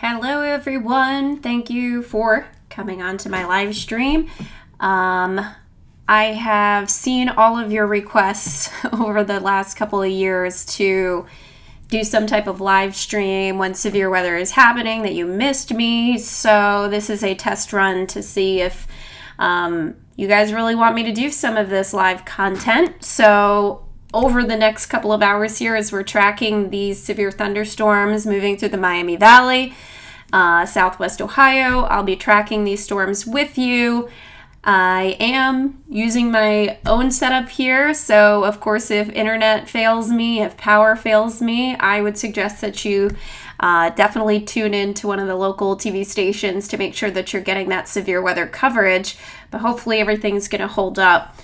Hello everyone, thank you for coming on to my live stream. I have seen all of your requests over the last couple of years to do some type of live stream when severe weather is happening that you missed me. So this is a test run to see if you guys really want me to do some of this live content. So over the next couple of hours here, as we're tracking these severe thunderstorms moving through the Miami Valley, Southwest Ohio, I'll be tracking these storms with you. I am using my own setup here, so of course if internet fails me, if power fails me, I would suggest that you definitely tune in to one of the local TV stations to make sure that you're getting that severe weather coverage, but hopefully everything's going to hold up.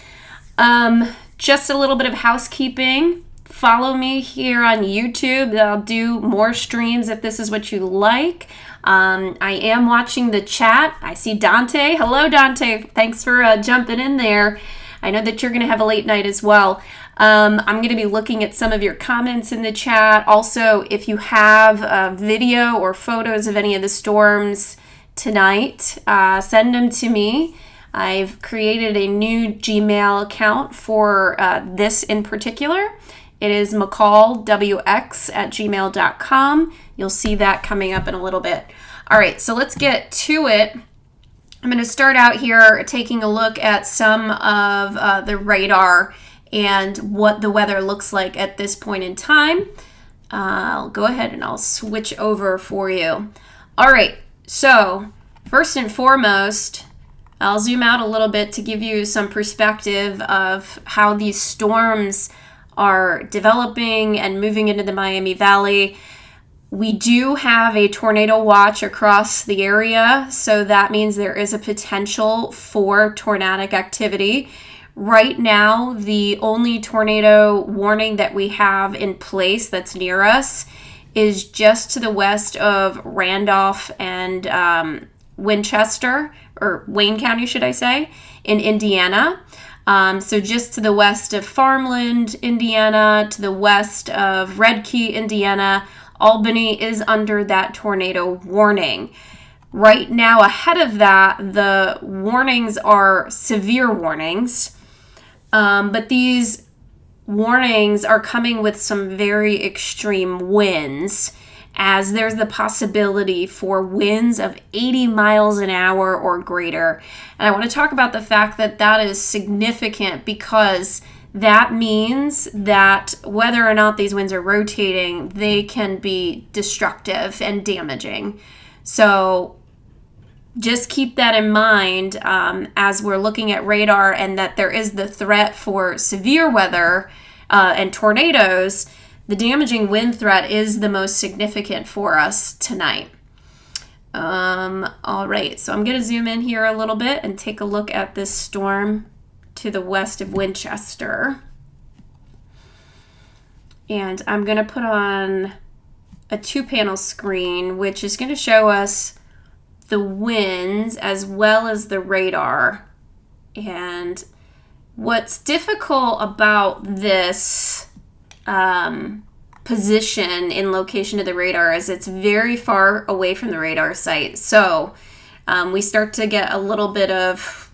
Just a little bit of housekeeping. Follow me here on YouTube. I'll do more streams if this is what you like. I am watching the chat. I see Dante. Hello, Dante. Thanks for jumping in there. I know that you're going to have a late night as well. I'm going to be looking at some of your comments in the chat. Also, if you have a video or photos of any of the storms tonight, send them to me. I've created a new Gmail account for this in particular. It is mccallwx@gmail.com. You'll see that coming up in a little bit. All right, so let's get to it. I'm going to start out here taking a look at some of the radar and what the weather looks like at this point in time. I'll go ahead and I'll switch over for you. All right, so first and foremost, I'll zoom out a little bit to give you some perspective of how these storms are developing and moving into the Miami Valley. We do have a tornado watch across the area, so that means there is a potential for tornadic activity. Right now, the only tornado warning that we have in place that's near us is just to the west of Randolph and Winchester, or Wayne County, should I say, in Indiana. So just to the west of Farmland, Indiana, to the west of Red Key, Indiana, Albany is under that tornado warning. Right now, ahead of that, the warnings are severe warnings, but these warnings are coming with some very extreme winds, as there's the possibility for winds of 80 miles an hour or greater. And I want to talk about the fact that that is significant, because that means that whether or not these winds are rotating, they can be destructive and damaging. So just keep that in mind as we're looking at radar, and that there is the threat for severe weather and tornadoes. The damaging wind threat is the most significant for us tonight. All right, so I'm going to zoom in here a little bit and take a look at this storm to the west of Winchester. And I'm going to put on a 2-panel screen, which is going to show us the winds as well as the radar. And what's difficult about this position in location to the radar is it's very far away from the radar site. So we start to get a little bit of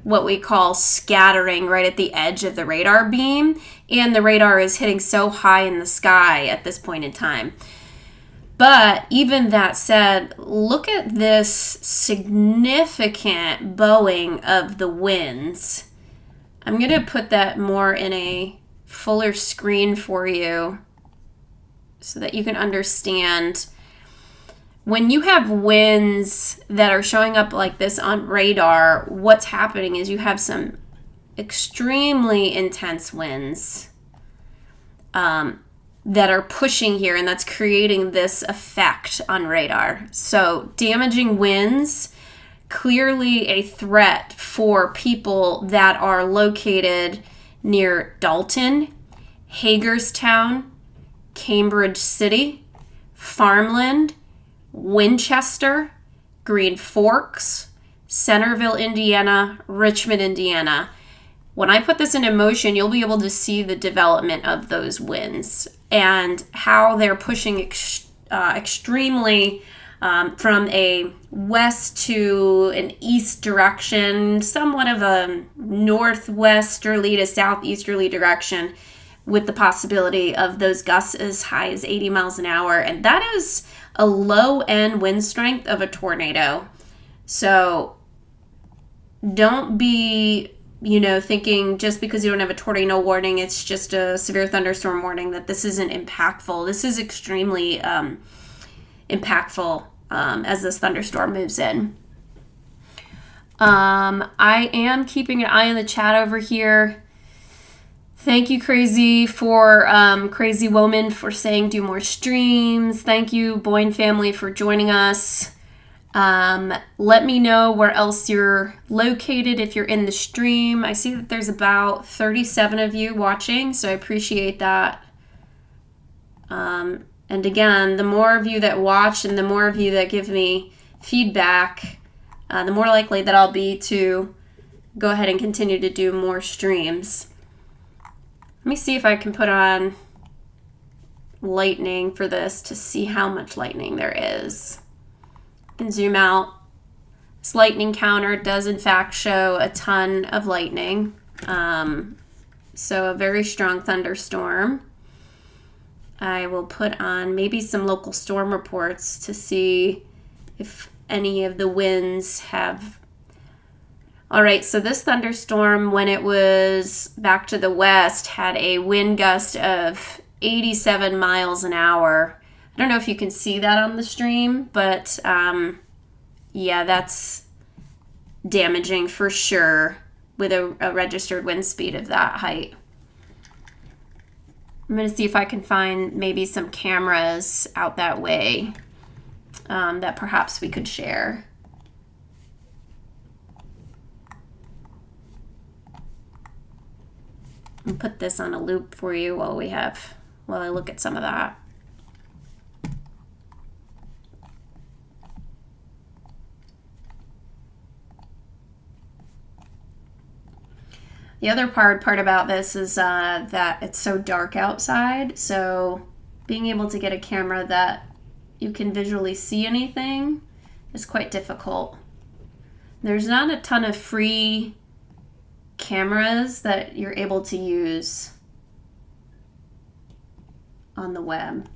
what we call scattering right at the edge of the radar beam, and the radar is hitting so high in the sky at this point in time. But even that said, look at this significant bowing of the winds. I'm going to put that more in a fuller screen for you so that you can understand. When you have winds that are showing up like this on radar, what's happening is you have some extremely intense winds that are pushing here, and that's creating this effect on radar. So damaging winds, clearly a threat for people that are located near Dalton, Hagerstown, Cambridge City, Farmland, Winchester, Green Forks, Centerville, Indiana, Richmond, Indiana. When I put this into motion, you'll be able to see the development of those winds and how they're pushing extremely from a west to an east direction, somewhat of a northwesterly to southeasterly direction, with the possibility of those gusts as high as 80 miles an hour. And that is a low end wind strength of a tornado. So don't be, thinking just because you don't have a tornado warning, it's just a severe thunderstorm warning, that this isn't impactful. This is extremely impactful as this thunderstorm moves in. I am keeping an eye on the chat over here. Thank you, Crazy Woman, for saying do more streams. Thank you, Boyne family, for joining us. Let me know where else you're located if you're in the stream. I see that there's about 37 of you watching, so I appreciate that. And again, the more of you that watch and the more of you that give me feedback, the more likely that I'll be to go ahead and continue to do more streams. Let me see if I can put on lightning for this to see how much lightning there is. I can zoom out. This lightning counter does in fact show a ton of lightning. So a very strong thunderstorm. I will put on maybe some local storm reports to see if any of the winds have. All right, so this thunderstorm, when it was back to the west, had a wind gust of 87 miles an hour. I don't know if you can see that on the stream, but yeah, that's damaging for sure with a registered wind speed of that height. I'm going to see if I can find maybe some cameras out that way that perhaps we could share. And put this on a loop for you while I look at some of that. The other part about this is that it's so dark outside, so being able to get a camera that you can visually see anything is quite difficult. There's not a ton of free cameras that you're able to use on the web.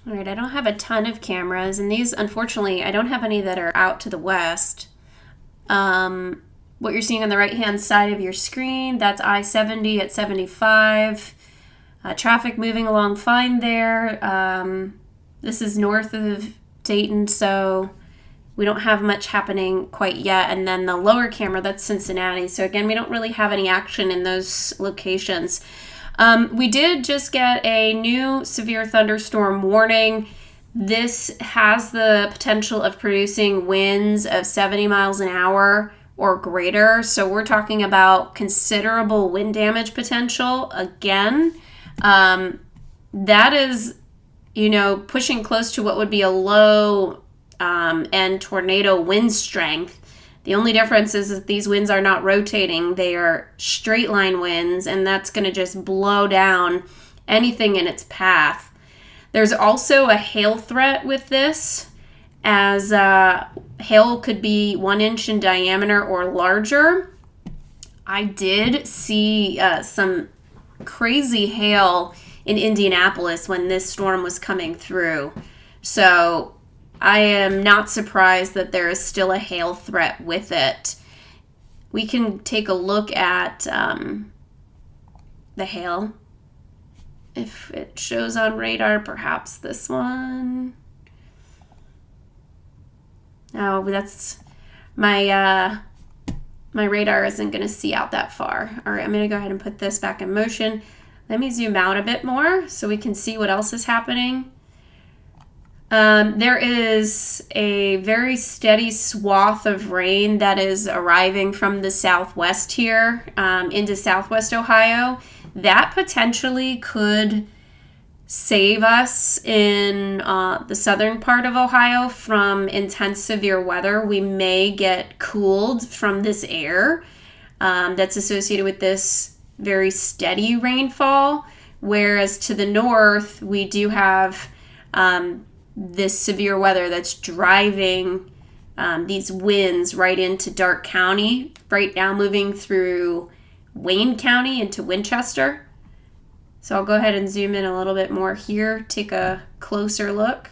All right, I don't have a ton of cameras, and these, unfortunately, I don't have any that are out to the west. What you're seeing on the right-hand side of your screen, that's I-70 at 75. Traffic moving along fine there. This is north of Dayton, so we don't have much happening quite yet. And then the lower camera, that's Cincinnati. So again, we don't really have any action in those locations. We did just get a new severe thunderstorm warning. This has the potential of producing winds of 70 miles an hour or greater. So we're talking about considerable wind damage potential. Again, that is, pushing close to what would be a low end tornado wind strength. The only difference is that these winds are not rotating. They are straight line winds, and that's going to just blow down anything in its path. There's also a hail threat with this, as hail could be 1 inch in diameter or larger. I did see some crazy hail in Indianapolis when this storm was coming through. So I am not surprised that there is still a hail threat with it. We can take a look at the hail. If it shows on radar, perhaps this one. Oh, that's my my radar isn't going to see out that far. All right, I'm going to go ahead and put this back in motion. Let me zoom out a bit more so we can see what else is happening. There is a very steady swath of rain that is arriving from the southwest here into southwest Ohio. That potentially could save us in the southern part of Ohio from intense severe weather. We may get cooled from this air that's associated with this very steady rainfall, whereas to the north we do have this severe weather that's driving these winds right into Darke County, right now moving through Wayne County into Winchester. So I'll go ahead and zoom in a little bit more here, take a closer look.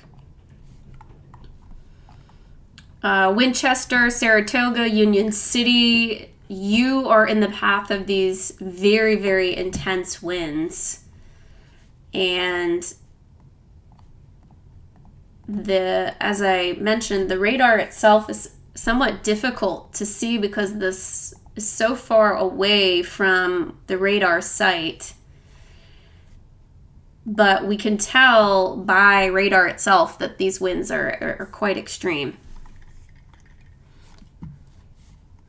Winchester, Saratoga, Union City, you are in the path of these very, very intense winds. And as I mentioned, the radar itself is somewhat difficult to see because this is so far away from the radar site. But we can tell by radar itself that these winds are quite extreme. I'm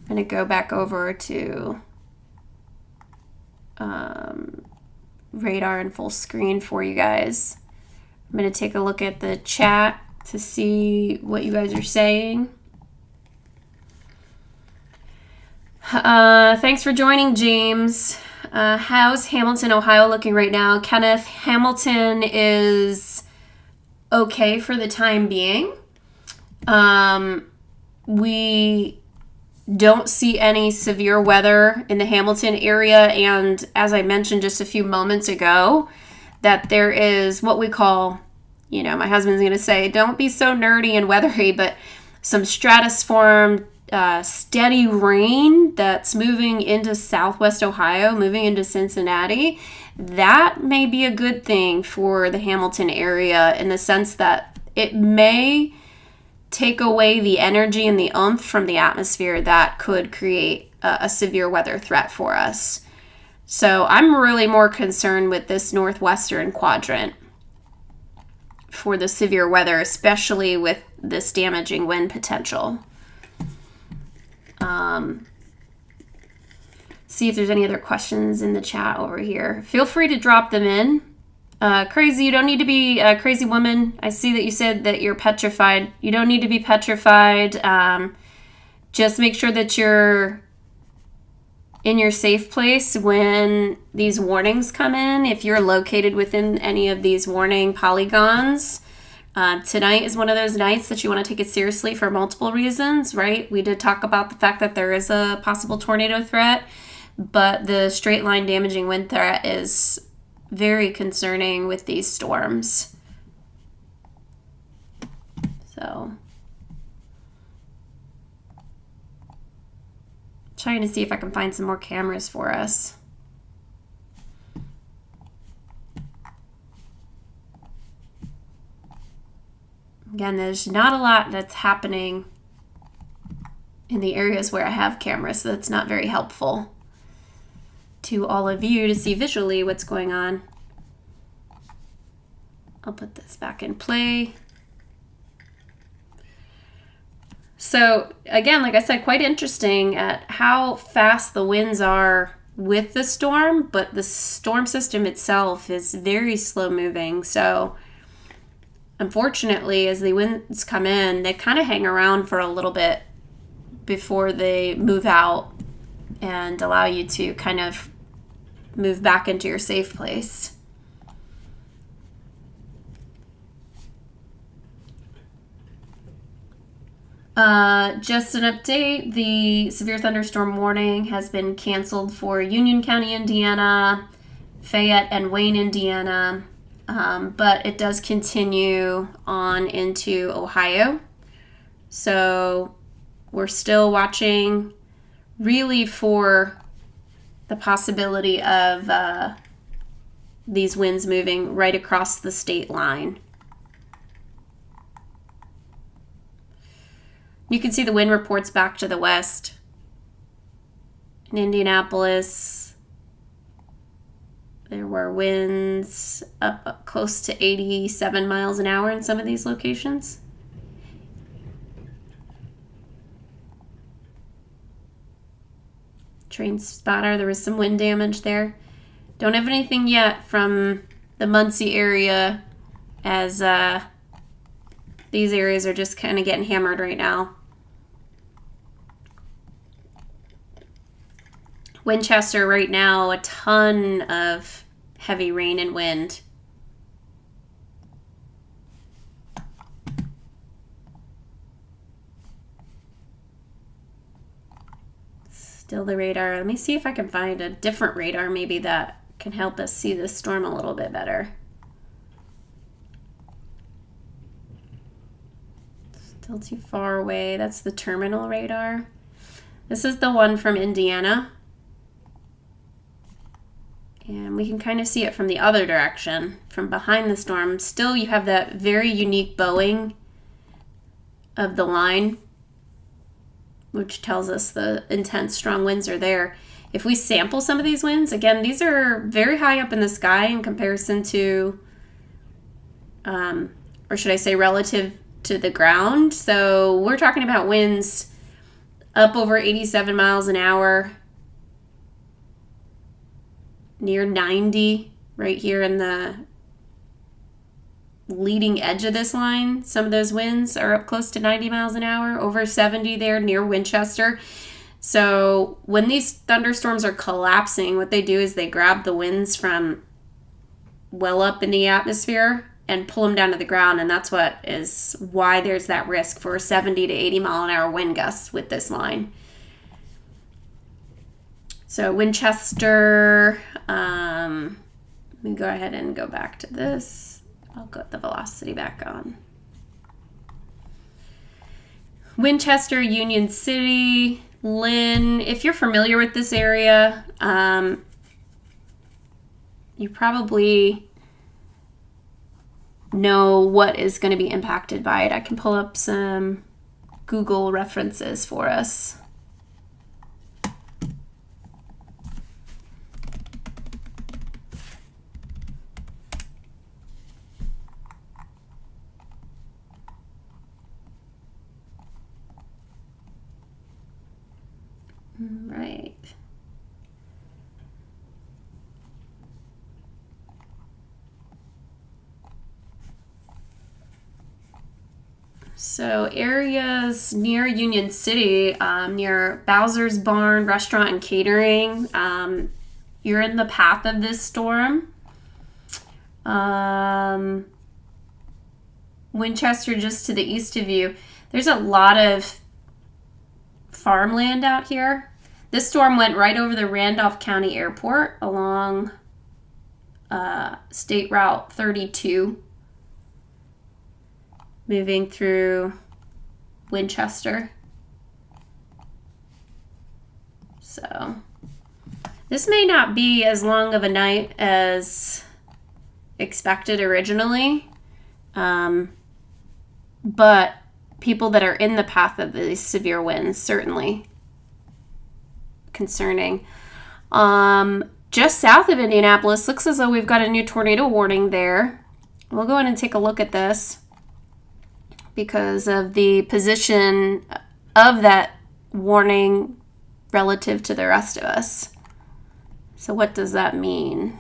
going to go back over to radar in full screen for you guys. I'm going to take a look at the chat to see what you guys are saying. Thanks for joining, James. How's Hamilton, Ohio looking right now? Kenneth, Hamilton is okay for the time being. We don't see any severe weather in the Hamilton area, and as I mentioned just a few moments ago, that there is what we call, my husband's going to say, don't be so nerdy and weathery, but some stratusform steady rain that's moving into southwest Ohio, moving into Cincinnati. That may be a good thing for the Hamilton area in the sense that it may take away the energy and the oomph from the atmosphere that could create a severe weather threat for us. So I'm really more concerned with this northwestern quadrant for the severe weather, especially with this damaging wind potential. See if there's any other questions in the chat over here. Feel free to drop them in. Crazy, you don't need to be a crazy woman. I see that you said that you're petrified. You don't need to be petrified. Just make sure that you're in your safe place when these warnings come in. If you're located within any of these warning polygons, tonight is one of those nights that you want to take it seriously for multiple reasons, right? We did talk about the fact that there is a possible tornado threat, but the straight line damaging wind threat is very concerning with these storms. So, trying to see if I can find some more cameras for us. Again, there's not a lot that's happening in the areas where I have cameras, so that's not very helpful to all of you to see visually what's going on. I'll put this back in play. So again, like I said, quite interesting at how fast the winds are with the storm, but the storm system itself is very slow moving. So unfortunately, as the winds come in, they kind of hang around for a little bit before they move out and allow you to kind of move back into your safe place. Just an update, the severe thunderstorm warning has been canceled for Union County, Indiana, Fayette and Wayne, Indiana, but it does continue on into Ohio. So we're still watching really for the possibility of these winds moving right across the state line. You can see the wind reports back to the west. In Indianapolis, there were winds up close to 87 miles an hour in some of these locations. Train spotter, there was some wind damage there. Don't have anything yet from the Muncie area, as these areas are just kind of getting hammered right now. Winchester right now, a ton of heavy rain and wind. Still the radar. Let me see if I can find a different radar maybe that can help us see this storm a little bit better. Still too far away. That's the terminal radar. This is the one from Indiana. And we can kind of see it from the other direction, from behind the storm. Still, you have that very unique bowing of the line, which tells us the intense strong winds are there. If we sample some of these winds, again, these are very high up in the sky in comparison to, or should I say relative to the ground. So we're talking about winds up over 87 miles an hour, near 90 right here in the leading edge of this line. Some of those winds are up close to 90 miles an hour, over 70 there near Winchester. So when these thunderstorms are collapsing, what they do is they grab the winds from well up in the atmosphere and pull them down to the ground, and that's why there's that risk for 70 to 80 mile an hour wind gusts with this line. So Winchester, let me go ahead and go back to this. I'll put the velocity back on. Winchester, Union City, Lynn. If you're familiar with this area, you probably know what is going to be impacted by it. I can pull up some Google references for us. Right. So areas near Union City, near Bowser's Barn Restaurant and Catering, you're in the path of this storm. Winchester, just to the east of you, there's a lot of farmland out here. This storm went right over the Randolph County Airport along State Route 32, moving through Winchester. So this may not be as long of a night as expected originally, but people that are in the path of these severe winds, certainly concerning. Just south of Indianapolis, looks as though we've got a new tornado warning there. We'll go ahead and take a look at this because of the position of that warning relative to the rest of us. So what does that mean?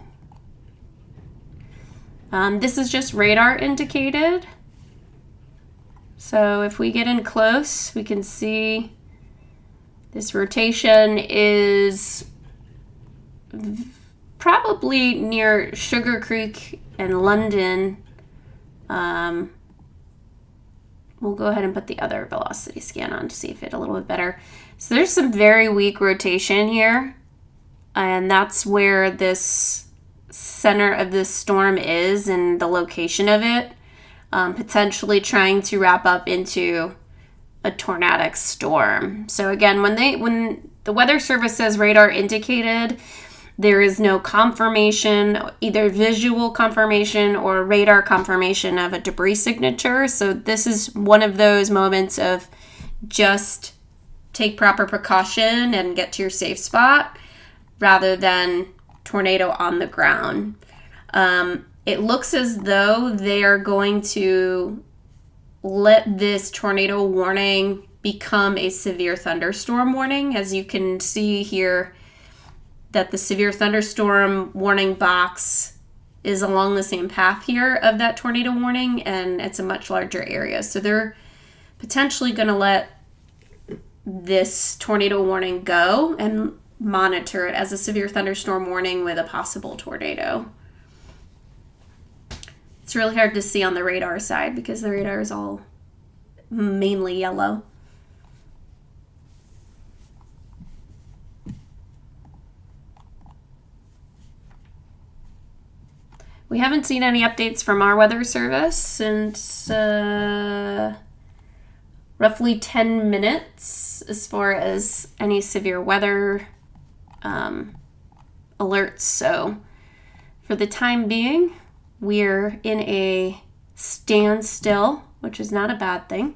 This is just radar indicated. So if we get in close, we can see this rotation is probably near Sugar Creek and London. We'll go ahead and put the other velocity scan on to see if it's a little bit better. So there's some very weak rotation here, and that's where this center of this storm is and the location of it, potentially trying to wrap up into a tornadic storm. So again, when the Weather Service says radar indicated, there is no confirmation, either visual confirmation or radar confirmation of a debris signature. So this is one of those moments of just take proper precaution and get to your safe spot rather than tornado on the ground. It looks as though they are going to let this tornado warning become a severe thunderstorm warning. As you can see here, that the severe thunderstorm warning box is along the same path here of that tornado warning, and it's a much larger area. So they're potentially going to let this tornado warning go and monitor it as a severe thunderstorm warning with a possible tornado. It's really hard to see on the radar side because the radar is all mainly yellow. We haven't seen any updates from our weather service since roughly 10 minutes as far as any severe weather alerts. So for the time being, we're in a standstill, which is not a bad thing.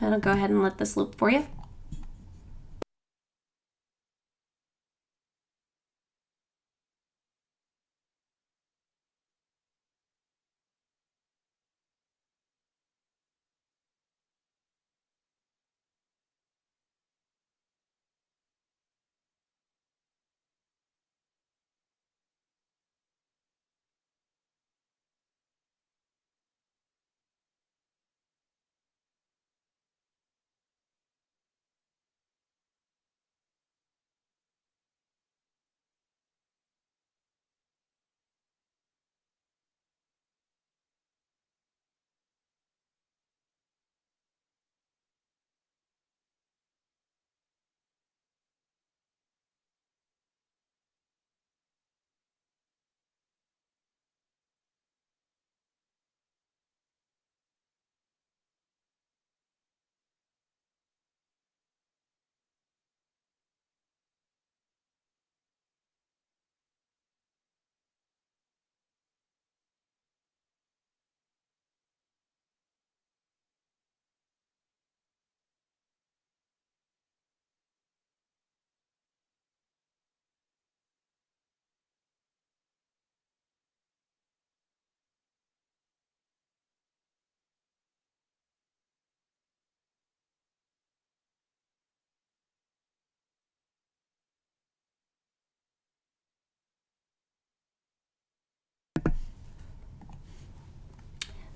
I'll go ahead and let this loop for you.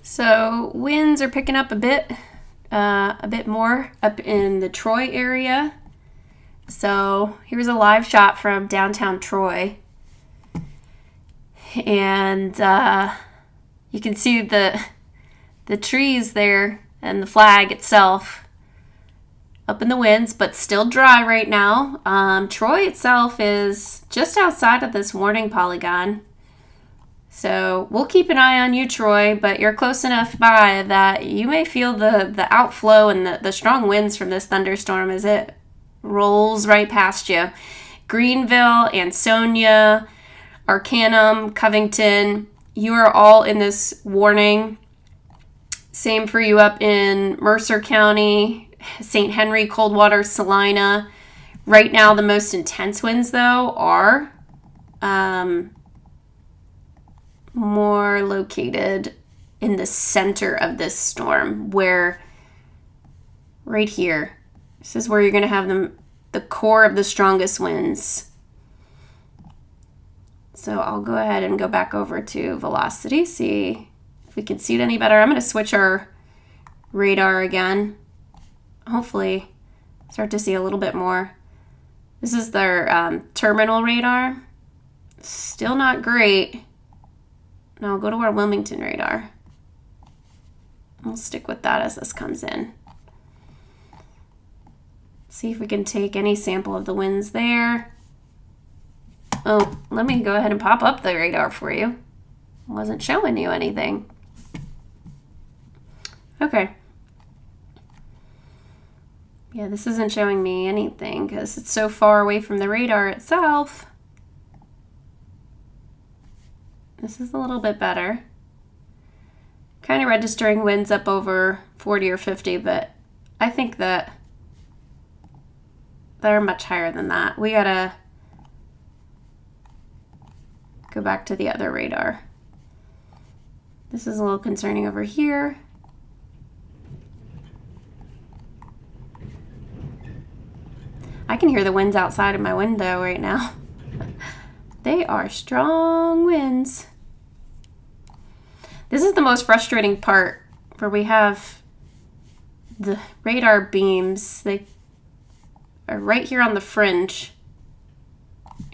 So winds are picking up a bit more up in the Troy area. So here's a live shot from downtown Troy. And you can see the trees there and the flag itself up in the winds, but still dry right now. Troy itself is just outside of this warning polygon. So we'll keep an eye on you, Troy, but you're close enough by that you may feel the outflow and the strong winds from this thunderstorm as it rolls right past you. Greenville, Ansonia, Arcanum, Covington, you are all in this warning. Same for you up in Mercer County, St. Henry, Coldwater, Salina. Right now, the most intense winds, though, are more located in the center of this storm, where right here, this is where you're going to have the core of the strongest winds. So I'll go ahead and go back over to velocity, see if we can see it any better. I'm going to switch our radar again. Hopefully start to see a little bit more. This is their terminal radar. Still not great. Now I'll go to our Wilmington radar. We'll stick with that as this comes in. See if we can take any sample of the winds there. Oh, let me go ahead and pop up the radar for you. Wasn't showing you anything. Okay. Yeah, this isn't showing me anything because it's so far away from the radar itself. This is a little bit better. kind of registering winds up over 40 or 50, but I think that they're much higher than that. We gotta go back to the other radar. This is a little concerning over here. I can hear the winds outside of my window right now. They are strong winds. This is the most frustrating part, where we have the radar beams. They are right here on the fringe.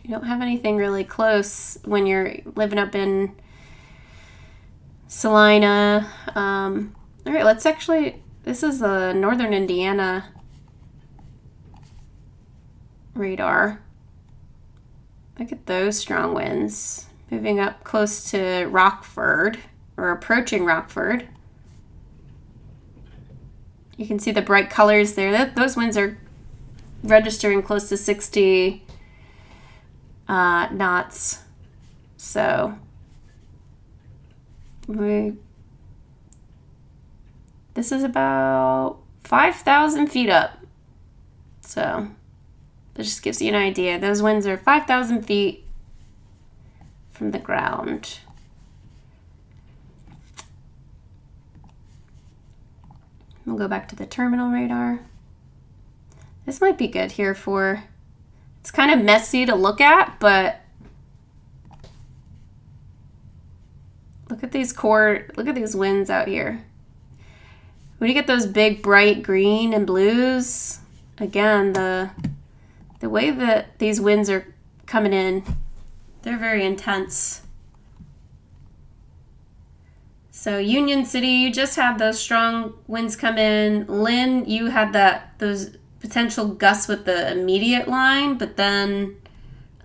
You don't have anything really close when you're living up in Salina. All right, let's actually, this is the northern Indiana radar. Look at those strong winds moving up close to Rockford, or approaching Rockford. You can see the bright colors there. Those winds are registering close to 60 knots. So this is about 5,000 feet up. So that just gives you an idea. Those winds are 5,000 feet from the ground. We'll go back to the terminal radar. This might be good here for, it's kind of messy to look at, but look at these winds out here. When you get those big bright green and blues, again, the way that these winds are coming in, they're very intense. So Union City, you just had those strong winds come in. Lynn, you had those potential gusts with the immediate line, but then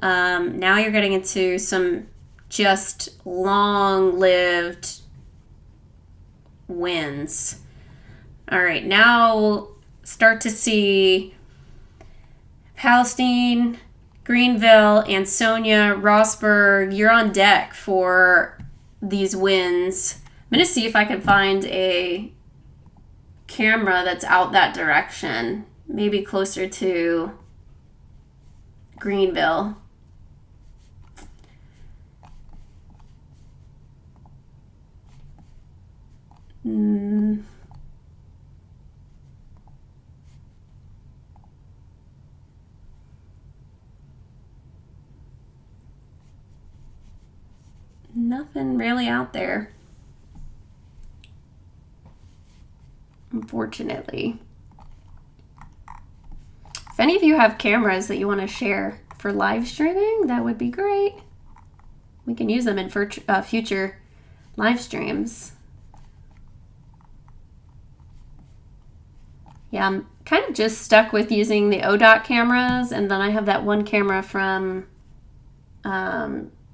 now you're getting into some just long-lived winds. All right, now we'll start to see Palestine, Greenville, Ansonia, Rossburg. You're on deck for these winds. I'm going to see if I can find a camera that's out that direction, maybe closer to Greenville. Nothing really out there, unfortunately. If any of you have cameras that you want to share for live streaming, that would be great. We can use them in future live streams. Yeah, I'm kind of just stuck with using the ODOT cameras, and then I have that one camera from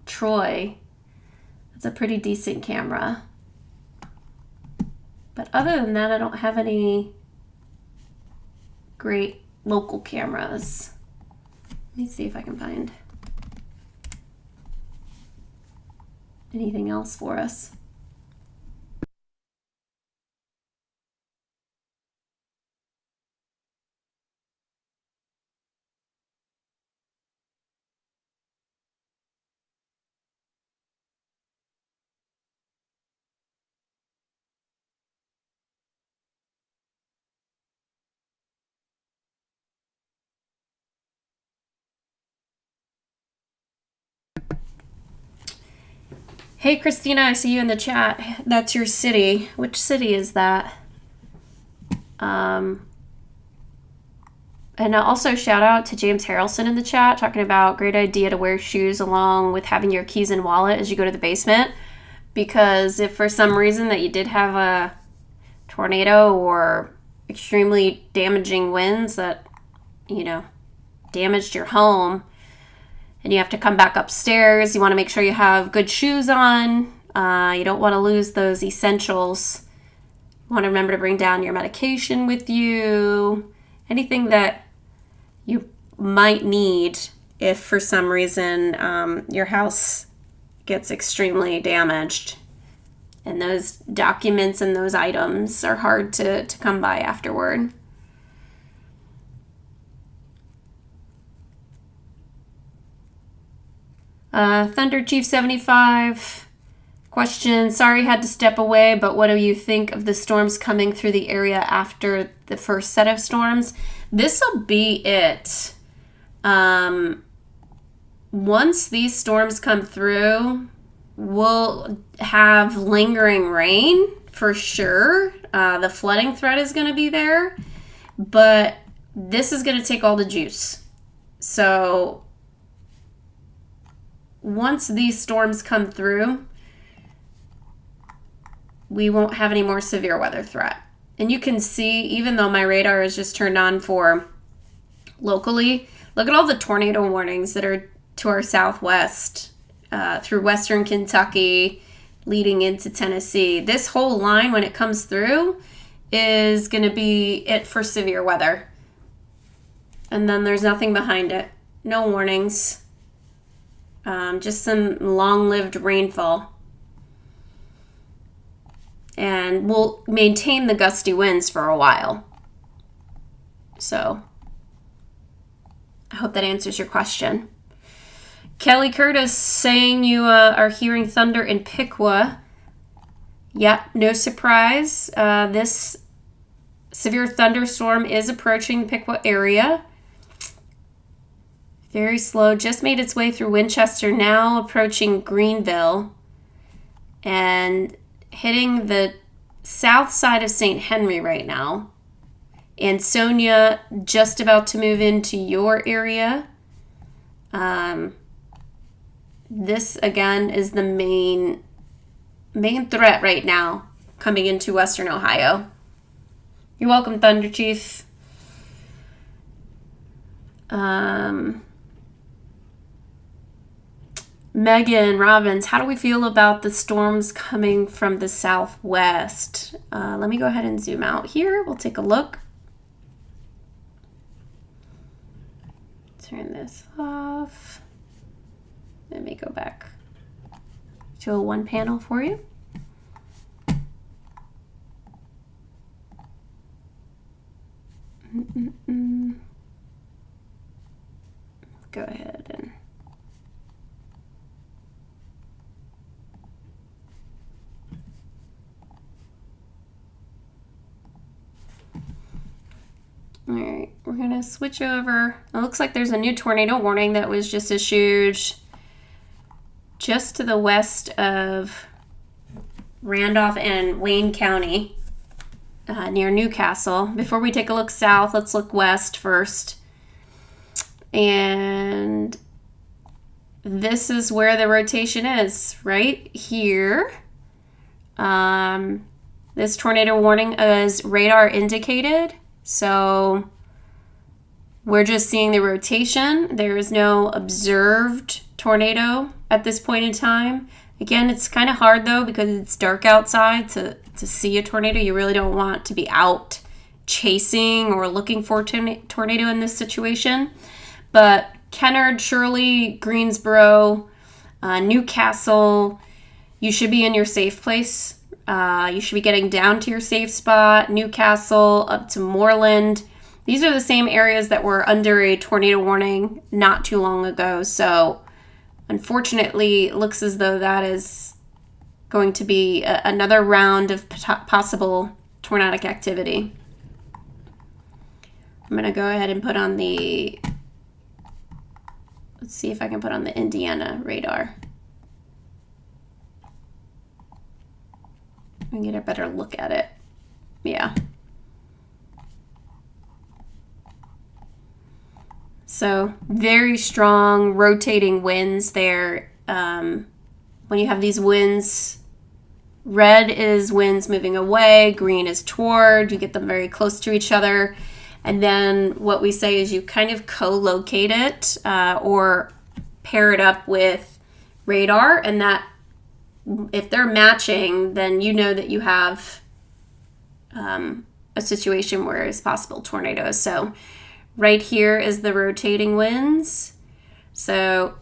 Troy. It's a pretty decent camera. But other than that, I don't have any great local cameras. Let me see if I can find anything else for us. Hey, Christina, I see you in the chat. That's your city. Which city is that? And also shout out to James Harrelson in the chat, talking about great idea to wear shoes along with having your keys and wallet as you go to the basement. Because if for some reason that you did have a tornado or extremely damaging winds that, damaged your home, and you have to come back upstairs, you want to make sure you have good shoes on. You don't want to lose those essentials. You want to remember to bring down your medication with you. Anything that you might need if for some reason your house gets extremely damaged. And those documents and those items are hard to come by afterward. Thunder Chief 75 question. Sorry, had to step away, but what do you think of the storms coming through the area after the first set of storms? This will be it. Once these storms come through, we'll have lingering rain for sure. The flooding threat is going to be there, but this is going to take all the juice. So once these storms come through, we won't have any more severe weather threat. And you can see, even though my radar is just turned on for locally, look at all the tornado warnings that are to our southwest, through western Kentucky, leading into Tennessee. This whole line, when it comes through, is going to be it for severe weather. And then there's nothing behind it. No warnings. Just some long-lived rainfall. And we'll maintain the gusty winds for a while. So I hope that answers your question. Kelly Curtis saying you are hearing thunder in Piqua. Yep, no surprise. This severe thunderstorm is approaching the Piqua area. Very slow. Just made its way through Winchester, now approaching Greenville and hitting the south side of St. Henry right now. And Sonia just about to move into your area. This, again, is the main threat right now coming into Western Ohio. You're welcome, Thunder Chief. Megan Robbins, how do we feel about the storms coming from the southwest? Let me go ahead and zoom out here. We'll take a look. Turn this off. Let me go back to a one panel for you. Go ahead and all right, we're gonna switch over. It looks like there's a new tornado warning that was just issued just to the west of Randolph and Wayne County, near Newcastle. Before we take a look south, let's look west first. And this is where the rotation is, right here. This tornado warning is radar indicated, so we're just seeing the rotation. There is no observed tornado at this point in time. Again, it's kind of hard though because it's dark outside to see a tornado. You really don't want to be out chasing or looking for a tornado in this situation. But Kennard, Shirley, Greensboro, Newcastle, you should be in your safe place. You should be getting down to your safe spot. Newcastle up to Moreland. These are the same areas that were under a tornado warning not too long ago. So unfortunately, it looks as though that is going to be another round of possible tornadic activity. I'm going to go ahead and put on the, let's see if I can put on the Indiana radar. And get a better look at it. Yeah. So very strong rotating winds there. When you have these winds, red is winds moving away, green is toward, you get them very close to each other. And then what we say is you kind of co-locate it or pair it up with radar, and that if they're matching, then you know that you have a situation where it's possible tornadoes. So right here is the rotating winds. So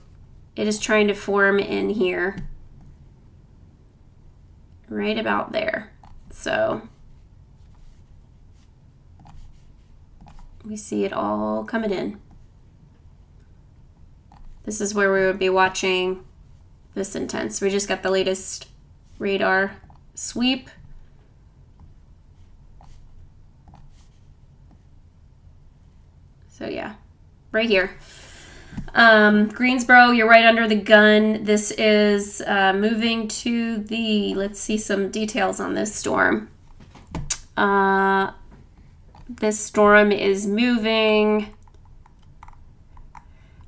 it is trying to form in here right about there. So we see it all coming in. This is where we would be watching this intense. We just got the latest radar sweep. So yeah, right here. Greensboro, you're right under the gun. This is moving to the, let's see some details on this storm. This storm is moving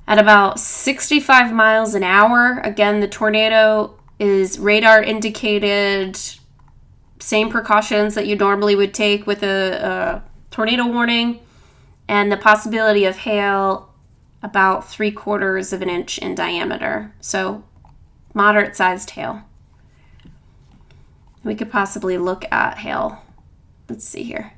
at about 65 miles an hour. Again, the tornado is radar indicated. Same precautions that you normally would take with a tornado warning. And the possibility of hail about 3/4 of an inch in diameter. So moderate sized hail. We could possibly look at hail. Let's see here.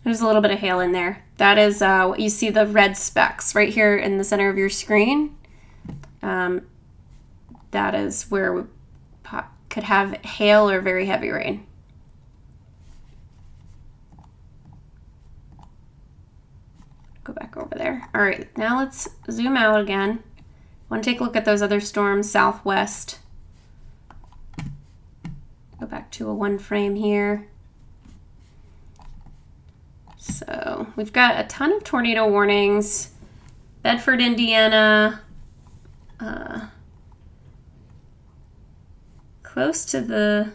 There's a little bit of hail in there. That is what you see, the red specks right here in the center of your screen. That is where we could have hail or very heavy rain. Go back over there. All right, now let's zoom out again. I want to take a look at those other storms southwest. Go back to a 1 frame here. So we've got a ton of tornado warnings. Bedford, Indiana, close to the,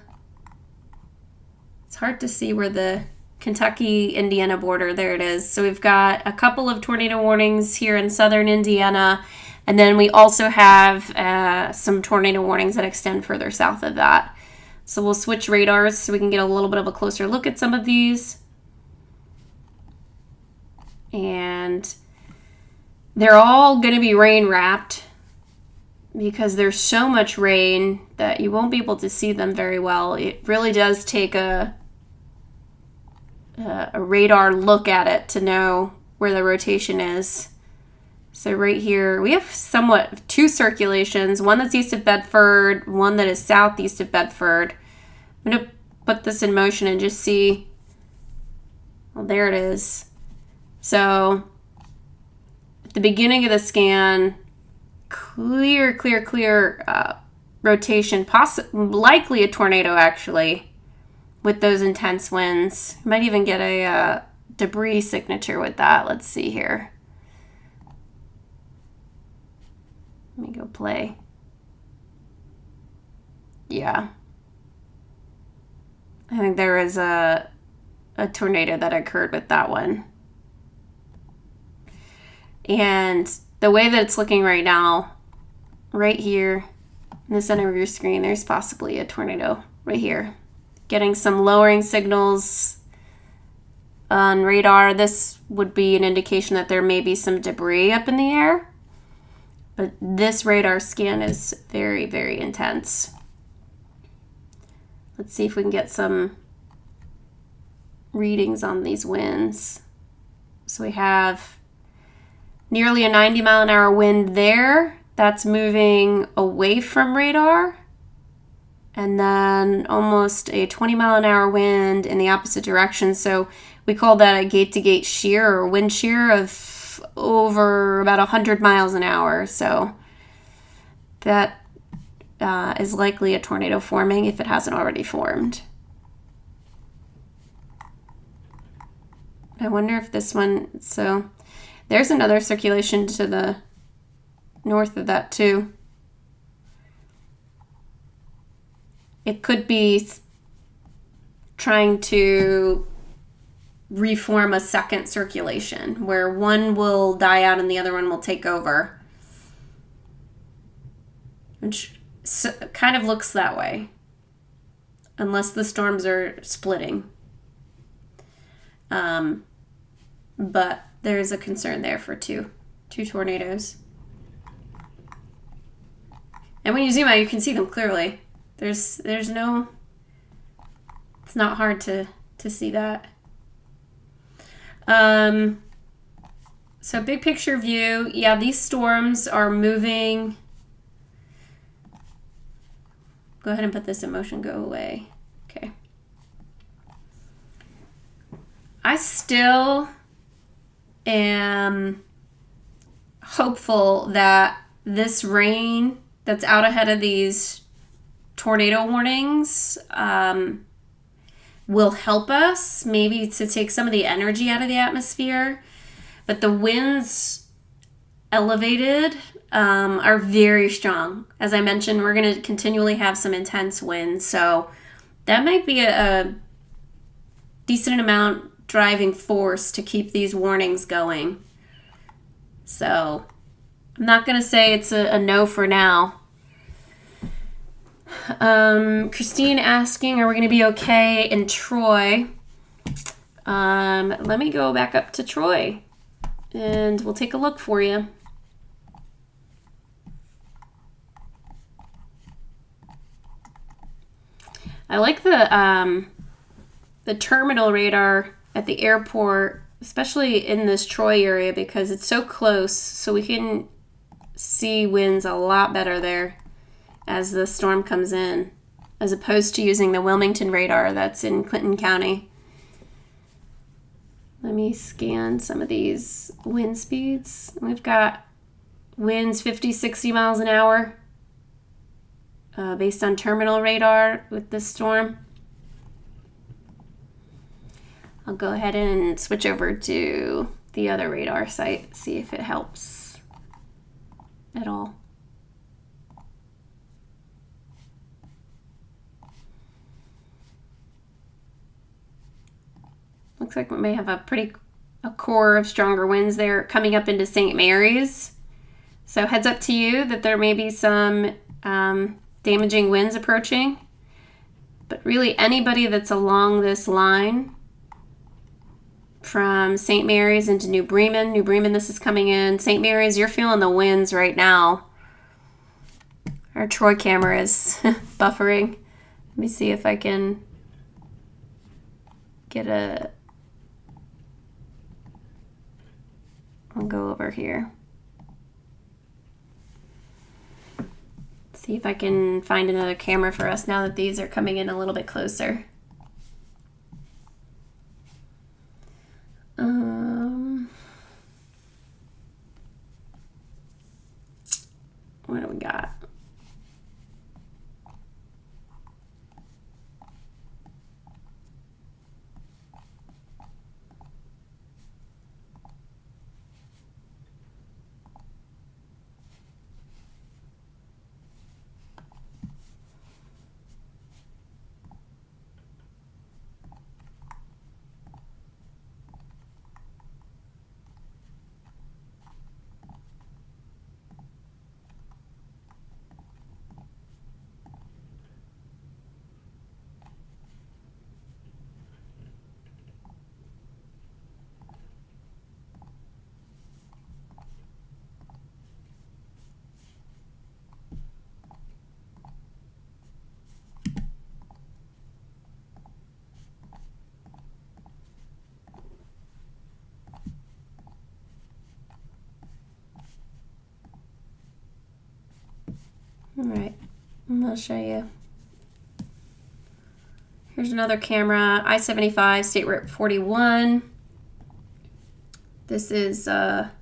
it's hard to see where the Kentucky-Indiana border, there it is. So we've got a couple of tornado warnings here in southern Indiana, and then we also have some tornado warnings that extend further south of that. So we'll switch radars so we can get a little bit of a closer look at some of these. And they're all going to be rain wrapped because there's so much rain that you won't be able to see them very well. It really does take a radar look at it to know where the rotation is. So right here we have somewhat 2 circulations, one that's east of Bedford, one that is southeast of Bedford. I'm going to put this in motion and just see. Well, there it is. So at the beginning of the scan, clear rotation, likely a tornado actually, with those intense winds. Might even get a debris signature with that. Let's see here. Let me go play. Yeah. I think there is a tornado that occurred with that one. And the way that it's looking right now, right here in the center of your screen, there's possibly a tornado right here. Getting some lowering signals on radar. This would be an indication that there may be some debris up in the air. But this radar scan is very, very intense. Let's see if we can get some readings on these winds. So we have nearly a 90-mile-an-hour wind there. That's moving away from radar. And then almost a 20-mile-an-hour wind in the opposite direction. So we call that a gate-to-gate shear or wind shear of over about 100 miles an hour. So that is likely a tornado forming if it hasn't already formed. I wonder if this one, so there's another circulation to the north of that too. It could be trying to reform a second circulation where one will die out and the other one will take over. Which kind of looks that way. Unless the storms are splitting. But there's a concern there for two tornadoes. And when you zoom out, you can see them clearly. There's no, it's not hard to see that. So big picture view, yeah, these storms are moving. Go ahead and put this in motion, go away. Okay. I still am hopeful that this rain that's out ahead of these tornado warnings will help us maybe to take some of the energy out of the atmosphere. But the winds elevated are very strong. As I mentioned, we're going to continually have some intense winds. So that might be a decent amount driving force to keep these warnings going. So I'm not going to say it's a no for now. Christine asking, are we going to be okay in Troy? Let me go back up to Troy and we'll take a look for you. I like the terminal radar at the airport, especially in this Troy area, because it's so close, so we can see winds a lot better there as the storm comes in, as opposed to using the Wilmington radar that's in Clinton County. Let me scan some of these wind speeds. We've got winds 50, 60 miles an hour based on terminal radar with this storm. I'll go ahead and switch over to the other radar site, see if it helps at all. Looks like we may have a core of stronger winds there coming up into St. Mary's. So heads up to you that there may be some damaging winds approaching. But really anybody that's along this line from St. Mary's into New Bremen. New Bremen, this is coming in. St. Mary's, you're feeling the winds right now. Our Troy camera is buffering. Let me see if I can get a... I'll go over here. See if I can find another camera for us now that these are coming in a little bit closer. What do we got? All right, I'll show you. Here's another camera, I-75, State Route 41. This is up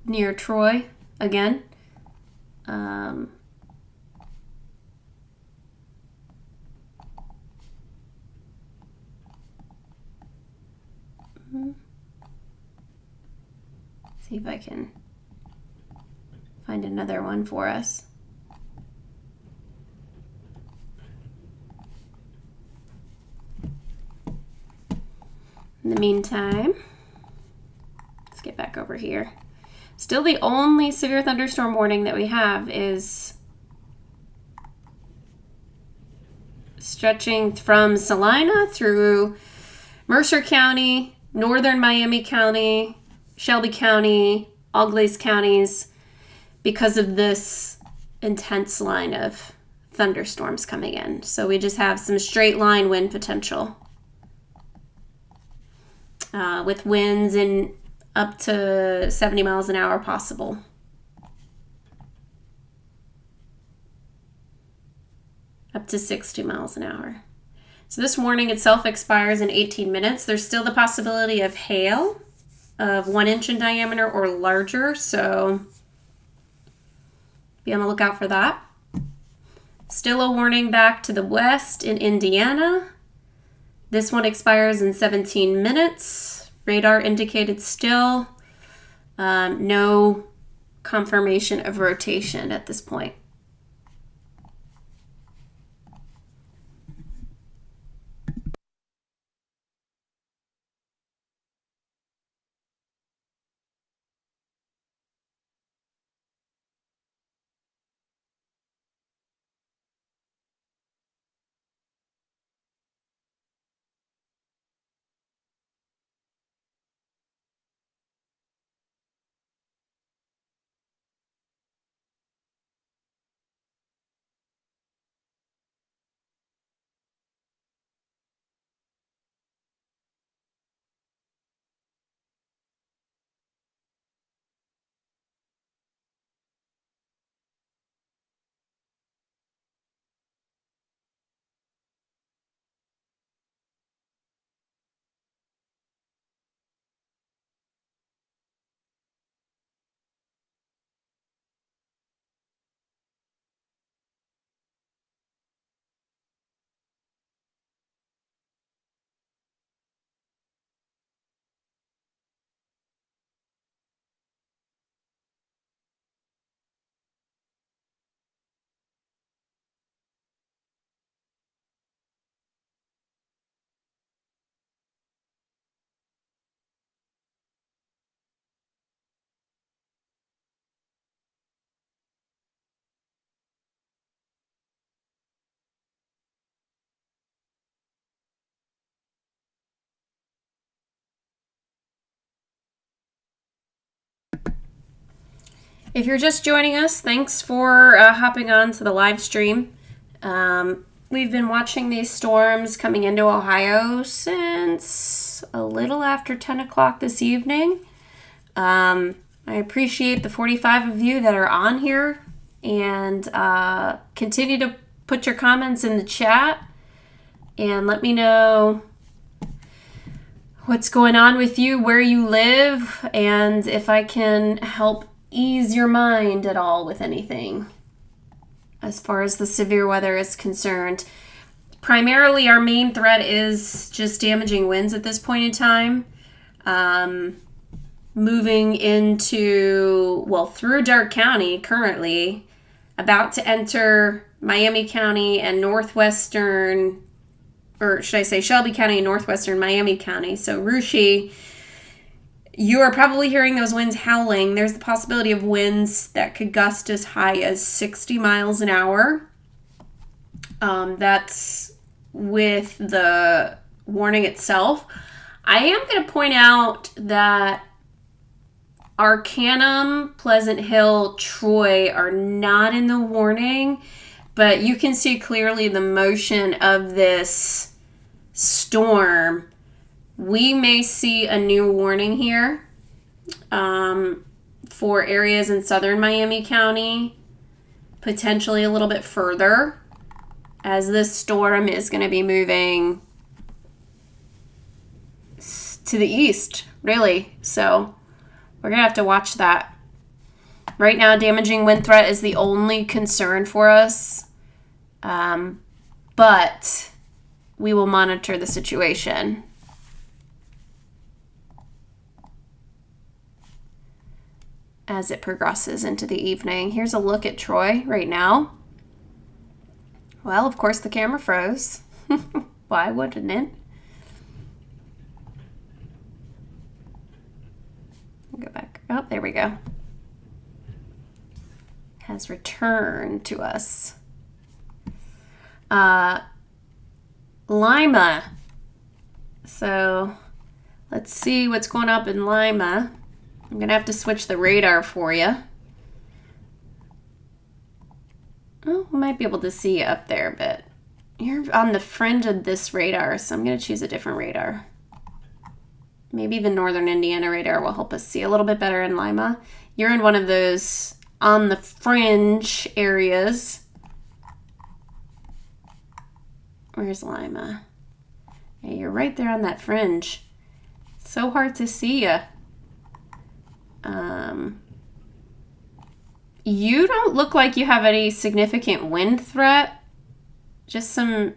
near Troy again. See if I can find another one for us. In the meantime, let's get back over here. Still the only severe thunderstorm warning that we have is stretching from Salina through Mercer County, northern Miami County, Shelby County, all Glaze counties, because of this intense line of thunderstorms coming in. So we just have some straight line wind potential. with winds in up to 70 miles an hour possible. Up to 60 miles an hour. So this warning itself expires in 18 minutes. There's still the possibility of hail of 1 inch in diameter or larger, so be on the lookout for that. Still a warning back to the west in Indiana. This one expires in 17 minutes. Radar indicated still. No confirmation of rotation at this point. If you're just joining us, thanks for hopping on to the live stream. We've been watching these storms coming into Ohio since a little after 10 o'clock this evening. I appreciate the 45 of you that are on here, and continue to put your comments in the chat and let me know what's going on with you, where you live, and if I can help ease your mind at all with anything as far as the severe weather is concerned. Primarily, our main threat is just damaging winds at this point in time. Moving into, well, through Darke County currently, about to enter Miami County and northwestern, or should I say Shelby County and northwestern Miami County. So Russia, you are probably hearing those winds howling. There's the possibility of winds that could gust as high as 60 miles an hour. That's with the warning itself. I am going to point out that Arcanum, Pleasant Hill, Troy are not in the warning, but you can see clearly the motion of this storm. We may see a new warning here for areas in southern Miami County, potentially a little bit further, as this storm is going to be moving to the east, really. So we're going to have to watch that. Right now, damaging wind threat is the only concern for us, but we will monitor the situation. As it progresses into the evening. Here's a look at Troy right now. Well, of course the camera froze. Why wouldn't it? Go back. Oh, there we go. Has returned to us. Lima. So let's see what's going up in Lima. I'm going to have to switch the radar for you. Oh, we might be able to see you up there, but you're on the fringe of this radar, so I'm going to choose a different radar. Maybe the northern Indiana radar will help us see a little bit better in Lima. You're in one of those on the fringe areas. Where's Lima? Yeah, you're right there on that fringe. It's so hard to see you. You don't look like you have any significant wind threat. Just some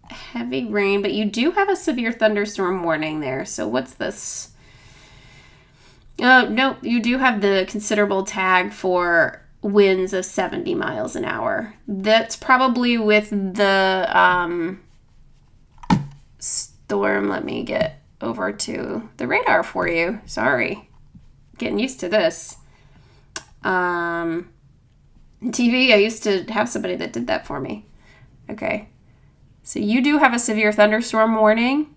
heavy rain, but you do have a severe thunderstorm warning there. So what's this? No, you do have the considerable tag for winds of 70 miles an hour. That's probably with the storm. Let me get over to the radar for you. Sorry. Getting used to this. TV, I used to have somebody that did that for me. Okay. So you do have a severe thunderstorm warning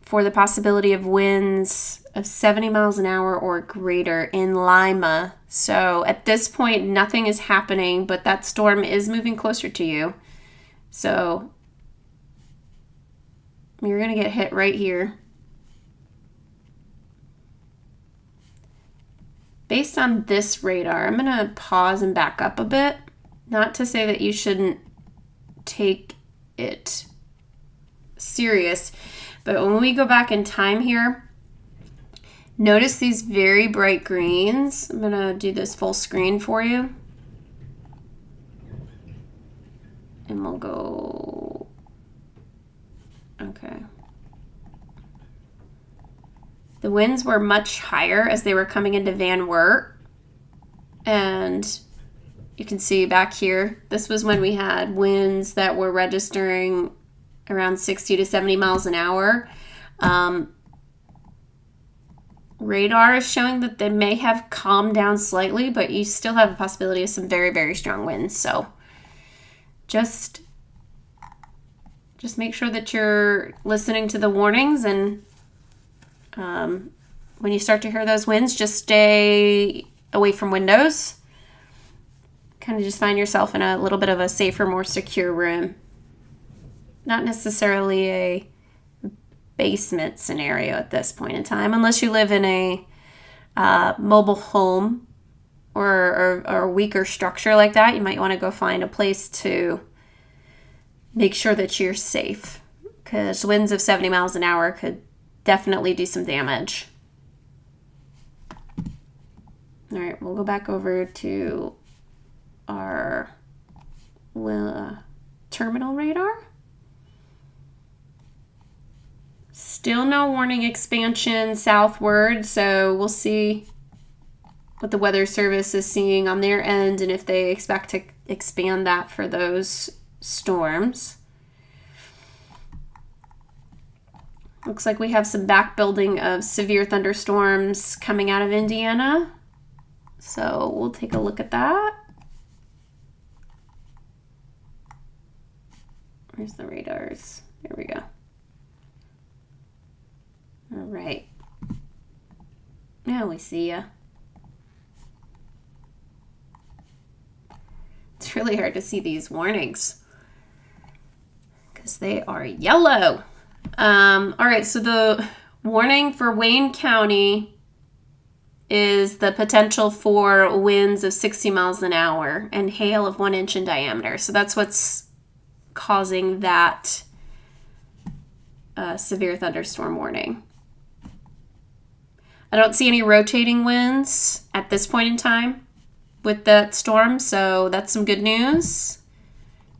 for the possibility of winds of 70 miles an hour or greater in Lima. So at this point, nothing is happening, but that storm is moving closer to you. So you're going to get hit right here. Based on this radar, I'm going to pause and back up a bit. Not to say that you shouldn't take it serious, but when we go back in time here, notice these very bright greens. I'm going to do this full screen for you. And we'll go, okay. The winds were much higher as they were coming into Van Wert. And you can see back here, this was when we had winds that were registering around 60 to 70 miles an hour. Radar is showing that they may have calmed down slightly, but you still have a possibility of some very, very strong winds. So just make sure that you're listening to the warnings, and when you start to hear those winds, just stay away from windows. Kind of just find yourself in a little bit of a safer, more secure room. Not necessarily a basement scenario at this point in time, unless you live in a mobile home or a weaker structure like that. You might want to go find a place to make sure that you're safe, because winds of 70 miles an hour could definitely do some damage. All right, we'll go back over to our terminal radar. Still no warning expansion southward, so we'll see what the Weather Service is seeing on their end and if they expect to expand that for those storms. Looks like we have some back building of severe thunderstorms coming out of Indiana. So we'll take a look at that. Where's the radars? There we go. All right. Now we see ya. It's really hard to see these warnings because they are yellow. All right, so the warning for Wayne County is the potential for winds of 60 miles an hour and hail of 1 inch in diameter. So that's what's causing that severe thunderstorm warning. I don't see any rotating winds at this point in time with that storm, so that's some good news.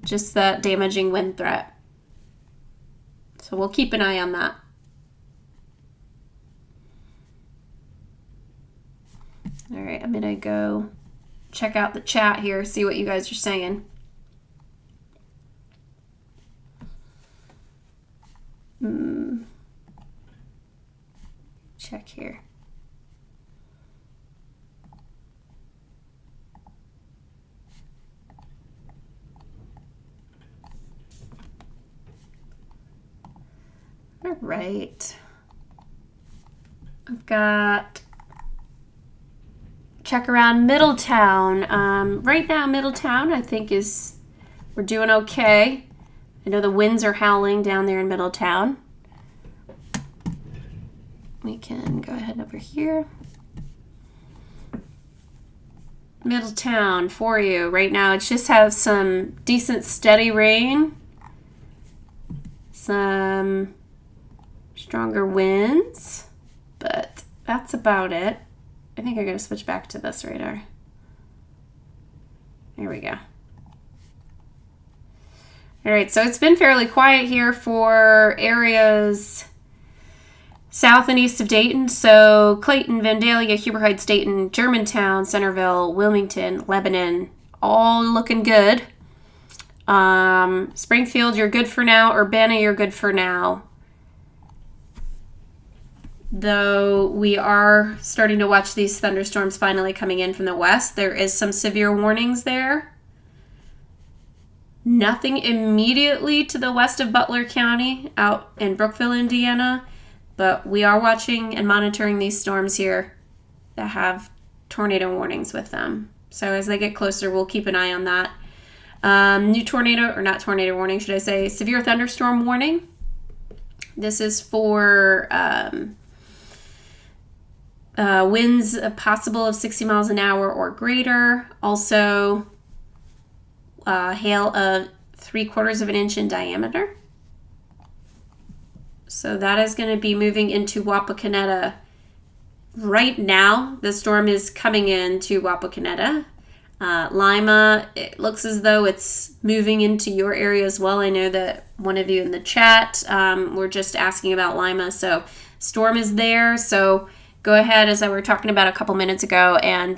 Just that damaging wind threat. So we'll keep an eye on that. All right, I'm gonna go check out the chat here, see what you guys are saying. Check here. All right. I've got check around Middletown. Right now, Middletown, I think we're doing okay. I know the winds are howling down there in Middletown. we can go ahead over here. Middletown for you right now. It just has some decent steady rain, some stronger winds, but that's about it. I think I'm going to switch back to this radar. There we go. All right, so it's been fairly quiet here for areas south and east of Dayton. So Clayton, Vandalia, Huber Heights, Dayton, Germantown, Centerville, Wilmington, Lebanon, all looking good. Springfield, you're good for now. Urbana, you're good for now. Though we are starting to watch these thunderstorms finally coming in from the west. There is some severe warnings there. Nothing immediately to the west of Butler County out in Brookville, Indiana. But we are watching and monitoring these storms here that have tornado warnings with them. So as they get closer, we'll keep an eye on that. New tornado, or not tornado warning, should I say, severe thunderstorm warning. This is for winds possible of 60 miles an hour or greater. Also, hail of 3/4 of an inch in diameter. So that is going to be moving into Wapakoneta. Right now, the storm is coming into Wapakoneta. Lima, it looks as though it's moving into your area as well. I know that one of you in the chat were just asking about Lima. So storm is there. So go ahead, as I were talking about a couple minutes ago, and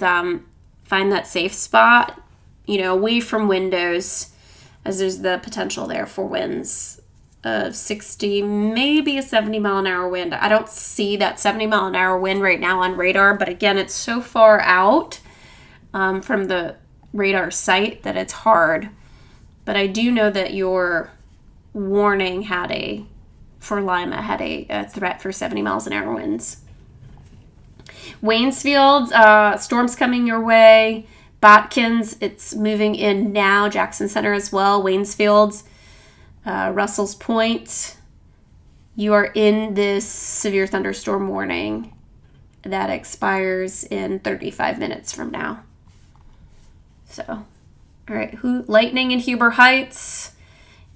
find that safe spot, away from windows, as there's the potential there for winds of 60, maybe a 70 mile an hour wind. I don't see that 70 mile an hour wind right now on radar, but again, it's so far out from the radar site that it's hard. But I do know that your warning for Lima had a threat for 70 miles an hour winds. Waynesfield, storms coming your way. Botkins, it's moving in now. Jackson Center as well. Waynesfield, Russell's Point, you are in this severe thunderstorm warning that expires in 35 minutes from now. So, all right, lightning in Huber Heights.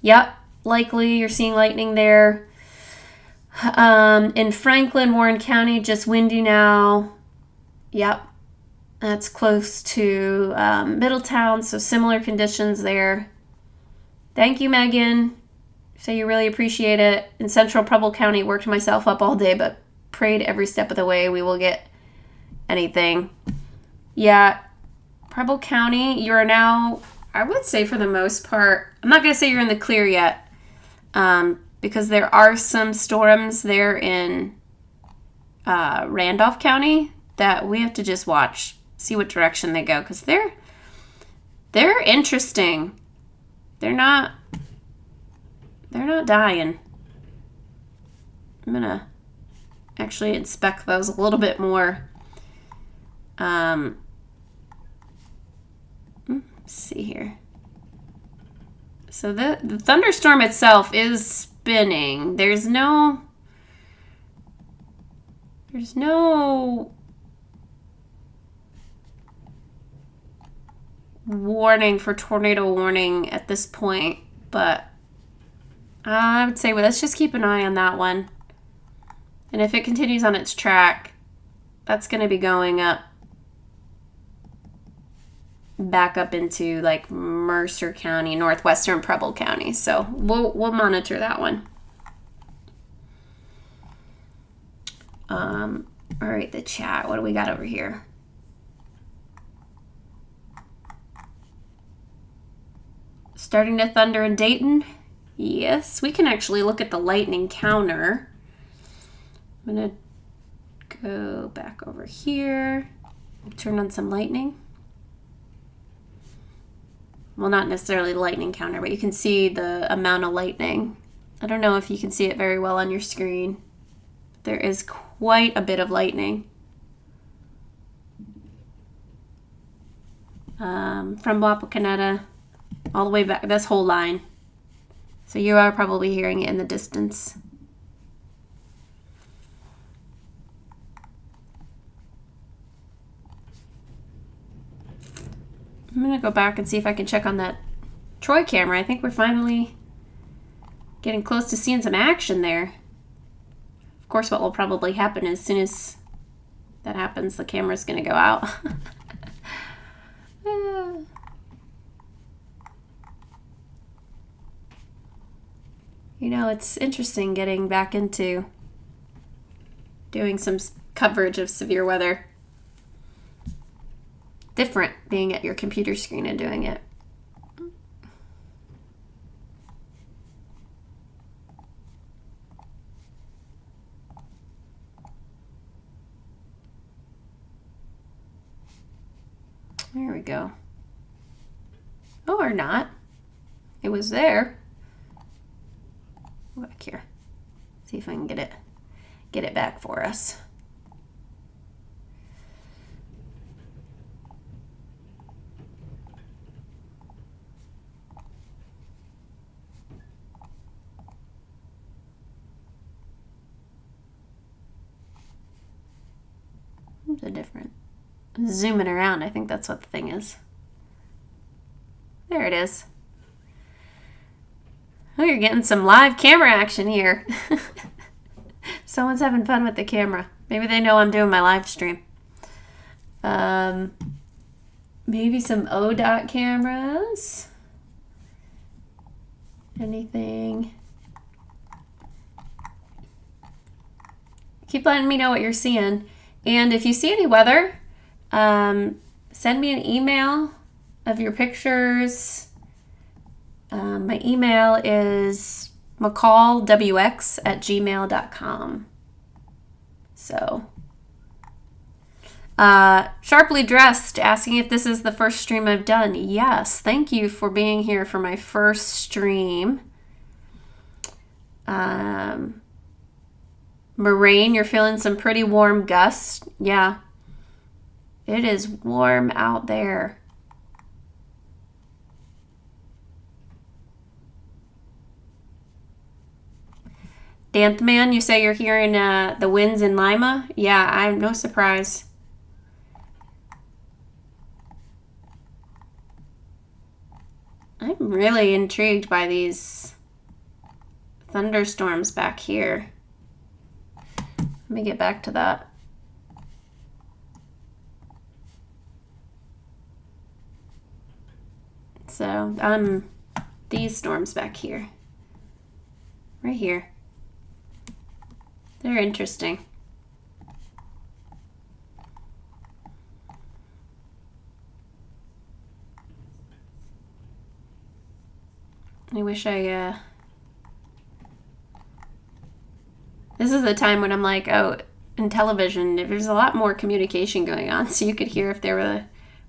Yep, likely you're seeing lightning there. In Franklin, Warren County, just windy now. Yep, that's close to Middletown, so similar conditions there. Thank you, Megan. So you really appreciate it. In Central Preble County, worked myself up all day, but prayed every step of the way we will get anything. Yeah, Preble County, you are now, I would say for the most part, I'm not going to say you're in the clear yet, because there are some storms there in Randolph County that we have to just watch, see what direction they go, because they're interesting. They're not dying. I'm going to actually inspect those a little bit more. Let's see here. So the thunderstorm itself is spinning. There's no warning for tornado warning at this point, but I would say, well, let's just keep an eye on that one. And if it continues on its track, that's going to be going back up into like Mercer County, northwestern Preble County. So we'll monitor that one. All right, the chat. What do we got over here? Starting to thunder in Dayton. Yes, we can actually look at the lightning counter. I'm going to go back over here, turn on some lightning. Well, not necessarily the lightning counter, but you can see the amount of lightning. I don't know if you can see it very well on your screen. There is quite a bit of lightning. From Wapakoneta all the way back, this whole line. So you are probably hearing it in the distance. gonna go back and see if I can check on that Troy camera. I think we're finally getting close to seeing some action there. Of course, what will probably happen as soon as that happens, the camera's gonna go out. You know, it's interesting getting back into doing some coverage of severe weather. Different being at your computer screen and doing it. There we go. Oh, or not. It was there. Go back here. See if I can get it back for us. There's a different zooming around. I think that's what the thing is. There it is. Oh, you're getting some live camera action here. Someone's having fun with the camera. Maybe they know I'm doing my live stream. Maybe some ODOT cameras. Anything? Keep letting me know what you're seeing. And if you see any weather, send me an email of your pictures. My email is mccallwx@gmail.com. So, Sharply Dressed asking if this is the first stream I've done. Yes, thank you for being here for my first stream. Moraine, you're feeling some pretty warm gusts. Yeah, it is warm out there. Danthman, you say you're hearing the winds in Lima? Yeah, I'm no surprise. I'm really intrigued by these thunderstorms back here. Let me get back to that. So, these storms back here. Right here. They're interesting. I wish I, this is the time when I'm like, oh, in television, there's a lot more communication going on, so you could hear if there were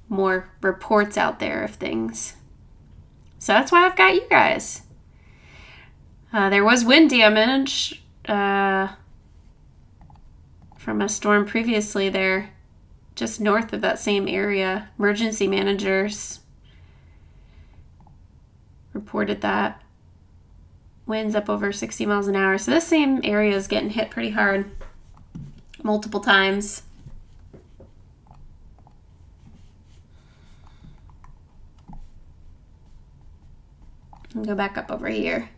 more reports out there of things. So that's why I've got you guys. There was wind damage, from a storm previously there, just north of that same area. Emergency managers reported that. Winds up over 60 miles an hour. So this same area is getting hit pretty hard multiple times. I'll go back up over here.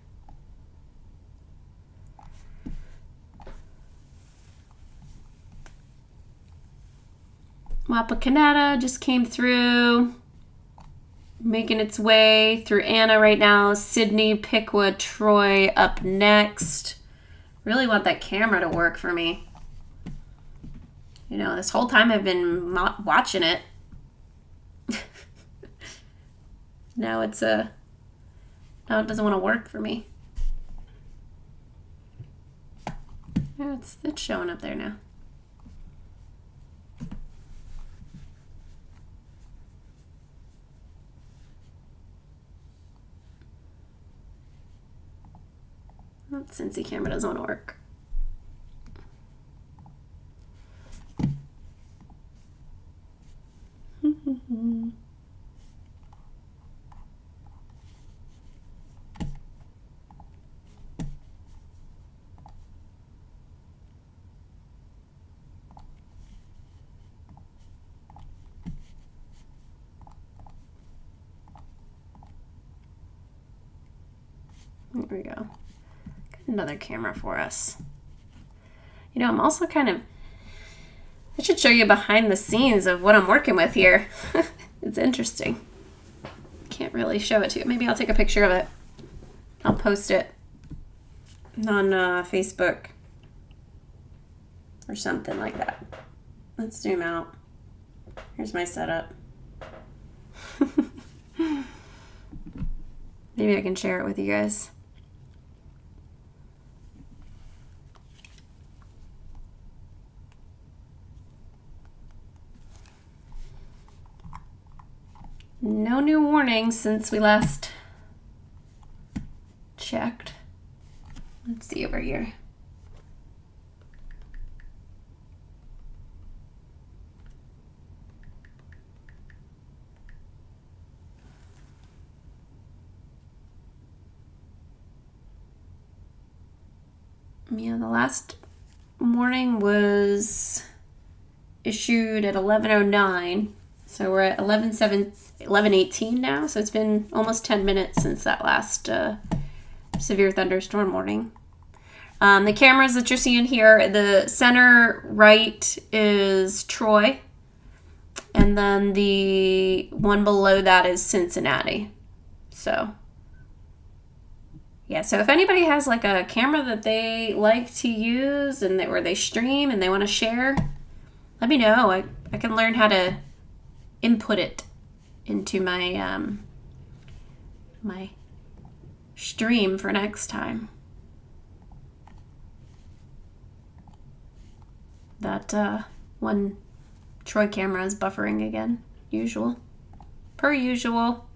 Wapakoneta just came through, making its way through Anna right now. Sydney, Piqua, Troy up next. Really want that camera to work for me. You know, this whole time I've been watching it. Now it doesn't want to work for me. Yeah, it's showing up there now. Cincy camera doesn't want to work. There we go. Got another camera for us. You know, I'm also kind of, I should show you behind the scenes of what I'm working with here. It's interesting. Can't really show it to you. Maybe I'll take a picture of it. I'll post it on Facebook or something like that. Let's zoom out. Here's my setup. Maybe I can share it with you guys. No new warnings since we last checked. Let's see over here. Yeah, the last warning was issued at 11:09. So we're at 11:18 now. So it's been almost 10 minutes since that last severe thunderstorm warning. The cameras that you're seeing here, the center right is Troy. And then the one below that is Cincinnati. So, yeah. So if anybody has like a camera that they like to use and where they stream and they want to share, let me know. I can learn how to input it into my my stream for next time. That one Troy camera is buffering again. Per usual.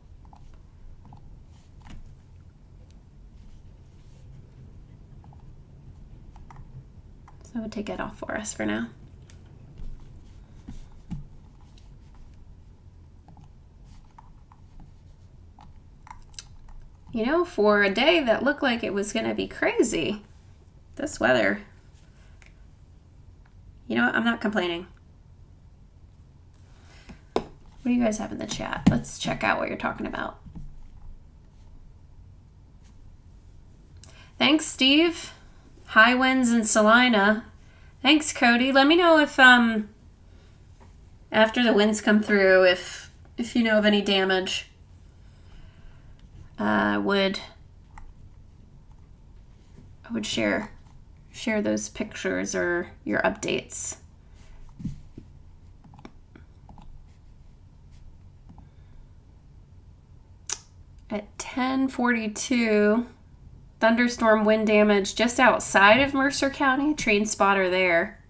So we'll take it off for us for now. You know, for a day that looked like it was going to be crazy, this weather, you know what? I'm not complaining. What do you guys have in the chat? Let's check out what you're talking about. Thanks, Steve. High winds in Salina. Thanks, Cody. Let me know if, after the winds come through, if you know of any damage. I would share those pictures or your updates. At 10:42, thunderstorm wind damage just outside of Mercer County. Train spotter there.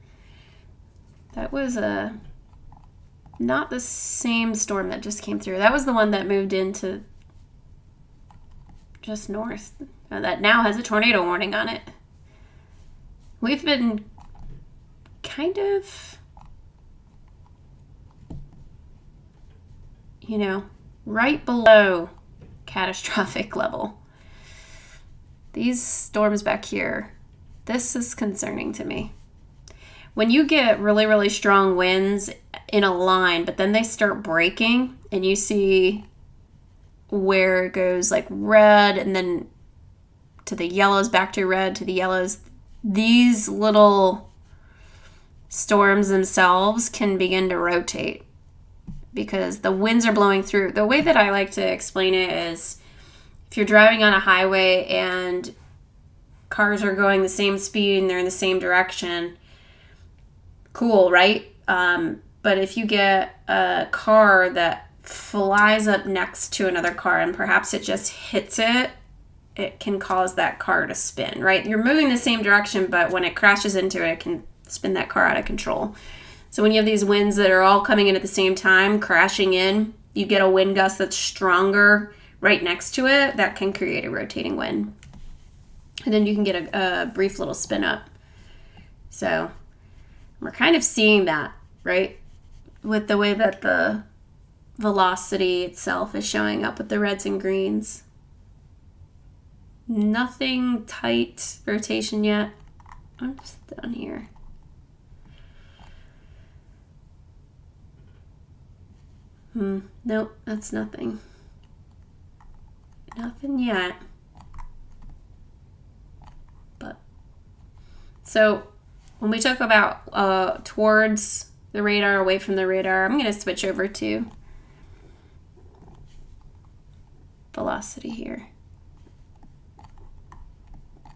That was not the same storm that just came through. That was the one that moved into just north. That now has a tornado warning on it. We've been kind of, you know, right below catastrophic level. These storms back here, this is concerning to me. When you get really, really strong winds in a line, but then they start breaking and you see where it goes like red and then to the yellows, back to red, to the yellows. These little storms themselves can begin to rotate because the winds are blowing through. The way that I like to explain it is if you're driving on a highway and cars are going the same speed and they're in the same direction, cool, right? But if you get a car that flies up next to another car and perhaps it just hits it, it can cause that car to spin, right? You're moving the same direction, but when it crashes into it, it can spin that car out of control. So when you have these winds that are all coming in at the same time, crashing in, you get a wind gust that's stronger right next to it, that can create a rotating wind. And then you can get a brief little spin up. So we're kind of seeing that, right? With the way that the velocity itself is showing up with the reds and greens. Nothing tight rotation yet. I'm just down here. Nope, that's nothing. Nothing yet. So when we talk about towards the radar, away from the radar, I'm going to switch over to velocity here.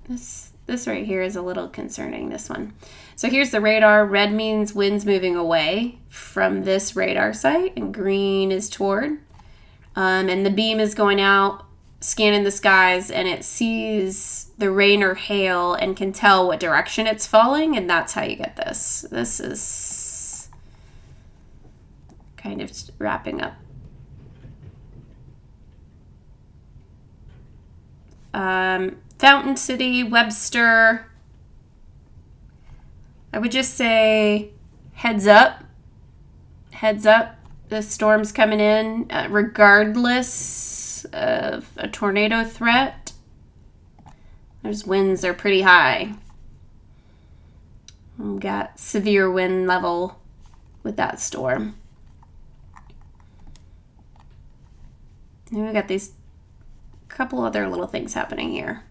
This right here is a little concerning, this one. So here's the radar. Red means wind's moving away from this radar site, and green is toward. And the beam is going out, scanning the skies, and it sees the rain or hail and can tell what direction it's falling, and that's how you get this. This is kind of wrapping up. Fountain City, Webster, I would just say heads up. Heads up, the storm's coming in, regardless of a tornado threat. Those winds are pretty high. We've got severe wind level with that storm. And we've got these couple other little things happening here.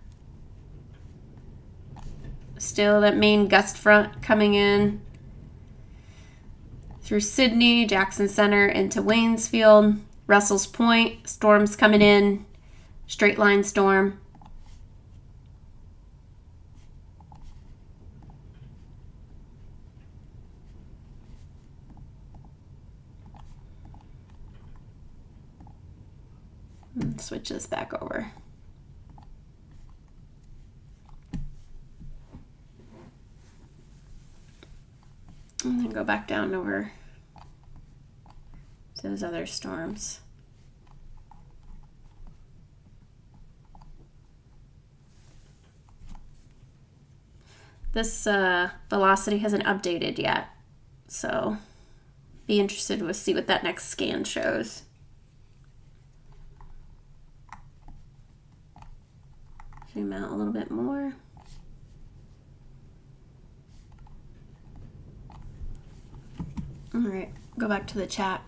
Still that main gust front coming in through Sydney, Jackson Center into Waynesfield, Russell's Point, storms coming in, straight line storm. Switch this back over. And then go back down over to those other storms. This velocity hasn't updated yet, so be interested to see what that next scan shows. Zoom out a little bit more. All right, go back to the chat.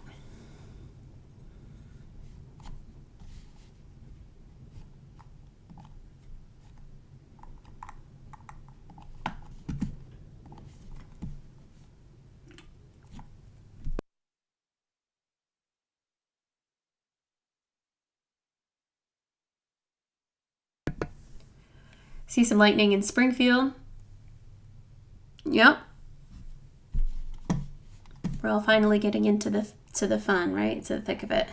See some lightning in Springfield. Yep. We're all finally getting into the fun, right? To the thick of it.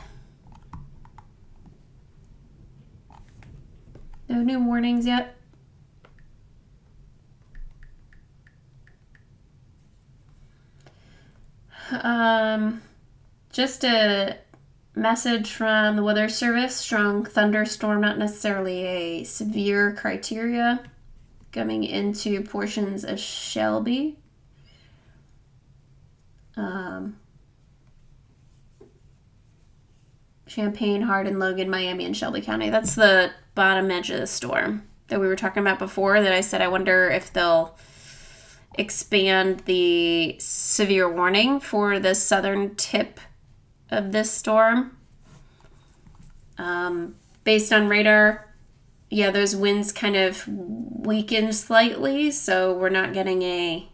No new warnings yet. Just a message from the Weather Service. Strong thunderstorm, not necessarily a severe criteria, coming into portions of Shelby. Champaign, Hardin, Logan, Miami, and Shelby County. That's the bottom edge of the storm that we were talking about before, that I said I wonder if they'll expand the severe warning for the southern tip of this storm. Based on radar, yeah, those winds kind of weakened slightly, so we're not getting a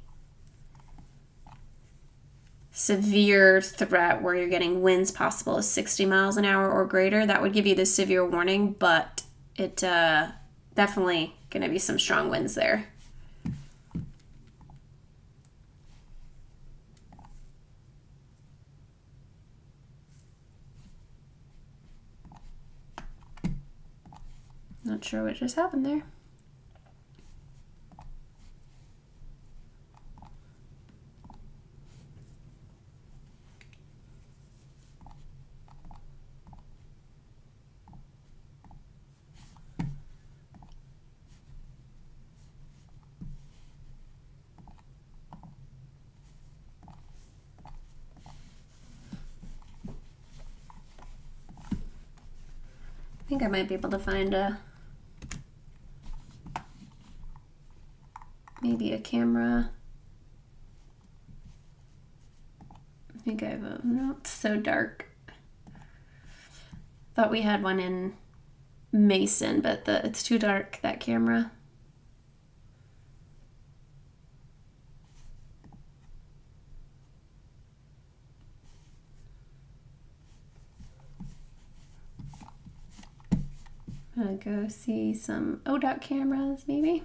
severe threat where you're getting winds possible of 60 miles an hour or greater. That would give you the severe warning, but it definitely going to be some strong winds there. Not sure what just happened there. I think I might be able to find maybe a camera. I think I have a, no, it's so dark. Thought we had one in Mason, but it's too dark, that camera. I'll go see some ODOT cameras maybe.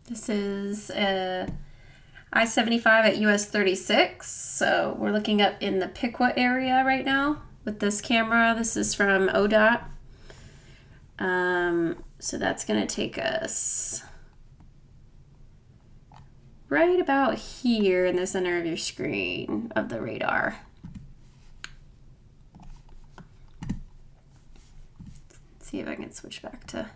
This is I-75 at US 36. So we're looking up in the Piqua area right now with this camera. This is from ODOT. So that's going to take us right about here in the center of your screen of the radar. Let's see if I can switch back to...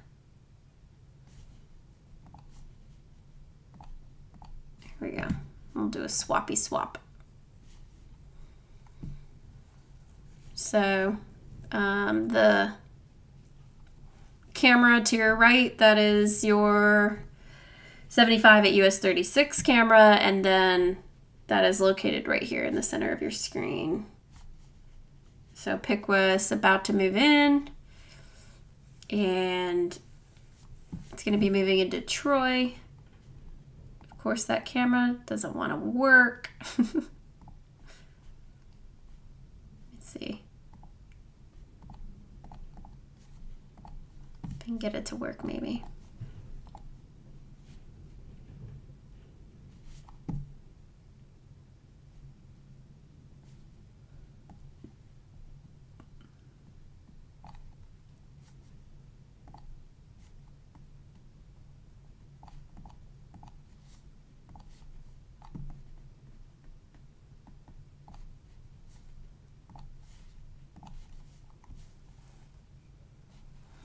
Here we go. We'll do a swappy swap. So the camera to your right, that is your 75 at US 36 camera, and then that is located right here in the center of your screen. So Piqua is about to move in, and it's going to be moving into Troy. Of course, that camera doesn't want to work. Let's see if I can get it to work maybe.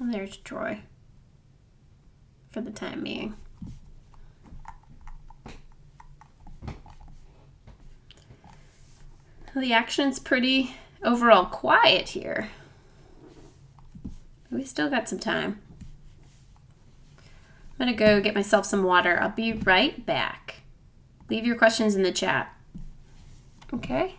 And there's Troy for the time being. The action's pretty overall quiet here. We still got some time. I'm gonna go get myself some water. I'll be right back. Leave your questions in the chat. Okay?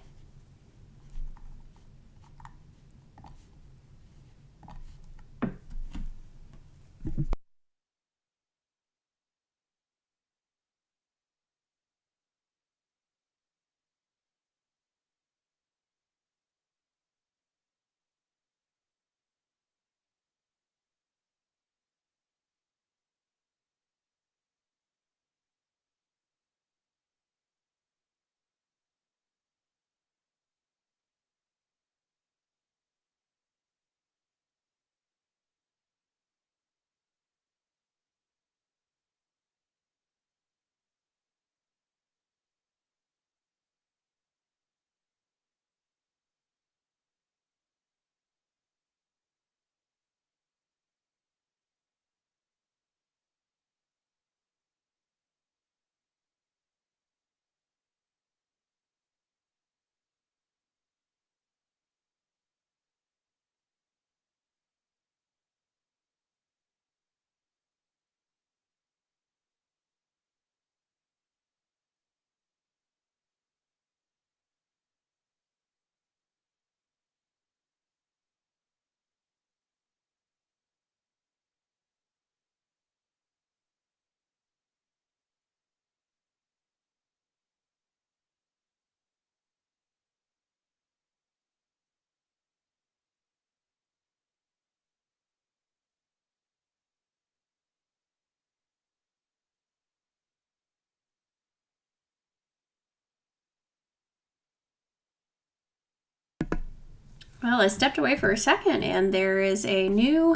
Well, I stepped away for a second and there is a new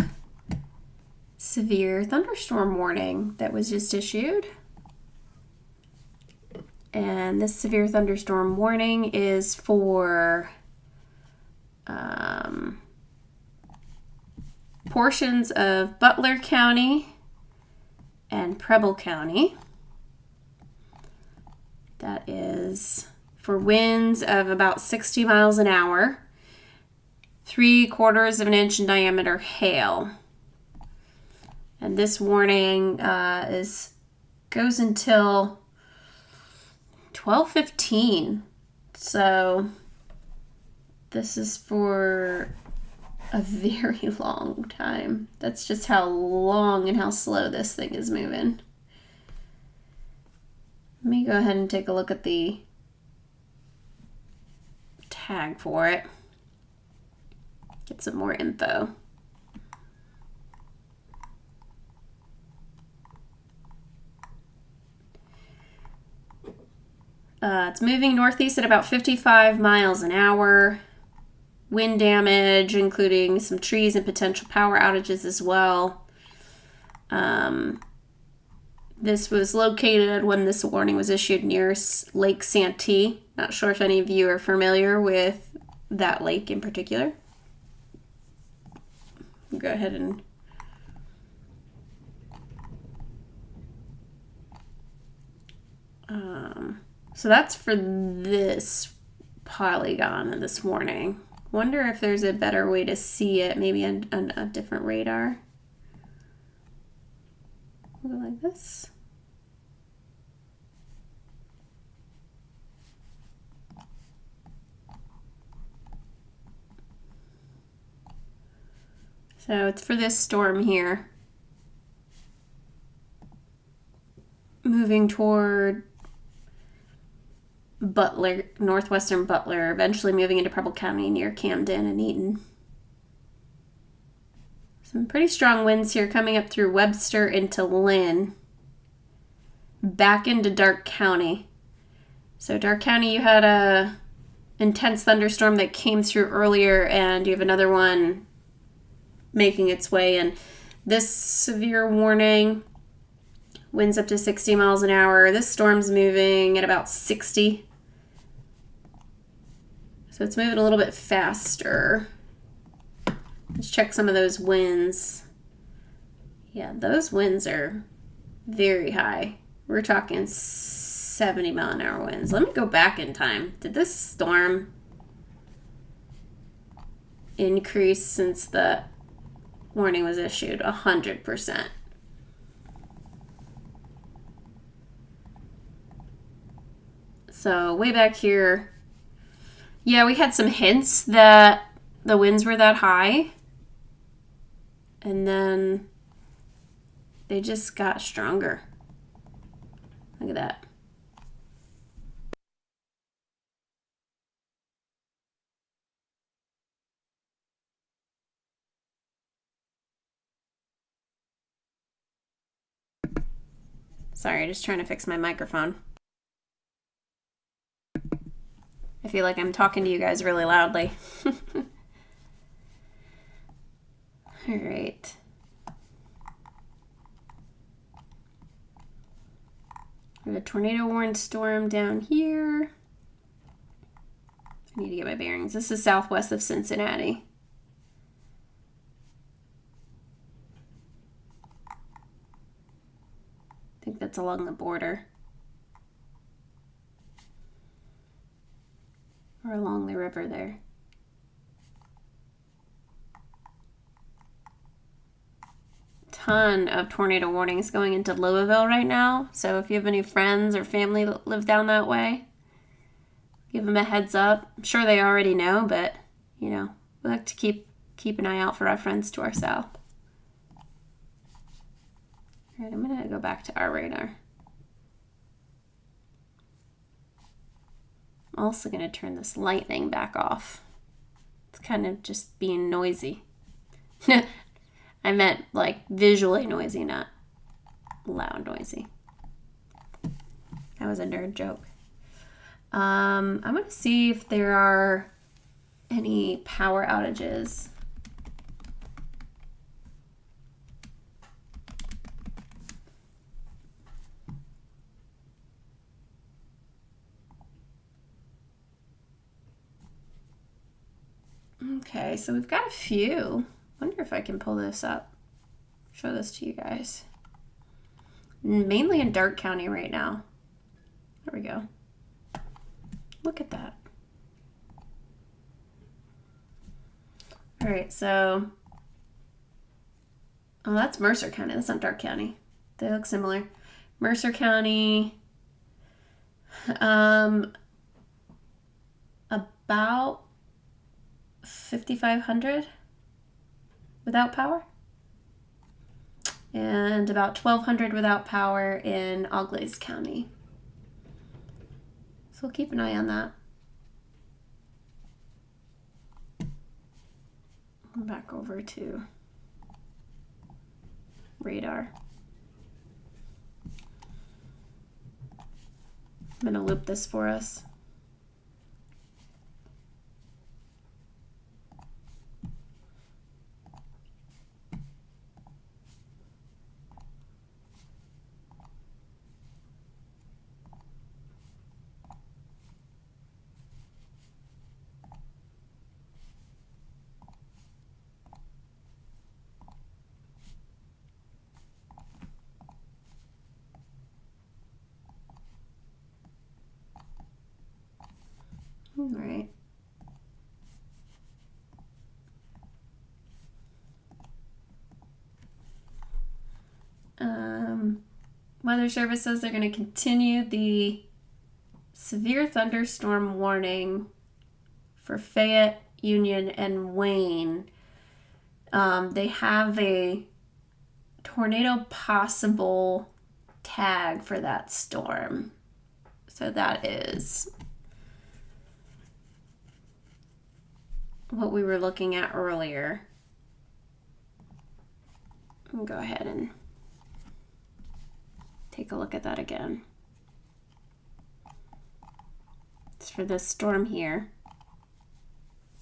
severe thunderstorm warning that was just issued. And this severe thunderstorm warning is for portions of Butler County and Preble County. That is for winds of about 60 miles an hour, 3/4 of an inch in diameter hail. And this warning goes until 12:15. So this is for a very long time. That's just how long and how slow this thing is moving. Let me go ahead and take a look at the tag for it. Get some more info. It's moving northeast at about 55 miles an hour. Wind damage, including some trees and potential power outages as well. This was located when this warning was issued near Lake Santee. Not sure if any of you are familiar with that lake in particular. Go ahead and so that's for this polygon this morning. Wonder if there's a better way to see it, maybe on a different radar. Go like this. So it's for this storm here. Moving toward Butler, northwestern Butler, eventually moving into Preble County near Camden and Eaton. Some pretty strong winds here coming up through Webster into Lynn, back into Darke County. So Darke County, you had a intense thunderstorm that came through earlier, and you have another one making its way in. This severe warning, winds up to 60 miles an hour. This storm's moving at about 60. So it's moving a little bit faster. Let's check some of those winds. Yeah, those winds are very high. We're talking 70 mile an hour winds. Let me go back in time. Did this storm increase since the warning was issued? 100%. So way back here, yeah, we had some hints that the winds were that high, and then they just got stronger. Look at that. Sorry, just trying to fix my microphone. I feel like I'm talking to you guys really loudly. All right. We have a tornado warned storm down here. I need to get my bearings. This is southwest of Cincinnati. I think that's along the border. Or along the river there. Ton of tornado warnings going into Louisville right now. So if you have any friends or family that live down that way, give them a heads up. I'm sure they already know, but you know, we like to keep an eye out for our friends to our south. All right, I'm gonna go back to our radar. I'm also going to turn this lightning back off. It's kind of just being noisy. I meant like visually noisy, not loud noisy. That was a nerd joke. I'm going to see if there are any power outages. Okay, so we've got a few. Wonder if I can pull this up, show this to you guys. Mainly in Dark County right now. There we go. Look at that. All right, so, oh, that's Mercer County. That's not Dark County. They look similar. Mercer County, about 5,500 without power, and about 1,200 without power in Auglaize County. So we'll keep an eye on that. Back over to radar. I'm going to loop this for us. All right. Weather Service says they're going to continue the severe thunderstorm warning for Fayette, Union, and Wayne. They have a tornado possible tag for that storm. So that is what we were looking at earlier. I'll go ahead and take a look at that again. It's for this storm here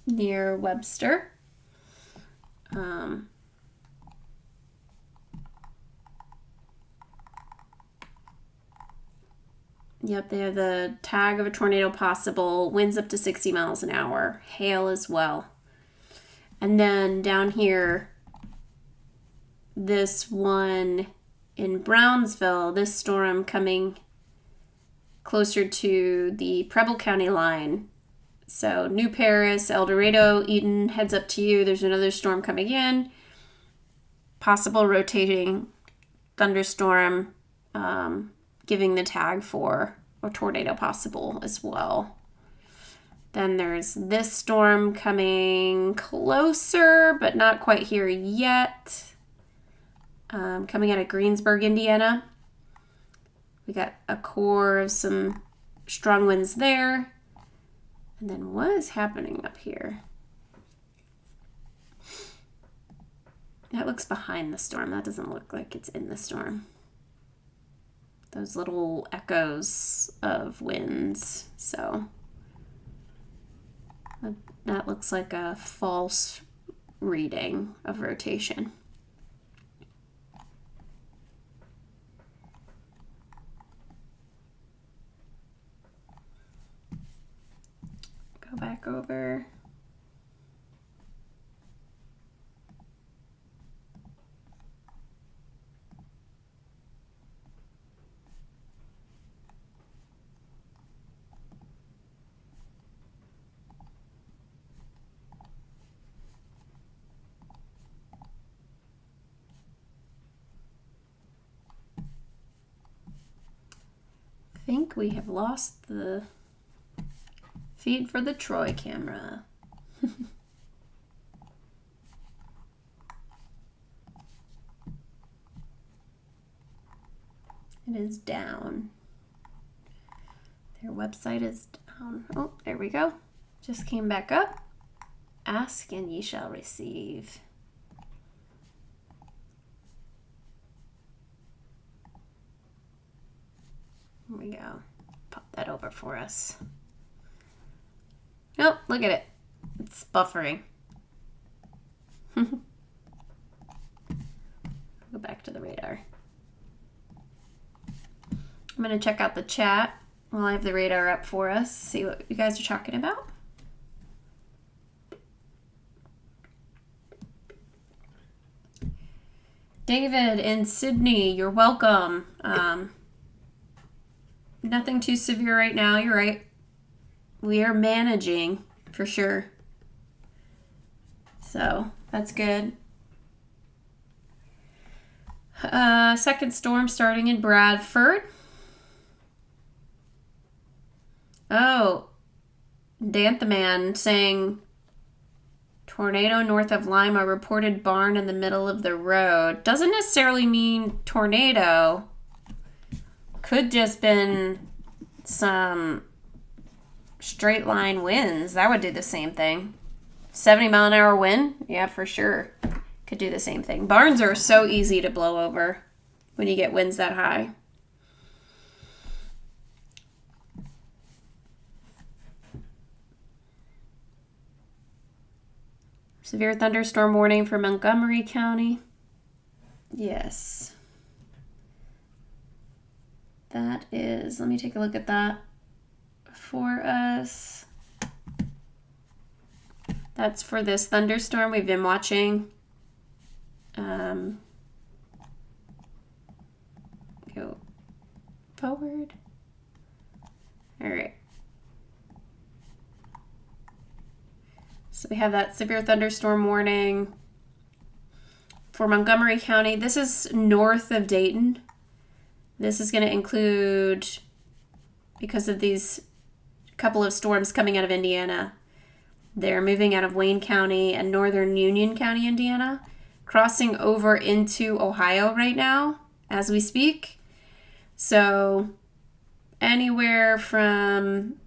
near Webster. Yep, they have the tag of a tornado possible, winds up to 60 miles an hour, hail as well. And then down here, this one in Brownsville, this storm coming closer to the Preble County line. So New Paris, El Dorado, Eden, heads up to you. There's another storm coming in. Possible rotating thunderstorm, giving the tag for a tornado possible as well. Then there's this storm coming closer, but not quite here yet. Coming out of Greensburg, Indiana. We got a core of some strong winds there. And then what is happening up here? That looks behind the storm. That doesn't look like it's in the storm. Those little echoes of winds. So that looks like a false reading of rotation. Go back over. I think we have lost the feed for the Troy camera. It is down. Their website is down. Oh, there we go. Just came back up. Ask and ye shall receive. Here we go. Pop that over for us. Nope, look at it. It's buffering. Go back to the radar. I'm going to check out the chat while I have the radar up for us, see what you guys are talking about. David in Sydney, you're welcome. Nothing too severe right now. You're right. We are managing for sure. So that's good. Second storm starting in Bradford. Oh, Danthaman saying tornado north of Lima, reported barn in the middle of the road. Doesn't necessarily mean tornado. Could just been some straight line winds. That would do the same thing. 70-mile-an-hour wind? Yeah, for sure. Could do the same thing. Barns are so easy to blow over when you get winds that high. Severe thunderstorm warning for Montgomery County. Yes. That is, let me take a look at that for us. That's for this thunderstorm we've been watching. Go forward. All right. So we have that severe thunderstorm warning for Montgomery County. This is north of Dayton. This is going to include, because of these couple of storms coming out of Indiana, they're moving out of Wayne County and northern Union County, Indiana, crossing over into Ohio right now as we speak. So anywhere from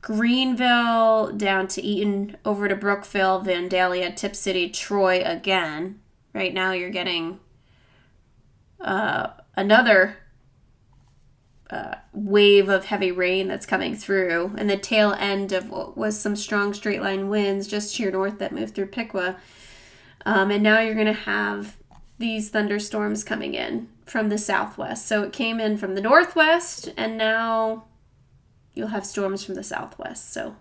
Greenville down to Eaton, over to Brookville, Vandalia, Tip City, Troy again. Right now you're getting another wave of heavy rain that's coming through, and the tail end of what was some strong straight line winds just to your north that moved through Piqua. And now you're going to have these thunderstorms coming in from the southwest. So it came in from the northwest, and now you'll have storms from the southwest. So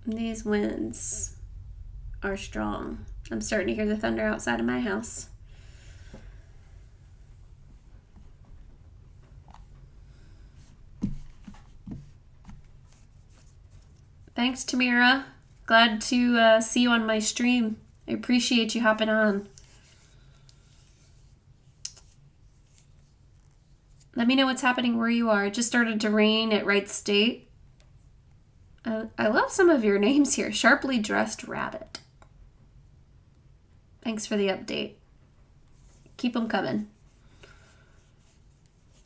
these winds are strong. I'm starting to hear the thunder outside of my house. Thanks, Tamira. Glad to see you on my stream. I appreciate you hopping on. Let me know what's happening where you are. It just started to rain at Wright State. I love some of your names here. Sharply Dressed Rabbit. Thanks for the update. Keep them coming.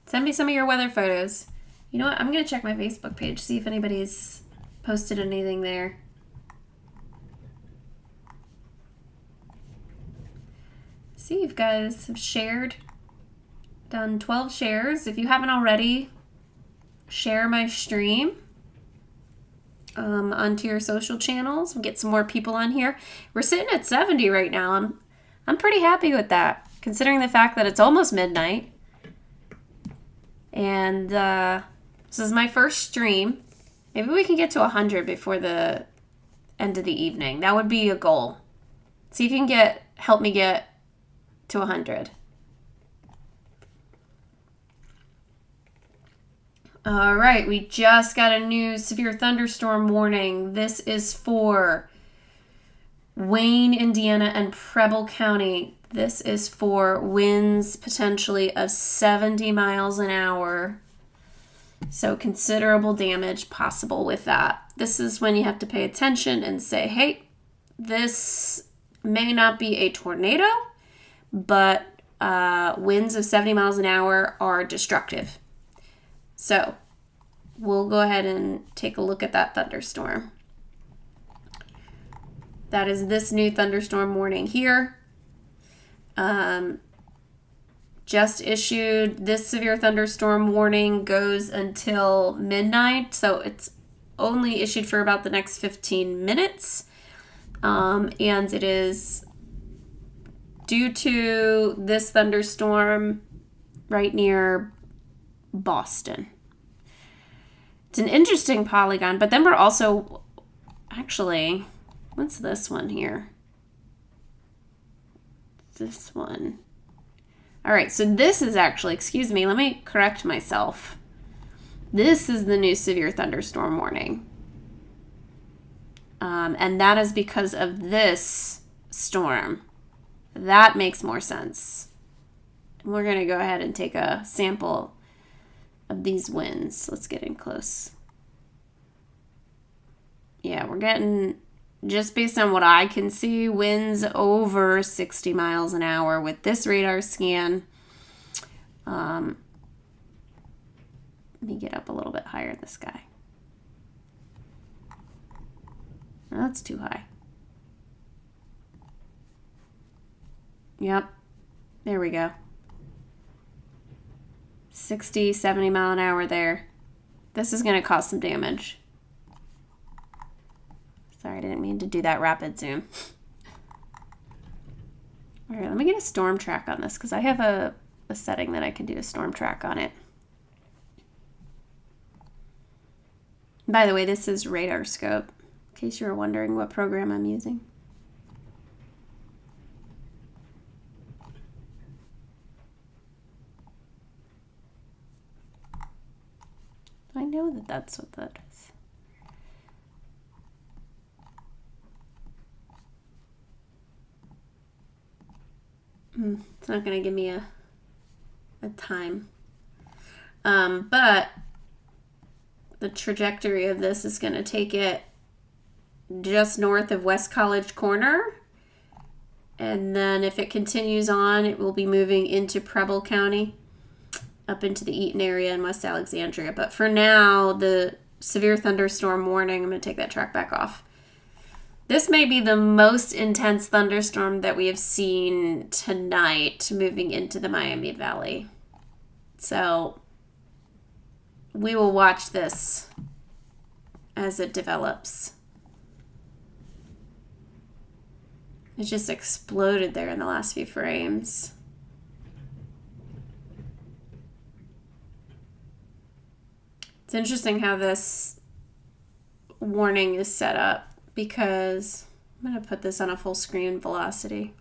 Send me some of your weather photos. You know what? I'm going to check my Facebook page, see if anybody's posted anything there. See, you guys have shared, done 12 shares. If you haven't already, share my stream onto your social channels. We'll get some more people on here. We're sitting at 70 right now. I'm pretty happy with that, considering the fact that it's almost midnight. And this is my first stream. Maybe we can get to 100 before the end of the evening. That would be a goal. See if you can help me get to 100. All right, we just got a new severe thunderstorm warning. This is for Wayne, Indiana, and Preble County. This is for winds potentially of 70 miles an hour. So considerable damage possible with that. This is when you have to pay attention and say, hey, this may not be a tornado, but winds of 70 miles an hour are destructive. So we'll go ahead and take a look at that thunderstorm. That is this new thunderstorm warning here. Just issued. This severe thunderstorm warning goes until midnight, so it's only issued for about the next 15 minutes. And it is due to this thunderstorm right near Boston. It's an interesting polygon, but then we're also, actually, what's this one here? This one. All right, so this is actually, excuse me, let me correct myself. This is the new severe thunderstorm warning. And that is because of this storm. That makes more sense. We're going to go ahead and take a sample of these winds. Let's get in close. Yeah, we're getting, just based on what I can see, winds over 60 miles an hour with this radar scan. Let me get up a little bit higher in the sky. That's too high. Yep, there we go. 60, 70 mile an hour there. This is going to cause some damage. Sorry, I didn't mean to do that rapid zoom. All right, let me get a storm track on this because I have a setting that I can do a storm track on it. By the way, this is Radar Scope, in case you were wondering what program I'm using. I know that that's what that is. It's not going to give me a time. But the trajectory of this is going to take it just north of West College Corner. And then if it continues on, it will be moving into Preble County, up into the Eaton area in West Alexandria. But for now, the severe thunderstorm warning, I'm going to take that track back off. This may be the most intense thunderstorm that we have seen tonight moving into the Miami Valley. So we will watch this as it develops. It just exploded there in the last few frames. It's interesting how this warning is set up because I'm going to put this on a full screen velocity.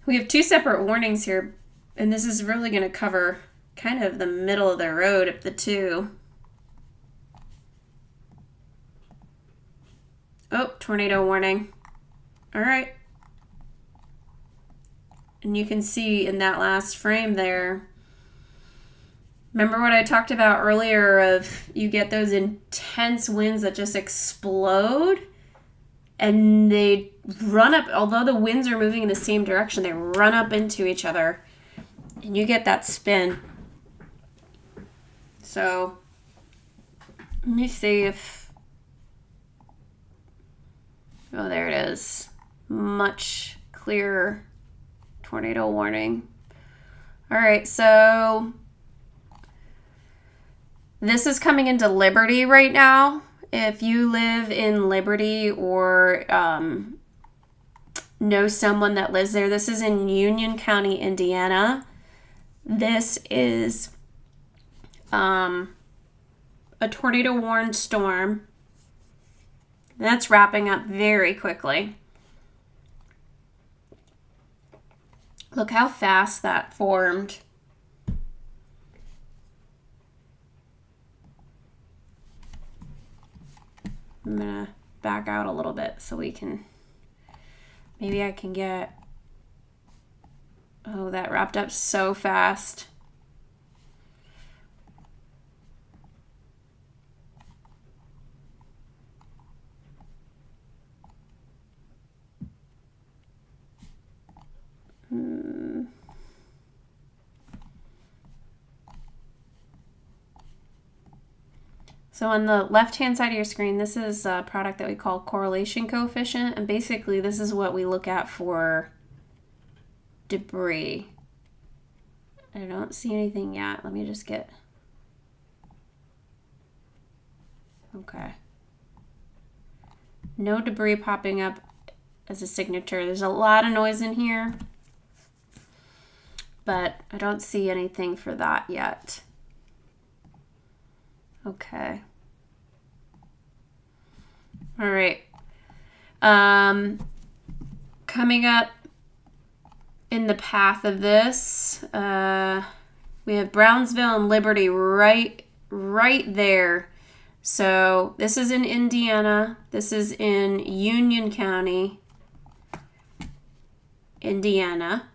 We have two separate warnings here, and this is really going to cover kind of the middle of the road of the two. Oh, tornado warning. All right. And you can see in that last frame there, remember what I talked about earlier of you get those intense winds that just explode and they run up, although the winds are moving in the same direction, they run up into each other and you get that spin. So let me see if, oh, there it is. Much clearer tornado warning. All right, so this is coming into Liberty right now. If you live in Liberty or know someone that lives there, this is in Union County, Indiana. This is a tornado warned storm. That's wrapping up very quickly. Look how fast that formed. I'm gonna back out a little bit so we can, maybe I can get, oh, that wrapped up so fast. So on the left-hand side of your screen, this is a product that we call correlation coefficient, and basically this is what we look at for debris. I don't see anything yet. Let me just get, okay. No debris popping up as a signature. There's a lot of noise in here. but I don't see anything for that yet. Okay. All right. Coming up in the path of this, we have Brownsville and Liberty right there. So this is in Indiana. This is in Union County, Indiana.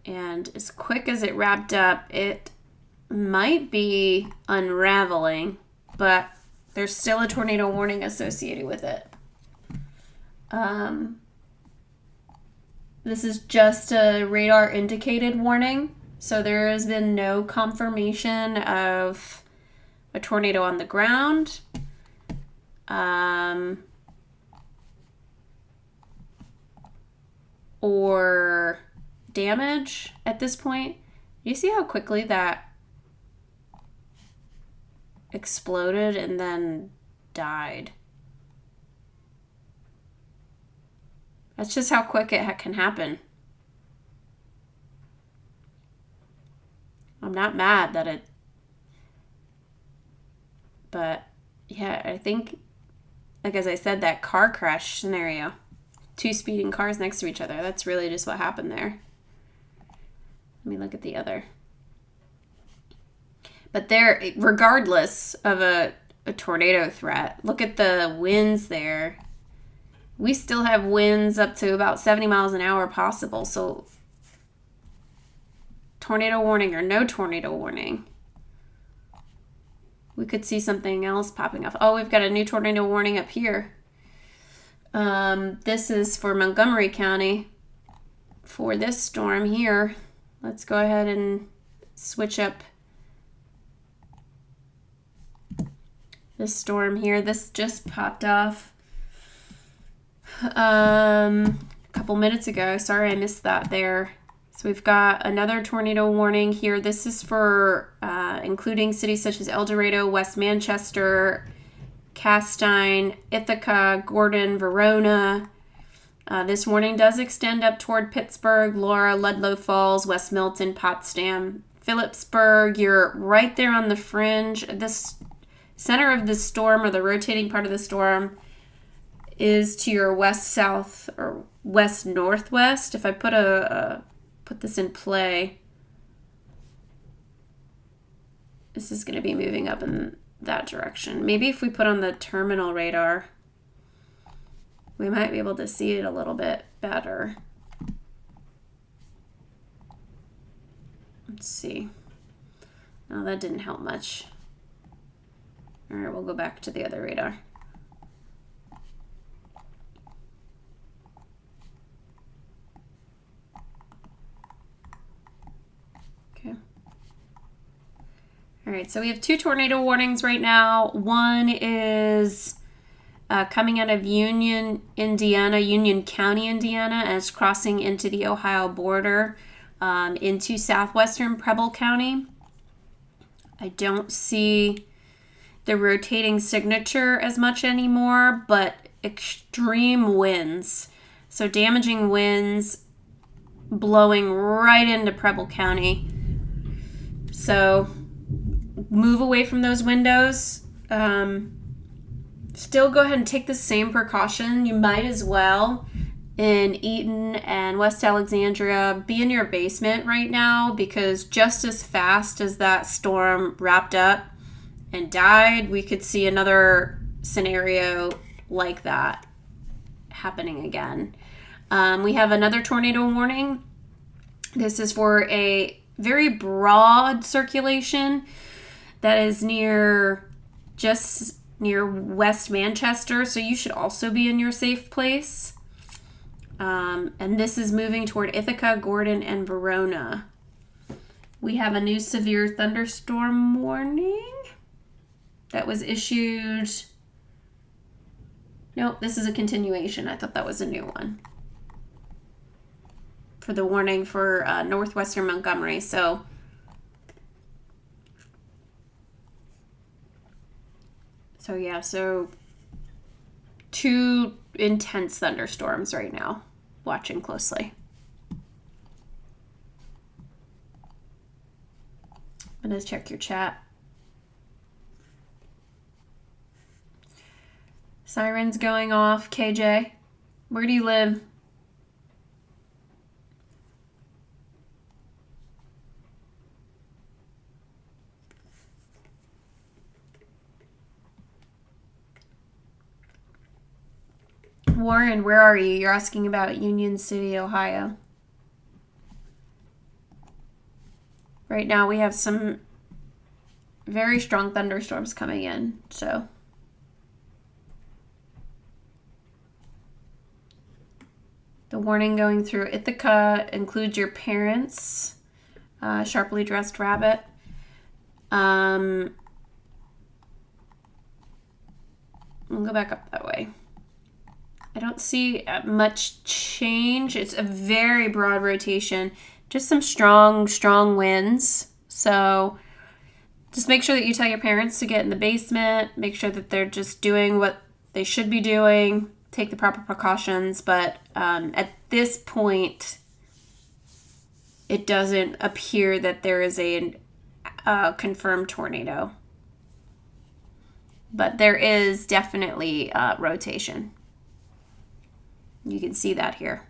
And as quick as it wrapped up, it might be unraveling, but there's still a tornado warning associated with it. This is just a radar indicated warning, so there has been no confirmation of a tornado on the ground. Or damage at this point. You see how quickly that exploded and then died? That's just how quick it can happen. I'm not mad that it... But, yeah, I think, like as I said, that car crash scenario. 2 speeding cars next to each other. That's really just what happened there. Let me look at the other. But there, regardless of a tornado threat, look at the winds there. We still have winds up to about 70 miles an hour possible. So tornado warning or no tornado warning, we could see something else popping up. Oh, we've got a new tornado warning up here. This is for Montgomery County for this storm here. Let's go ahead and switch up this storm here. This just popped off a couple minutes ago. Sorry I missed that there. So we've got another tornado warning here. This is for including cities such as El Dorado, West Manchester, Castine, Ithaca, Gordon, Verona. This warning does extend up toward Pittsburgh, Laura, Ludlow Falls, West Milton, Potsdam, Phillipsburg. You're right there on the fringe. This center of the storm, or the rotating part of the storm, is to your west-south or west-northwest. If I put this in play, this is going to be moving up in that direction. Maybe if we put on the terminal radar, we might be able to see it a little bit better. Let's see. No, that didn't help much. All right, we'll go back to the other radar. Okay. All right, so we have 2 tornado warnings right now. One is coming out of Union, Indiana, Union County, Indiana, and it's crossing into the Ohio border into southwestern Preble County. I don't see the rotating signature as much anymore, but extreme winds. So damaging winds blowing right into Preble County. So move away from those windows. Still go ahead and take the same precaution. You might as well in Eaton and West Alexandria be in your basement right now, because just as fast as that storm wrapped up and died, we could see another scenario like that happening again. We have another tornado warning. This is for a very broad circulation that is just near West Manchester, so you should also be in your safe place. And this is moving toward Ithaca, Gordon, and Verona. We have a new severe thunderstorm warning that was issued. Nope, this is a continuation. I thought that was a new one. For the warning for northwestern Montgomery. So yeah, so 2 intense thunderstorms right now. watching closely. I'm going to check your chat. Sirens going off. KJ, where do you live? Warren, where are you? You're asking about Union City, Ohio. Right now we have some very strong thunderstorms coming in, so. The warning going through Ithaca includes your parents, sharply dressed rabbit. We'll go back up that way. I don't see much change. It's a very broad rotation. Just some strong winds. So just make sure that you tell your parents to get in the basement. Make sure that they're just doing what they should be doing. Take the proper precautions. But at this point, it doesn't appear that there is a confirmed tornado. But there is definitely rotation. You can see that here.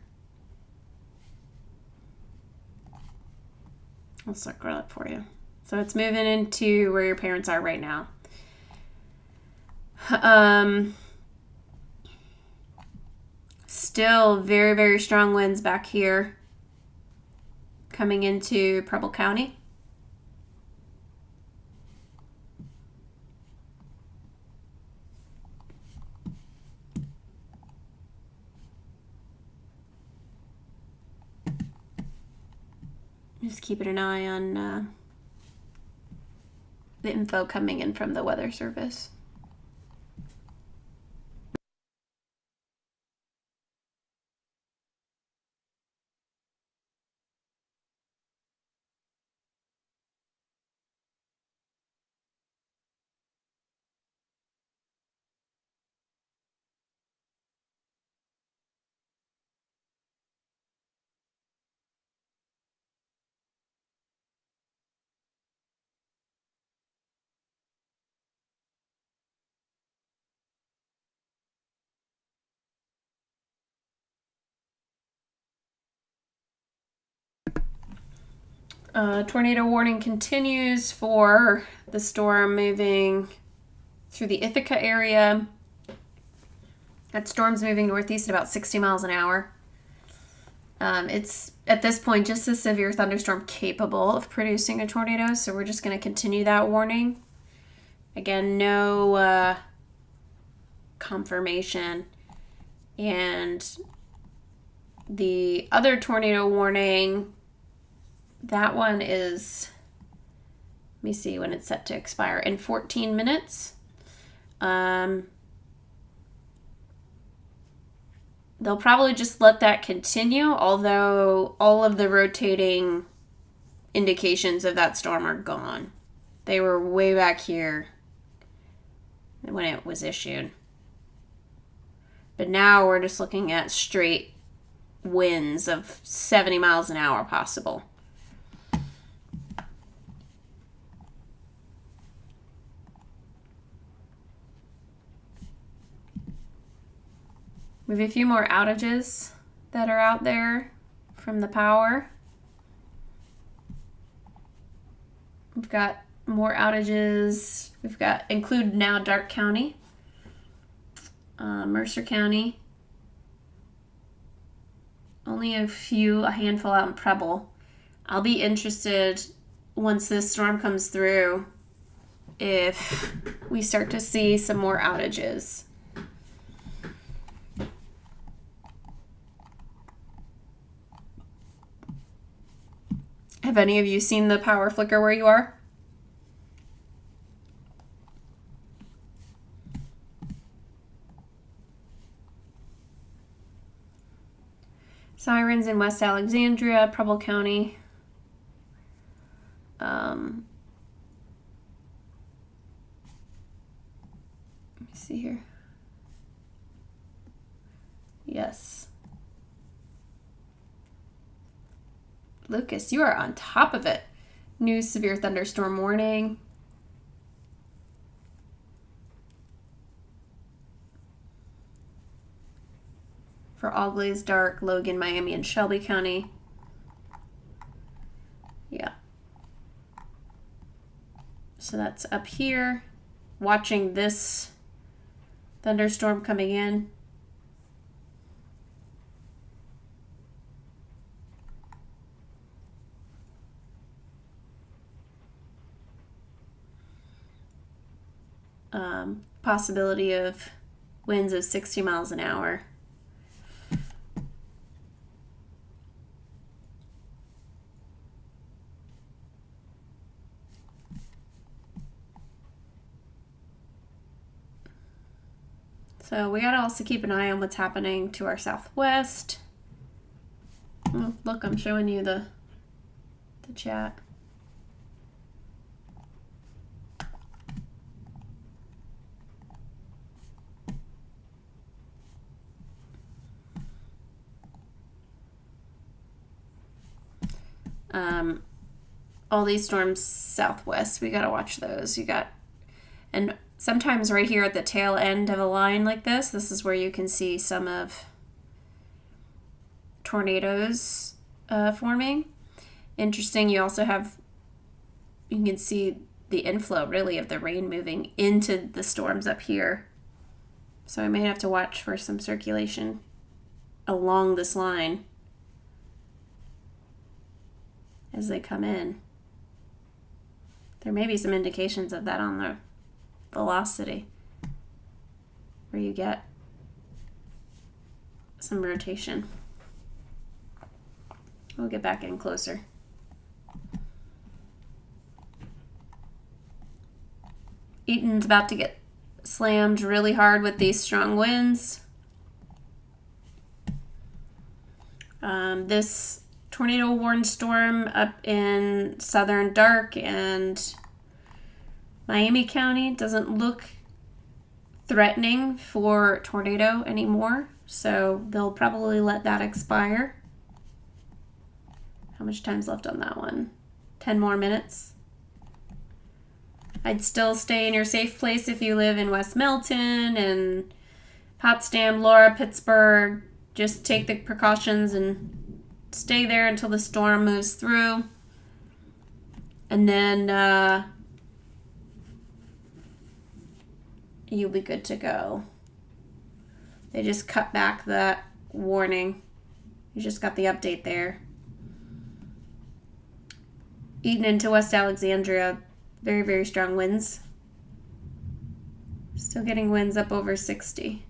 I'll circle it for you. So it's moving into where your parents are right now. Still very strong winds back here coming into Preble County. Just keeping an eye on the info coming in from the Weather Service. Tornado warning continues for the storm moving through the Ithaca area. That storm's moving northeast at about 60 miles an hour. It's, at this point, just a severe thunderstorm capable of producing a tornado, so we're just going to continue that warning. Again, no confirmation. And the other tornado warning, that one is, let me see when it's set to expire, in 14 minutes. They'll probably just let that continue, although all of the rotating indications of that storm are gone. They were way back here when it was issued. But now we're just looking at straight winds of 70 miles an hour possible. We have a few more outages that are out there from the power. We've got more outages. We've got include now Darke County, Mercer County. Only a handful out in Preble. I'll be interested once this storm comes through if we start to see some more outages. Have any of you seen the power flicker where you are? Sirens in West Alexandria, Preble County. Let me see here. Yes. Lucas, you are on top of it. New severe thunderstorm warning. For All Glazed Dark, Logan, Miami, and Shelby County. Yeah. So that's up here. Watching this thunderstorm coming in. Possibility of winds of 60 miles an hour. So we gotta also keep an eye on what's happening to our southwest. Oh, look, I'm showing you the chat. All these storms southwest, we gotta watch those. And sometimes right here at the tail end of a line like this is where you can see some of tornadoes forming. Interesting, you can see the inflow really of the rain moving into the storms up here. So I may have to watch for some circulation along this line as they come in. There may be some indications of that on the velocity where you get some rotation. We'll get back in closer. Eaton's about to get slammed really hard with these strong winds. This tornado warned storm up in southern Dark and Miami County doesn't look threatening for tornado anymore, so they'll probably let that expire. How much time's left on that one? 10 more minutes. I'd still stay in your safe place if you live in West Milton and Potsdam, Laura, Pittsburgh. Just take the precautions and stay there until the storm moves through. And then you'll be good to go. They just cut back that warning. You just got the update there. Eaton into West Alexandria, very, very strong winds. Still getting winds up over 60.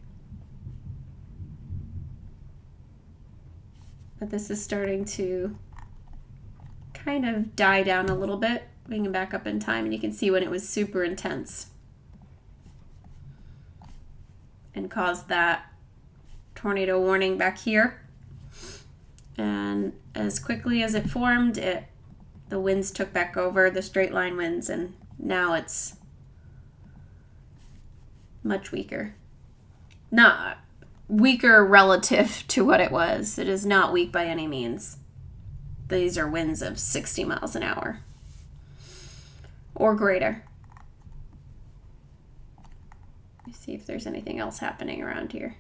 But this is starting to kind of die down a little bit. We can back up in time and you can see when it was super intense and caused that tornado warning back here. And as quickly as it formed, the winds took back over, the straight line winds, and now it's much weaker. Not weaker relative to what it was. It is not weak by any means. These are winds of 60 miles an hour or greater. Let me see if there's anything else happening around here.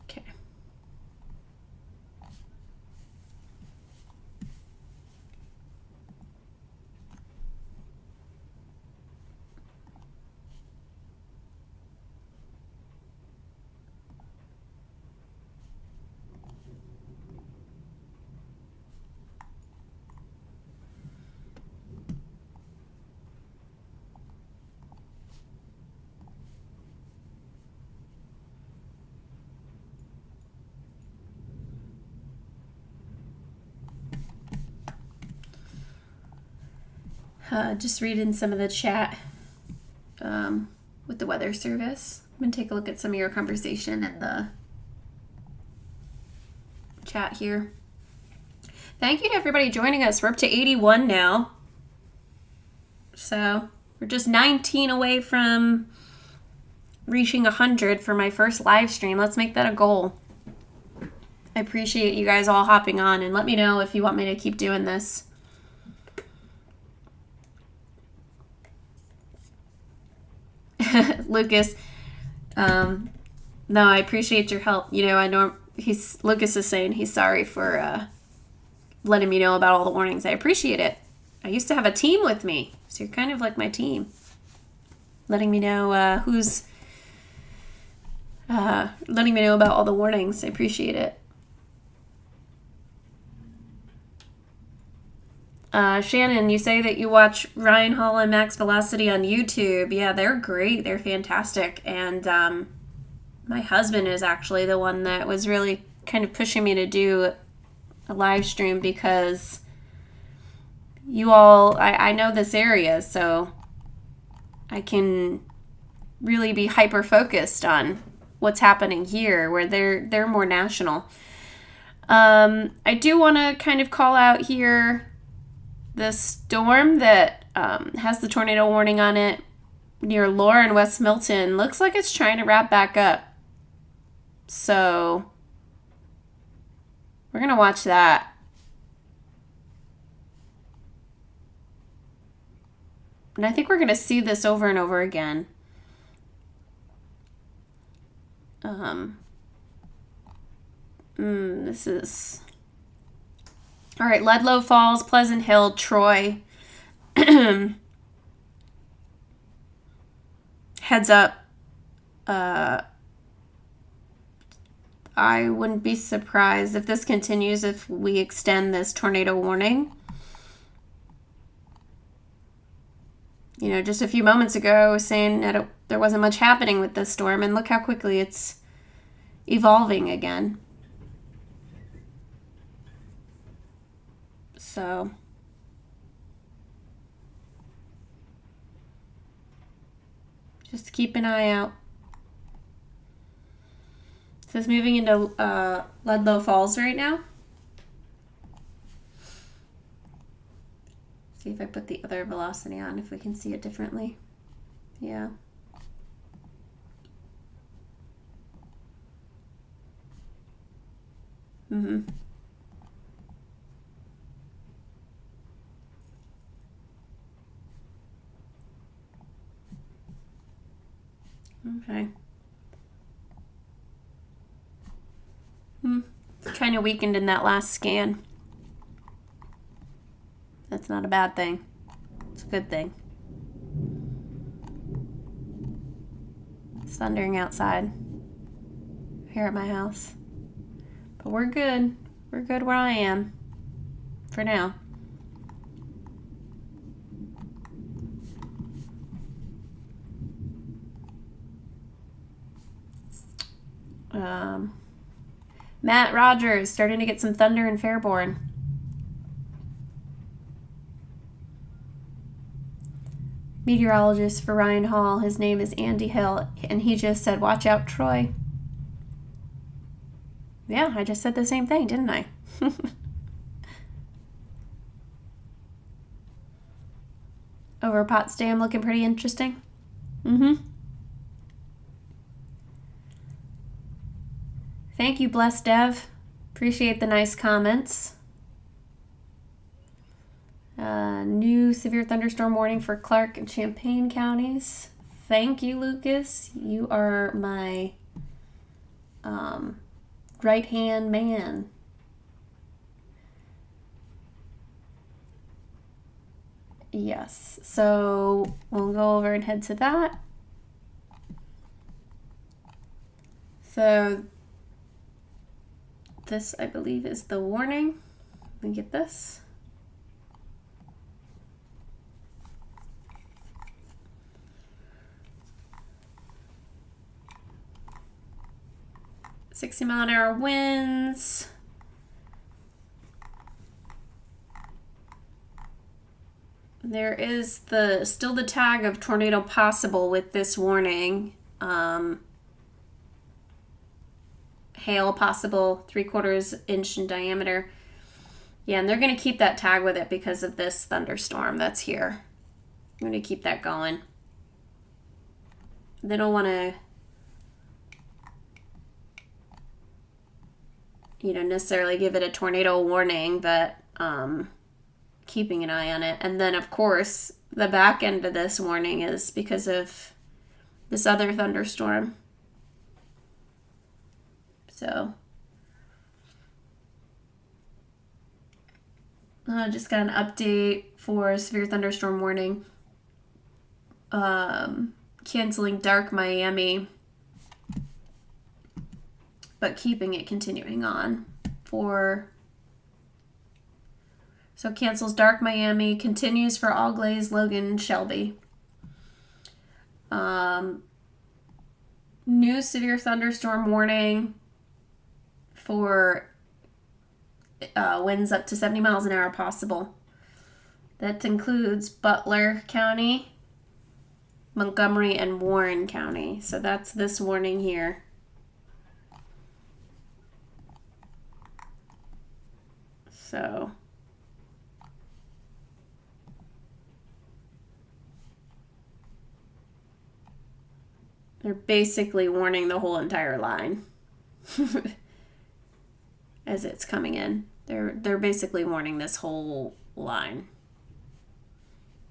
Okay. Just reading some of the chat with the Weather Service. I'm going to take a look at some of your conversation in the chat here. Thank you to everybody joining us. We're up to 81 now. So we're just 19 away from reaching 100 for my first live stream. Let's make that a goal. I appreciate you guys all hopping on, and let me know if you want me to keep doing this. Lucas, no, I appreciate your help. You know, I know Lucas is saying he's sorry for letting me know about all the warnings. I appreciate it. I used to have a team with me, so you're kind of like my team. Letting me know letting me know about all the warnings. I appreciate it. Shannon, you say that you watch Ryan Hall and Max Velocity on YouTube. Yeah, they're great. They're fantastic. And my husband is actually the one that was really kind of pushing me to do a live stream, because you all, I know this area, so I can really be hyper focused on what's happening here, where they're more national. I do want to kind of call out here the storm that has the tornado warning on it near Laura and West Milton. Looks like it's trying to wrap back up. So we're going to watch that. And I think we're going to see this over and over again. This is... All right, Ludlow Falls, Pleasant Hill, Troy. Heads up. I wouldn't be surprised if this continues, if we extend this tornado warning. You know, just a few moments ago, I was saying that there wasn't much happening with this storm, and look how quickly it's evolving again. So, just keep an eye out. So it's moving into Ludlow Falls right now. See if I put the other velocity on, if we can see it differently. Yeah. Okay. It's kind of weakened in that last scan. That's not a bad thing. It's a good thing. It's thundering outside here at my house. But we're good. We're good where I am. For now. Matt Rogers, starting to get some thunder in Fairborn. Meteorologist for Ryan Hall. His name is Andy Hill, and he just said, watch out, Troy. Yeah, I just said the same thing, didn't I? Over Potsdam looking pretty interesting. Thank you, Blessed Dev. Appreciate the nice comments. New severe thunderstorm warning for Clark and Champaign counties. Thank you, Lucas. You are my right-hand man. Yes, so we'll go over and head to that. So this, I believe, is the warning. Let me get this. .60-mile-an-hour winds. There is still the tag of tornado possible with this warning. Hail possible, 3/4 inch in diameter. Yeah, and they're going to keep that tag with it because of this thunderstorm that's here. I'm going to keep that going. They don't want to necessarily give it a tornado warning, but keeping an eye on it. And then, of course, the back end of this warning is because of this other thunderstorm. So, just got an update for severe thunderstorm warning. Canceling dark Miami, but keeping it continuing on so cancels dark Miami, continues for All Glaze, Logan, Shelby. New severe thunderstorm warning for winds up to 70 miles an hour possible. That includes Butler County, Montgomery, and Warren County. So that's this warning here. So they're basically warning the whole entire line as it's coming in. They're basically warning this whole line.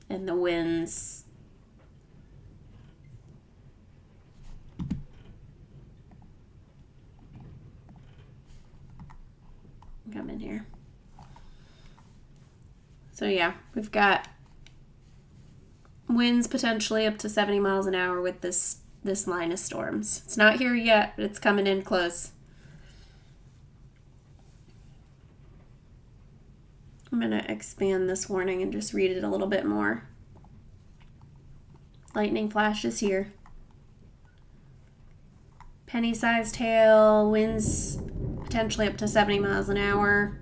And the winds come in here. So yeah, we've got winds potentially up to 70 miles an hour with this line of storms. It's not here yet, but it's coming in close. I'm going to expand this warning and just read it a little bit more. Lightning flashes here. Penny-sized hail, winds potentially up to 70 miles an hour.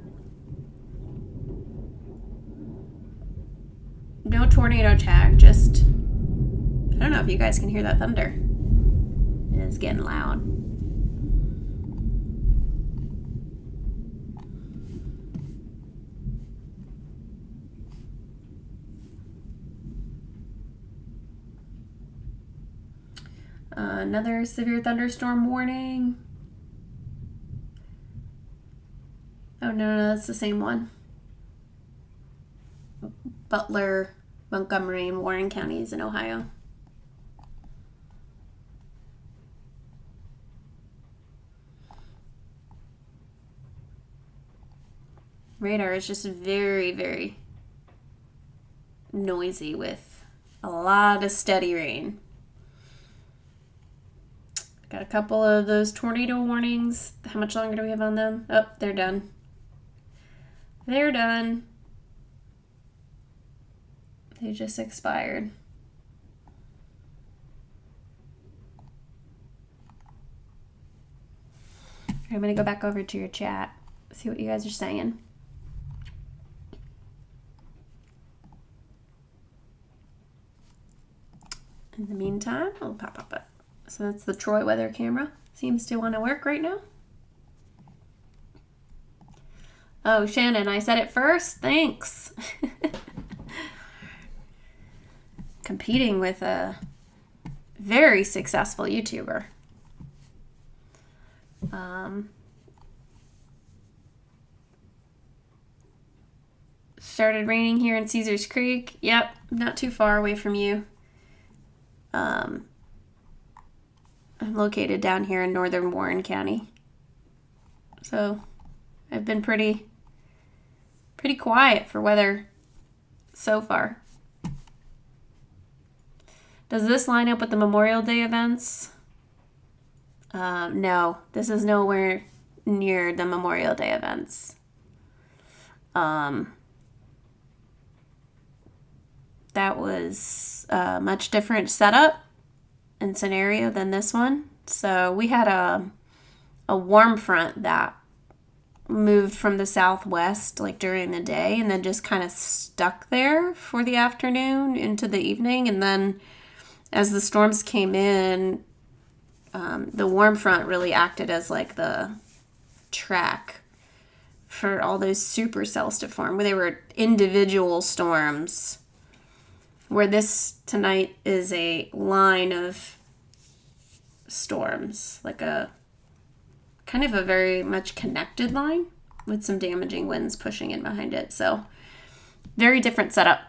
No tornado tag, just, I don't know if you guys can hear that thunder. It is getting loud. Another severe thunderstorm warning. Oh, no, that's the same one. Butler, Montgomery, and Warren counties in Ohio. Radar is just very, very noisy with a lot of steady rain. Got a couple of those tornado warnings. How much longer do we have on them? Oh, they're done. They're done. They just expired. I'm going to go back over to your chat, see what you guys are saying. In the meantime, I'll pop up it. So that's the Troy weather camera. Seems to want to work right now. Oh, Shannon, I said it first. Thanks. Competing with a very successful YouTuber. Started raining here in Caesars Creek. Yep, not too far away from you. I'm located down here in northern Warren County. So I've been pretty quiet for weather so far. Does this line up with the Memorial Day events? No, this is nowhere near the Memorial Day events. That was a much different setup and scenario than this one. So we had a warm front that moved from the southwest like during the day and then just kind of stuck there for the afternoon into the evening. And then as the storms came in, the warm front really acted as like the track for all those supercells to form, where they were individual storms, where this tonight is a line of storms, like a kind of a very much connected line with some damaging winds pushing in behind it. So very different setup.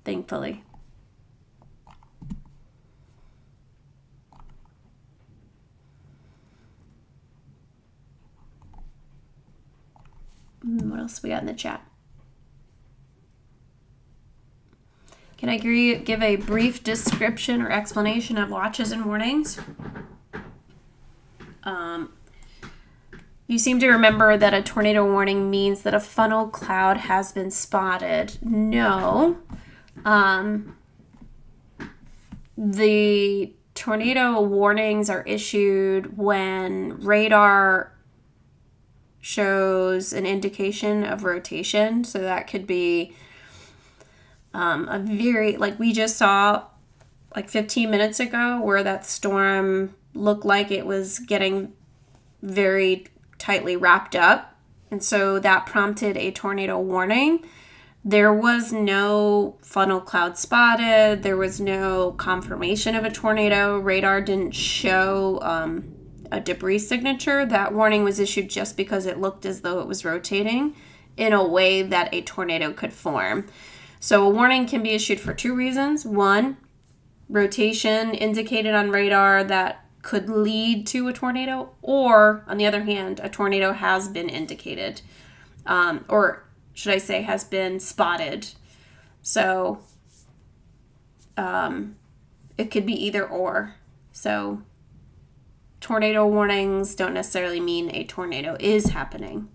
Thankfully. What else we got in the chat? Can I give a brief description or explanation of watches and warnings? You seem to remember that a tornado warning means that a funnel cloud has been spotted. No. The tornado warnings are issued when radar shows an indication of rotation. So that could be a very, like we just saw like 15 minutes ago, where that storm looked like it was getting very tightly wrapped up. And so that prompted a tornado warning. There was no funnel cloud spotted. There was no confirmation of a tornado. Radar didn't show a debris signature. That warning was issued just because it looked as though it was rotating in a way that a tornado could form. So a warning can be issued for two reasons. One, rotation indicated on radar that could lead to a tornado, or on the other hand, a tornado has been indicated, or should I say has been spotted. So it could be either or. So tornado warnings don't necessarily mean a tornado is happening.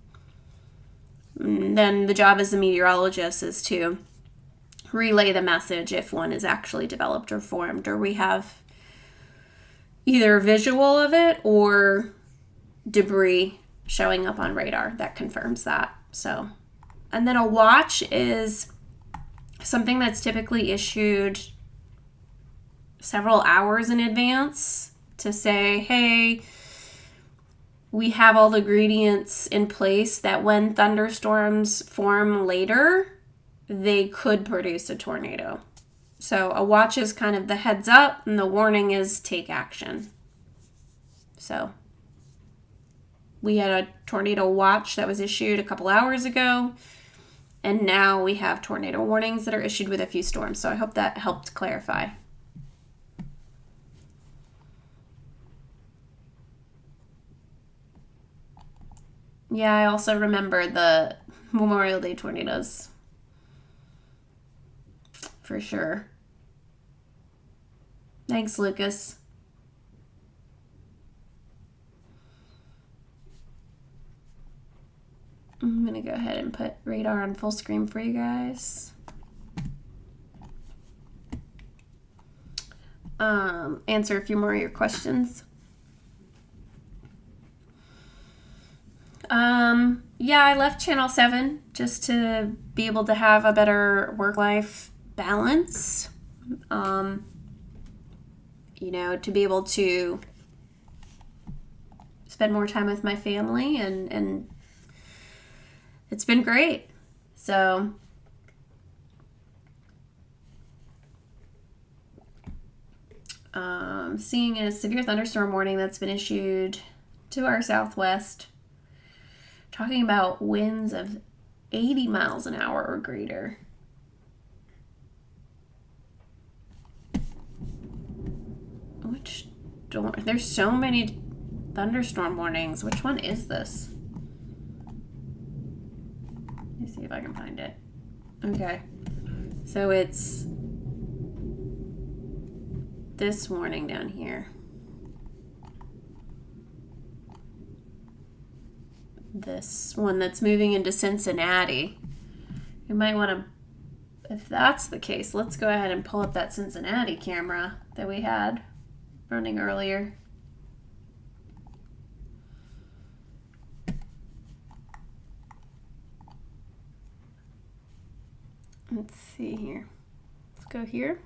And then the job as a meteorologist is to relay the message if one is actually developed or formed, or we have either visual of it or debris showing up on radar that confirms that. So, and then a watch is something that's typically issued several hours in advance to say, hey, we have all the ingredients in place that when thunderstorms form later, they could produce a tornado. So a watch is kind of the heads up, and the warning is take action. So we had a tornado watch that was issued a couple hours ago, and now we have tornado warnings that are issued with a few storms. So I hope that helped clarify. Yeah, I also remember the Memorial Day tornadoes. For sure. Thanks, Lucas. I'm going to go ahead and put radar on full screen for you guys. Answer a few more of your questions. Yeah, I left Channel 7 just to be able to have a better work-life balance. You know, to be able to spend more time with my family, and it's been great. So seeing a severe thunderstorm warning that's been issued to our southwest, talking about winds of 80 miles an hour or greater. Which storm? There's so many thunderstorm warnings. Which one is this? Let me see if I can find it. Okay. So it's this warning down here. This one that's moving into Cincinnati. You might want to, if that's the case, let's go ahead and pull up that Cincinnati camera that we had running earlier. Let's see here. Let's go here.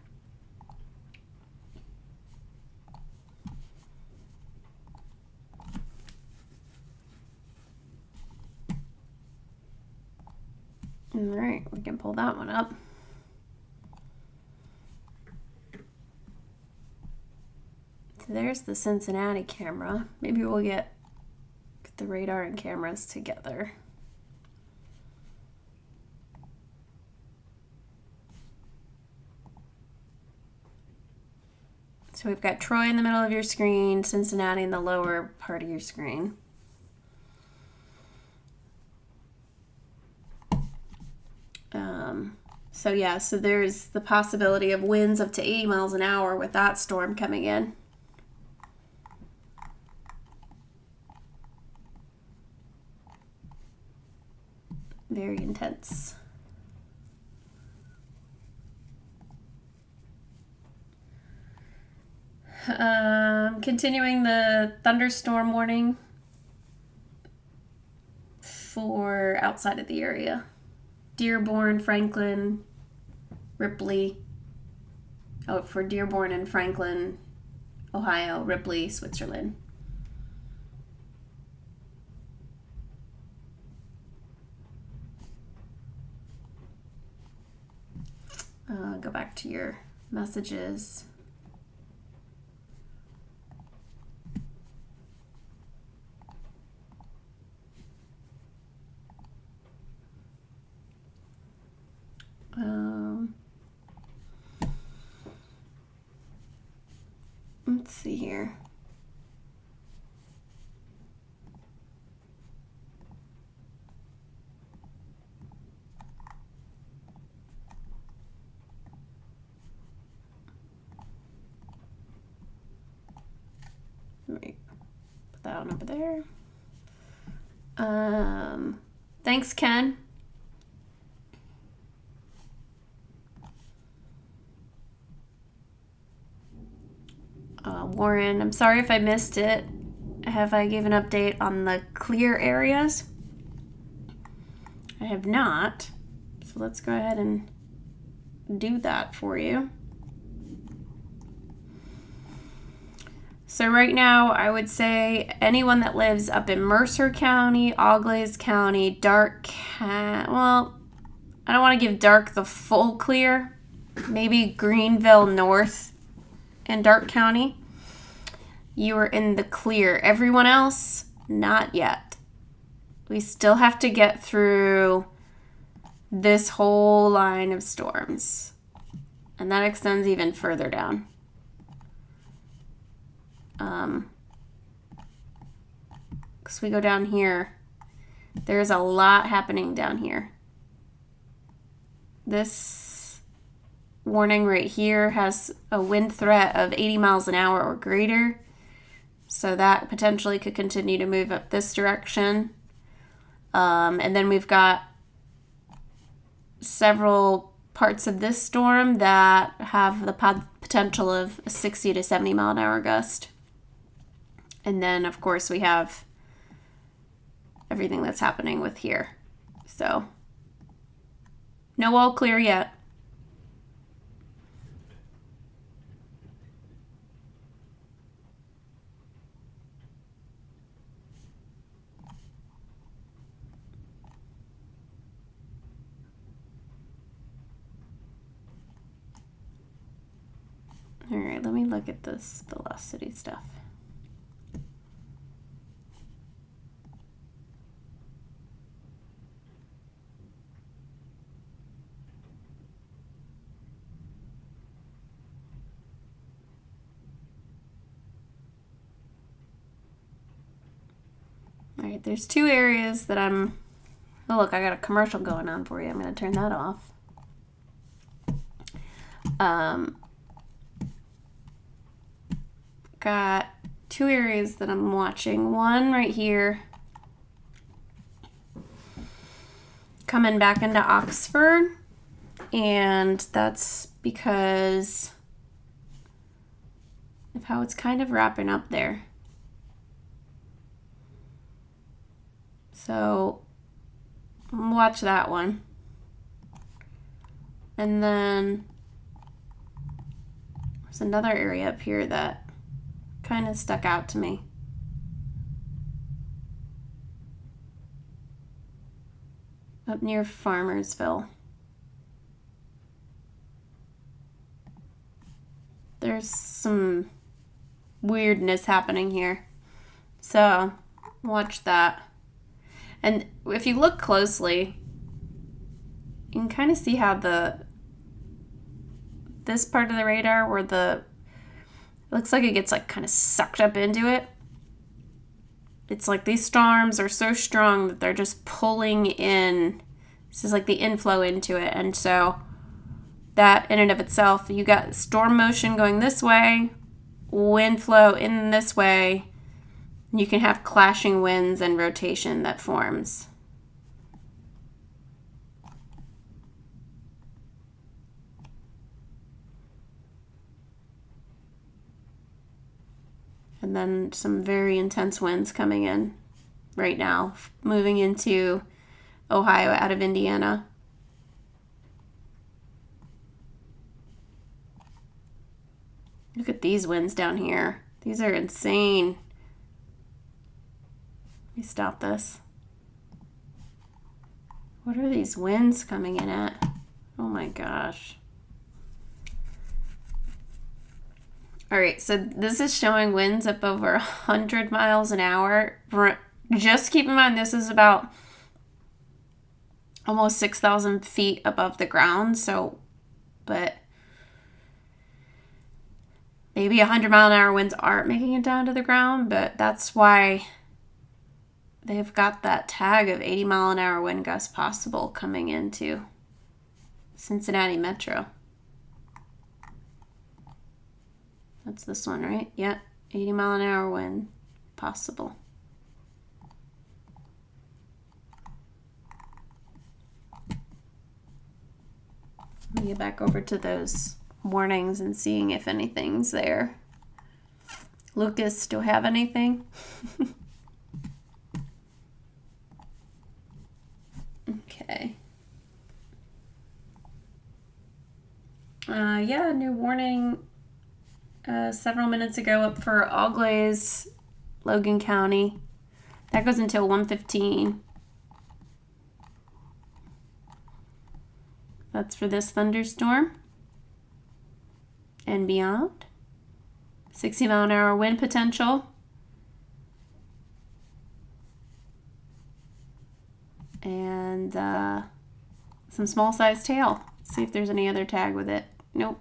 All right, we can pull that one up. there's the Cincinnati camera. Maybe we'll get the radar and cameras together. So we've got Troy in the middle of your screen, Cincinnati in the lower part of your screen. So yeah, so there's the possibility of winds up to 80 miles an hour with that storm coming in. Very intense. Continuing the thunderstorm warning for outside of the area. Dearborn, Franklin, Ripley. Oh, for Dearborn and Franklin, Ohio, Ripley, Switzerland. Go back to your messages. Let's see here. Right. Put that one over there. Thanks, Ken. Warren, I'm sorry if I missed it. Have I given an update on the clear areas? I have not. So let's go ahead and do that for you. So right now, I would say anyone that lives up in Mercer County, Auglaize County, well, I don't want to give Dark the full clear. Maybe Greenville North and Dark County. You are in the clear. Everyone else, not yet. We still have to get through this whole line of storms. And that extends even further down. Because we go down here, there's a lot happening down here. This warning right here has a wind threat of 80 miles an hour or greater. So that potentially could continue to move up this direction. And then we've got several parts of this storm that have the potential of a 60 to 70 mile an hour gust. And then, of course, we have everything that's happening with here. So, no all clear yet. All right, let me look at this velocity stuff. All right, there's two areas that oh look, I got a commercial going on for you. I'm going to turn that off. Got two areas that I'm watching. One right here, coming back into Oxford, and that's because of how it's kind of wrapping up there. So watch that one. And then there's another area up here that kind of stuck out to me. Up near Farmersville. There's some weirdness happening here. So watch that. And if you look closely, you can kind of see how this part of the radar where it looks like it gets like kind of sucked up into it. It's like these storms are so strong that they're just pulling in. This is like the inflow into it. And so that in and of itself, you got storm motion going this way, wind flow in this way. You can have clashing winds and rotation that forms. And then some very intense winds coming in right now, moving into Ohio out of Indiana. Look at these winds down here. These are insane. Let me stop this. What are these winds coming in at? Oh my gosh. All right, so this is showing winds up over 100 miles an hour. Just keep in mind, this is about almost 6,000 feet above the ground. So, but maybe 100-mile-an-hour winds aren't making it down to the ground, but that's why they've got that tag of 80-mile-an-hour wind gusts possible coming into Cincinnati Metro. That's this one, right? Yeah, 80-mile-an-hour wind possible. Let me get back over to those warnings and seeing if anything's there. Lucas, do I have anything? Okay. Yeah, new warning several minutes ago up for Auglaize, Logan County. That goes until 1:15. That's for this thunderstorm and beyond. 60-mile-an-hour wind potential. And some small-sized hail. Let's see if there's any other tag with it. Nope.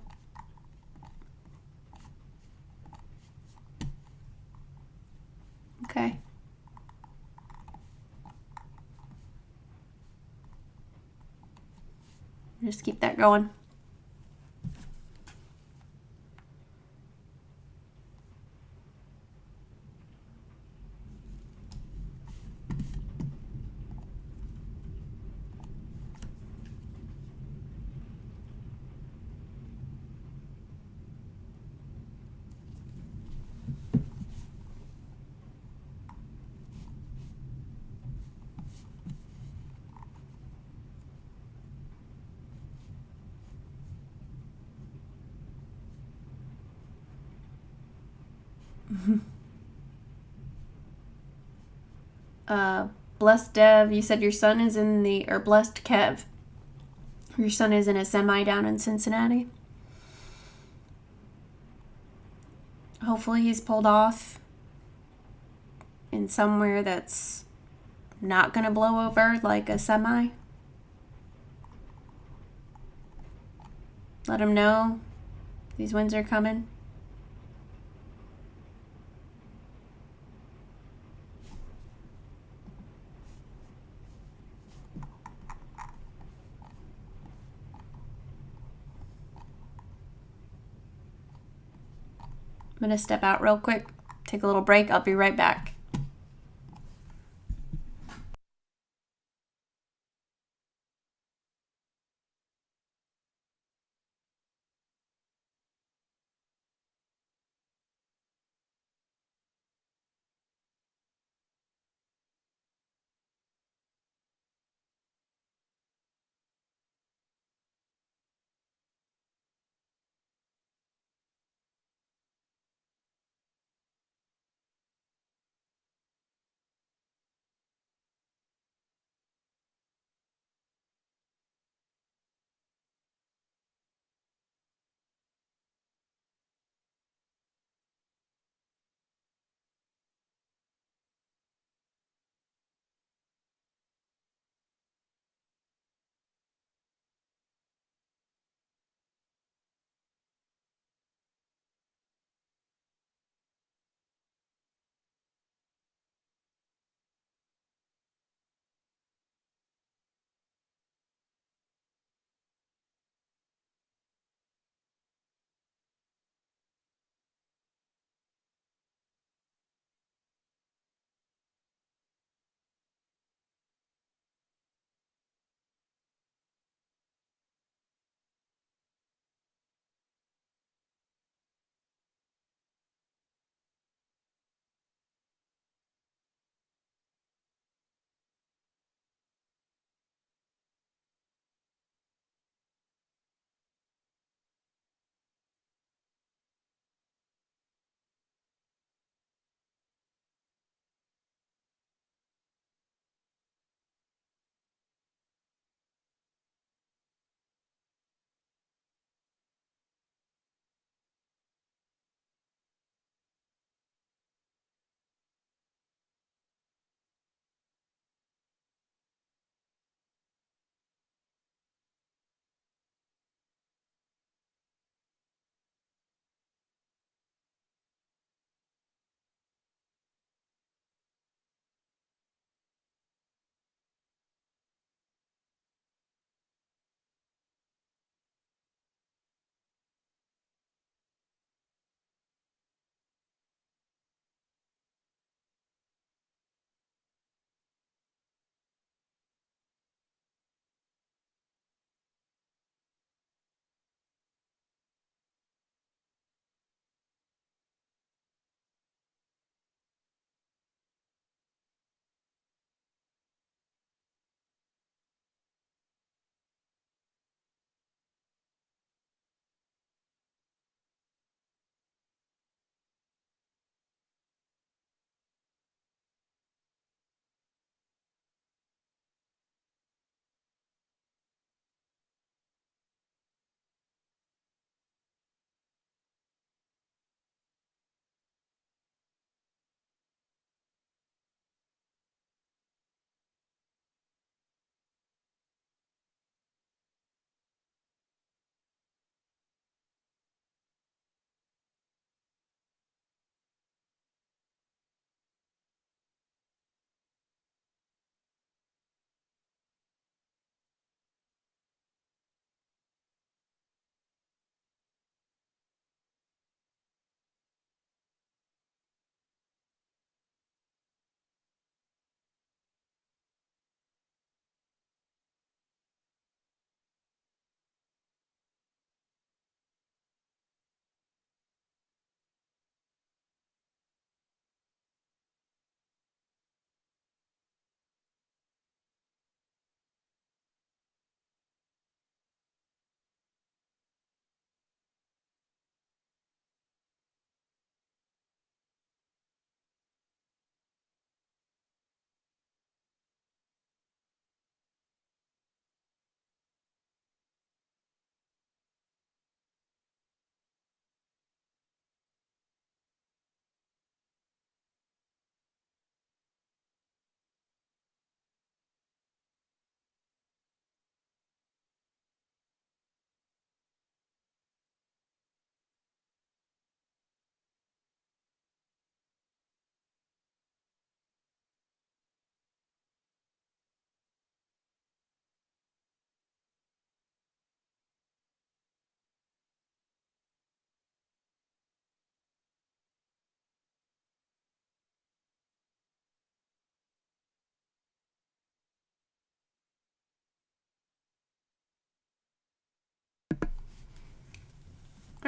Okay. Just keep that going. Blessed Dev, you said your son is in or Blessed Kev, your son is in a semi down in Cincinnati. Hopefully he's pulled off in somewhere that's not going to blow over like a semi. Let him know these winds are coming. I'm going to step out real quick, take a little break. I'll be right back.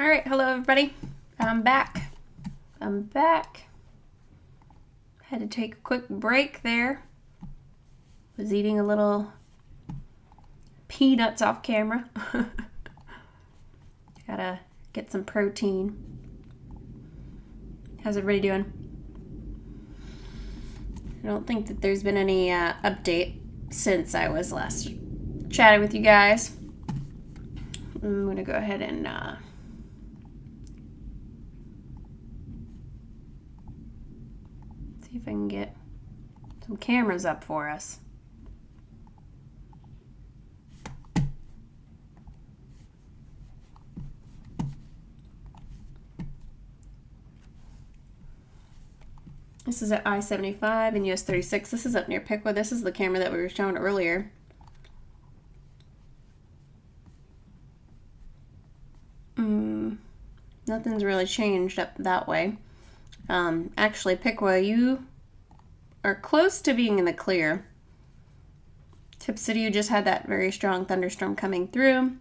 All right, hello everybody. I'm back. Had to take a quick break there. Was eating a little peanuts off camera. Gotta get some protein. How's everybody doing? I don't think that there's been any update since I was last chatting with you guys. I'm gonna go ahead and see if I can get some cameras up for us. This is at I-75 and US 36. This is up near Piqua. This is the camera that we were showing earlier. Nothing's really changed up that way. Actually, Piqua, you are close to being in the clear. Tip City, you just had that very strong thunderstorm coming through.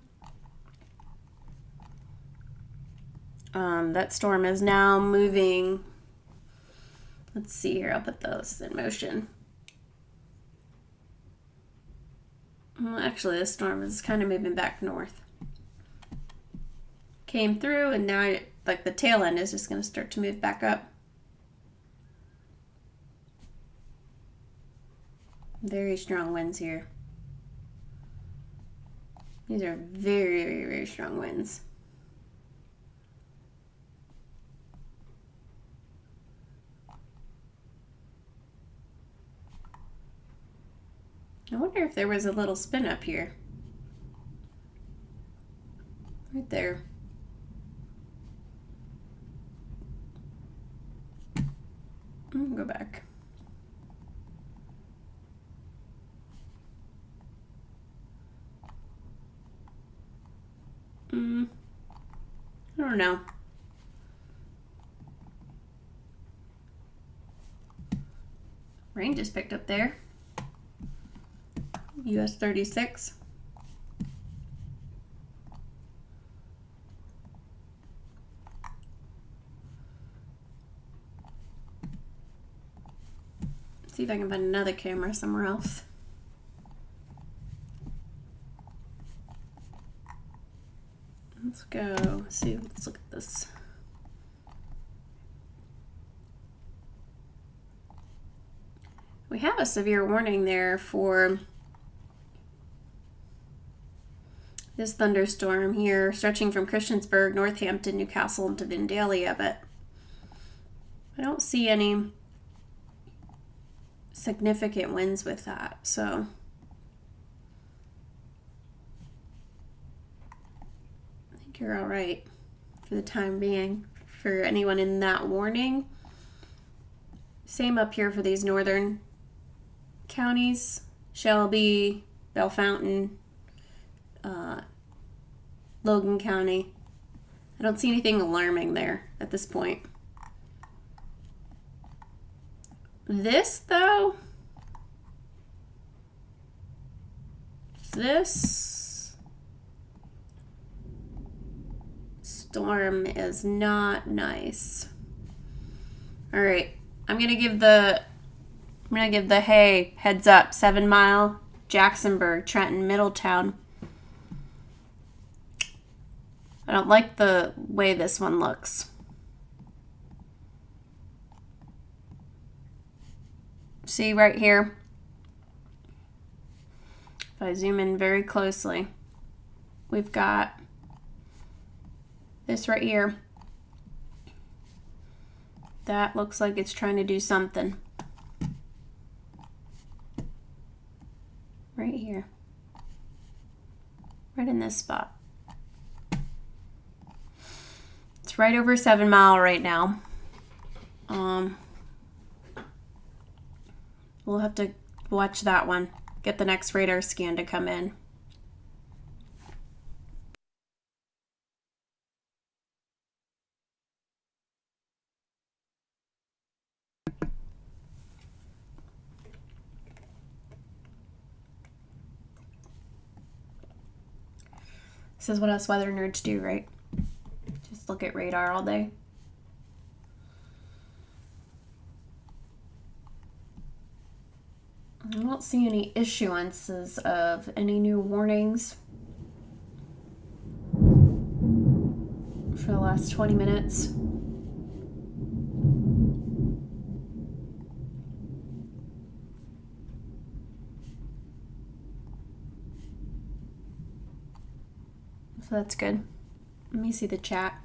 That storm is now moving. Let's see here. I'll put those in motion. Well, actually, this storm is kind of moving back north. Came through, and now like the tail end is just going to start to move back up. Very strong winds here. These are very, very, very strong winds. I wonder if there was a little spin up here. Right there. Go back. I don't know. Rain just picked up there. US 36. See if I can find another camera somewhere else. Let's go. See, let's look at this. We have a severe warning there for this thunderstorm here, stretching from Christiansburg, Northampton, Newcastle, into Vandalia, but I don't see any significant winds with that, so I think you're all right for the time being for anyone in that warning. Same up here for these northern counties, Shelby, Bellefontaine, Logan County. I don't see anything alarming there at this point. This, though, this storm is not nice. All right, I'm gonna give the hey, heads up, 7 Mile, Jacksonburg, Trenton, Middletown. I don't like the way this one looks. See right here, if I zoom in very closely, we've got this right here. That looks like it's trying to do something. Right here. Right in this spot. It's right over 7 Mile right now. We'll have to watch that one. Get the next radar scan to come in. This is what us weather nerds do, right? just look at radar all day. I don't see any issuances of any new warnings for the last 20 minutes. So that's good. Let me see the chat.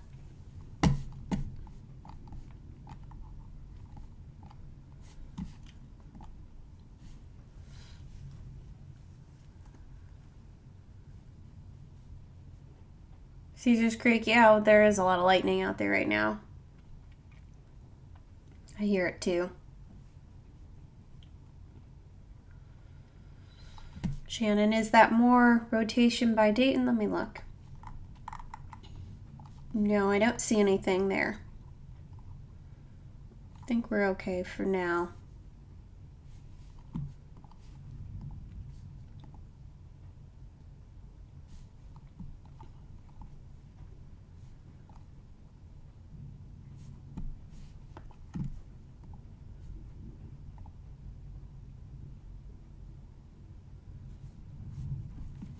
Caesars Creek, yeah, there is a lot of lightning out there right now. I hear it too. Shannon, is that more rotation by Dayton? Let me look. No, I don't see anything there. I think we're okay for now.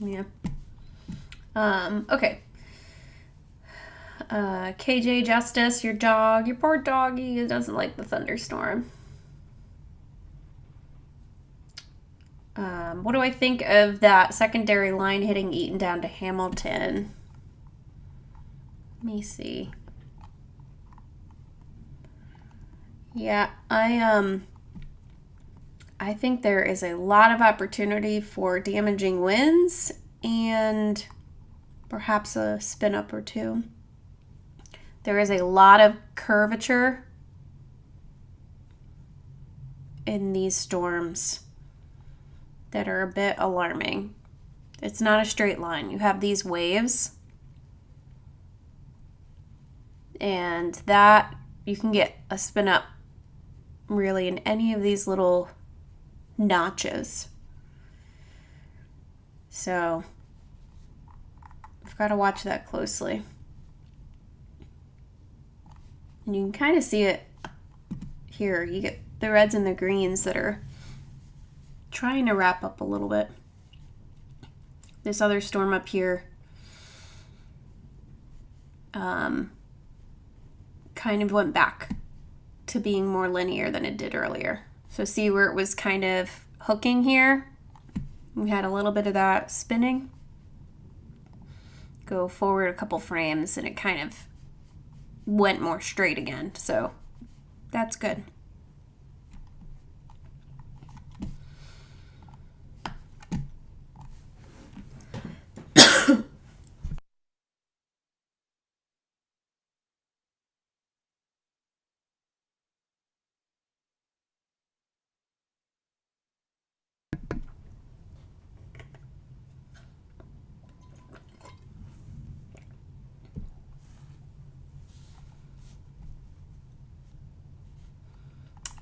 Yeah. Okay. KJ Justice, your dog, your poor doggy doesn't like the thunderstorm. What do I think of that secondary line hitting Eaton down to Hamilton? Let me see. Yeah, I think there is a lot of opportunity for damaging winds and perhaps a spin up or two. There is a lot of curvature in these storms that are a bit alarming. It's not a straight line. You have these waves, and that you can get a spin up really in any of these little notches. So I've got to watch that closely. And you can kind of see it here. You get the reds and the greens that are trying to wrap up a little bit. This other storm up here kind of went back to being more linear than it did earlier. So see where it was kind of hooking here? We had a little bit of that spinning. Go forward a couple frames and it kind of went more straight again. So that's good.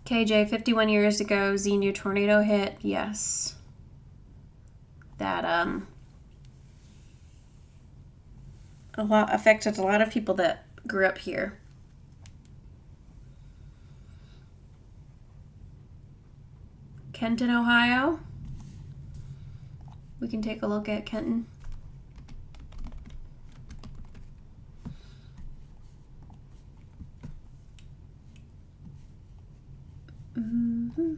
KJ, 51 years ago, Xenu tornado hit. Yes. That affected a lot of people that grew up here. Kenton, Ohio. We can take a look at Kenton. Mm-hmm.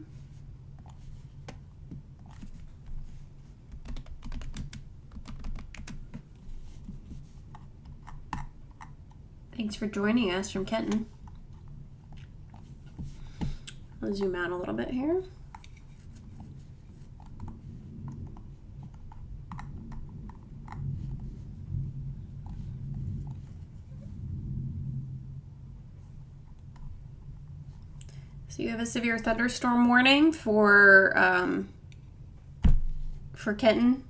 Thanks for joining us from Kenton. I'll zoom out a little bit here. So you have a severe thunderstorm warning for Kenton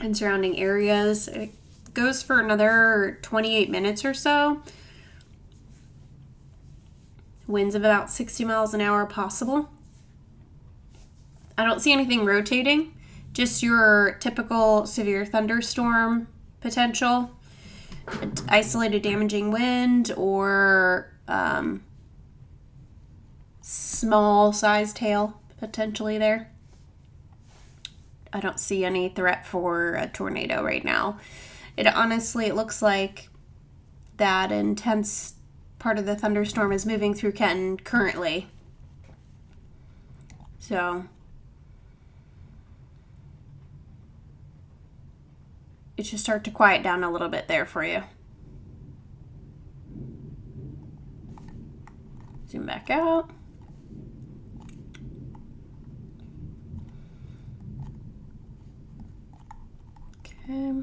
and surrounding areas. It goes for another 28 minutes or so. Winds of about 60 miles an hour possible. I don't see anything rotating, just your typical severe thunderstorm potential. isolated damaging wind or small sized hail potentially there. I don't see any threat for a tornado right now. It looks like that intense part of the thunderstorm is moving through Kenton currently. So it should start to quiet down a little bit there for you. Zoom back out. Okay.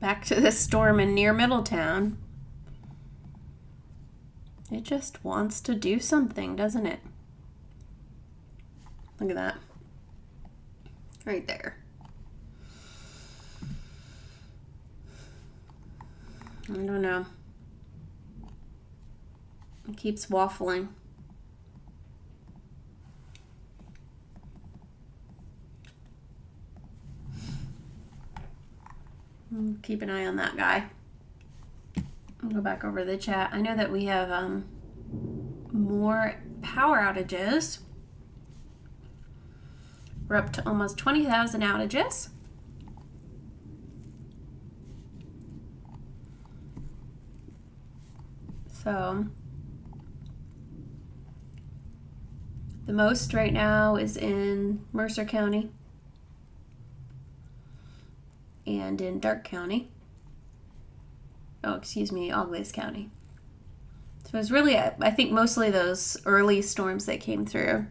Back to this storm in near Middletown. It just wants to do something, doesn't it? Look at that. Right there. I don't know. It keeps waffling. Keep an eye on that guy. I'll go back over the chat. I know that we have more power outages. We're up to almost 20,000 outages. So the most right now is in Mercer County and in Darke County. Oh, excuse me, Auglaize County. So it's really, I think, mostly those early storms that came through.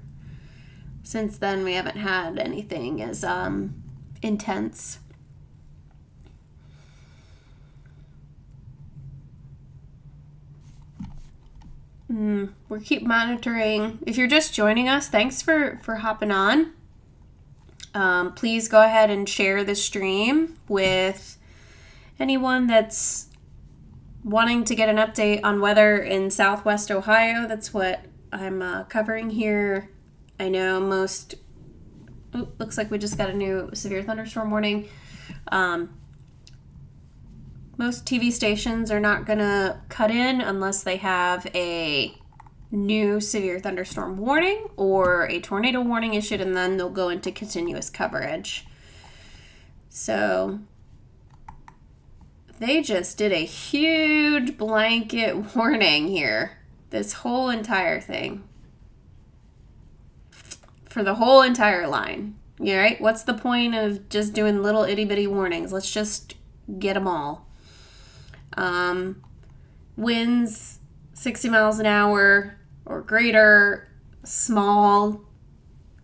Since then, we haven't had anything as intense. We'll keep monitoring. If you're just joining us, thanks for hopping on. Please go ahead and share the stream with anyone that's wanting to get an update on weather in Southwest Ohio. That's what I'm covering here. I know most, looks like we just got a new severe thunderstorm warning. Most TV stations are not going to cut in unless they have a new severe thunderstorm warning or a tornado warning issued, and then they'll go into continuous coverage. So they just did a huge blanket warning here. This whole entire thing. For the whole entire line. Yeah, right? What's the point of just doing little itty bitty warnings? Let's just get them all. Winds 60 miles an hour or greater, small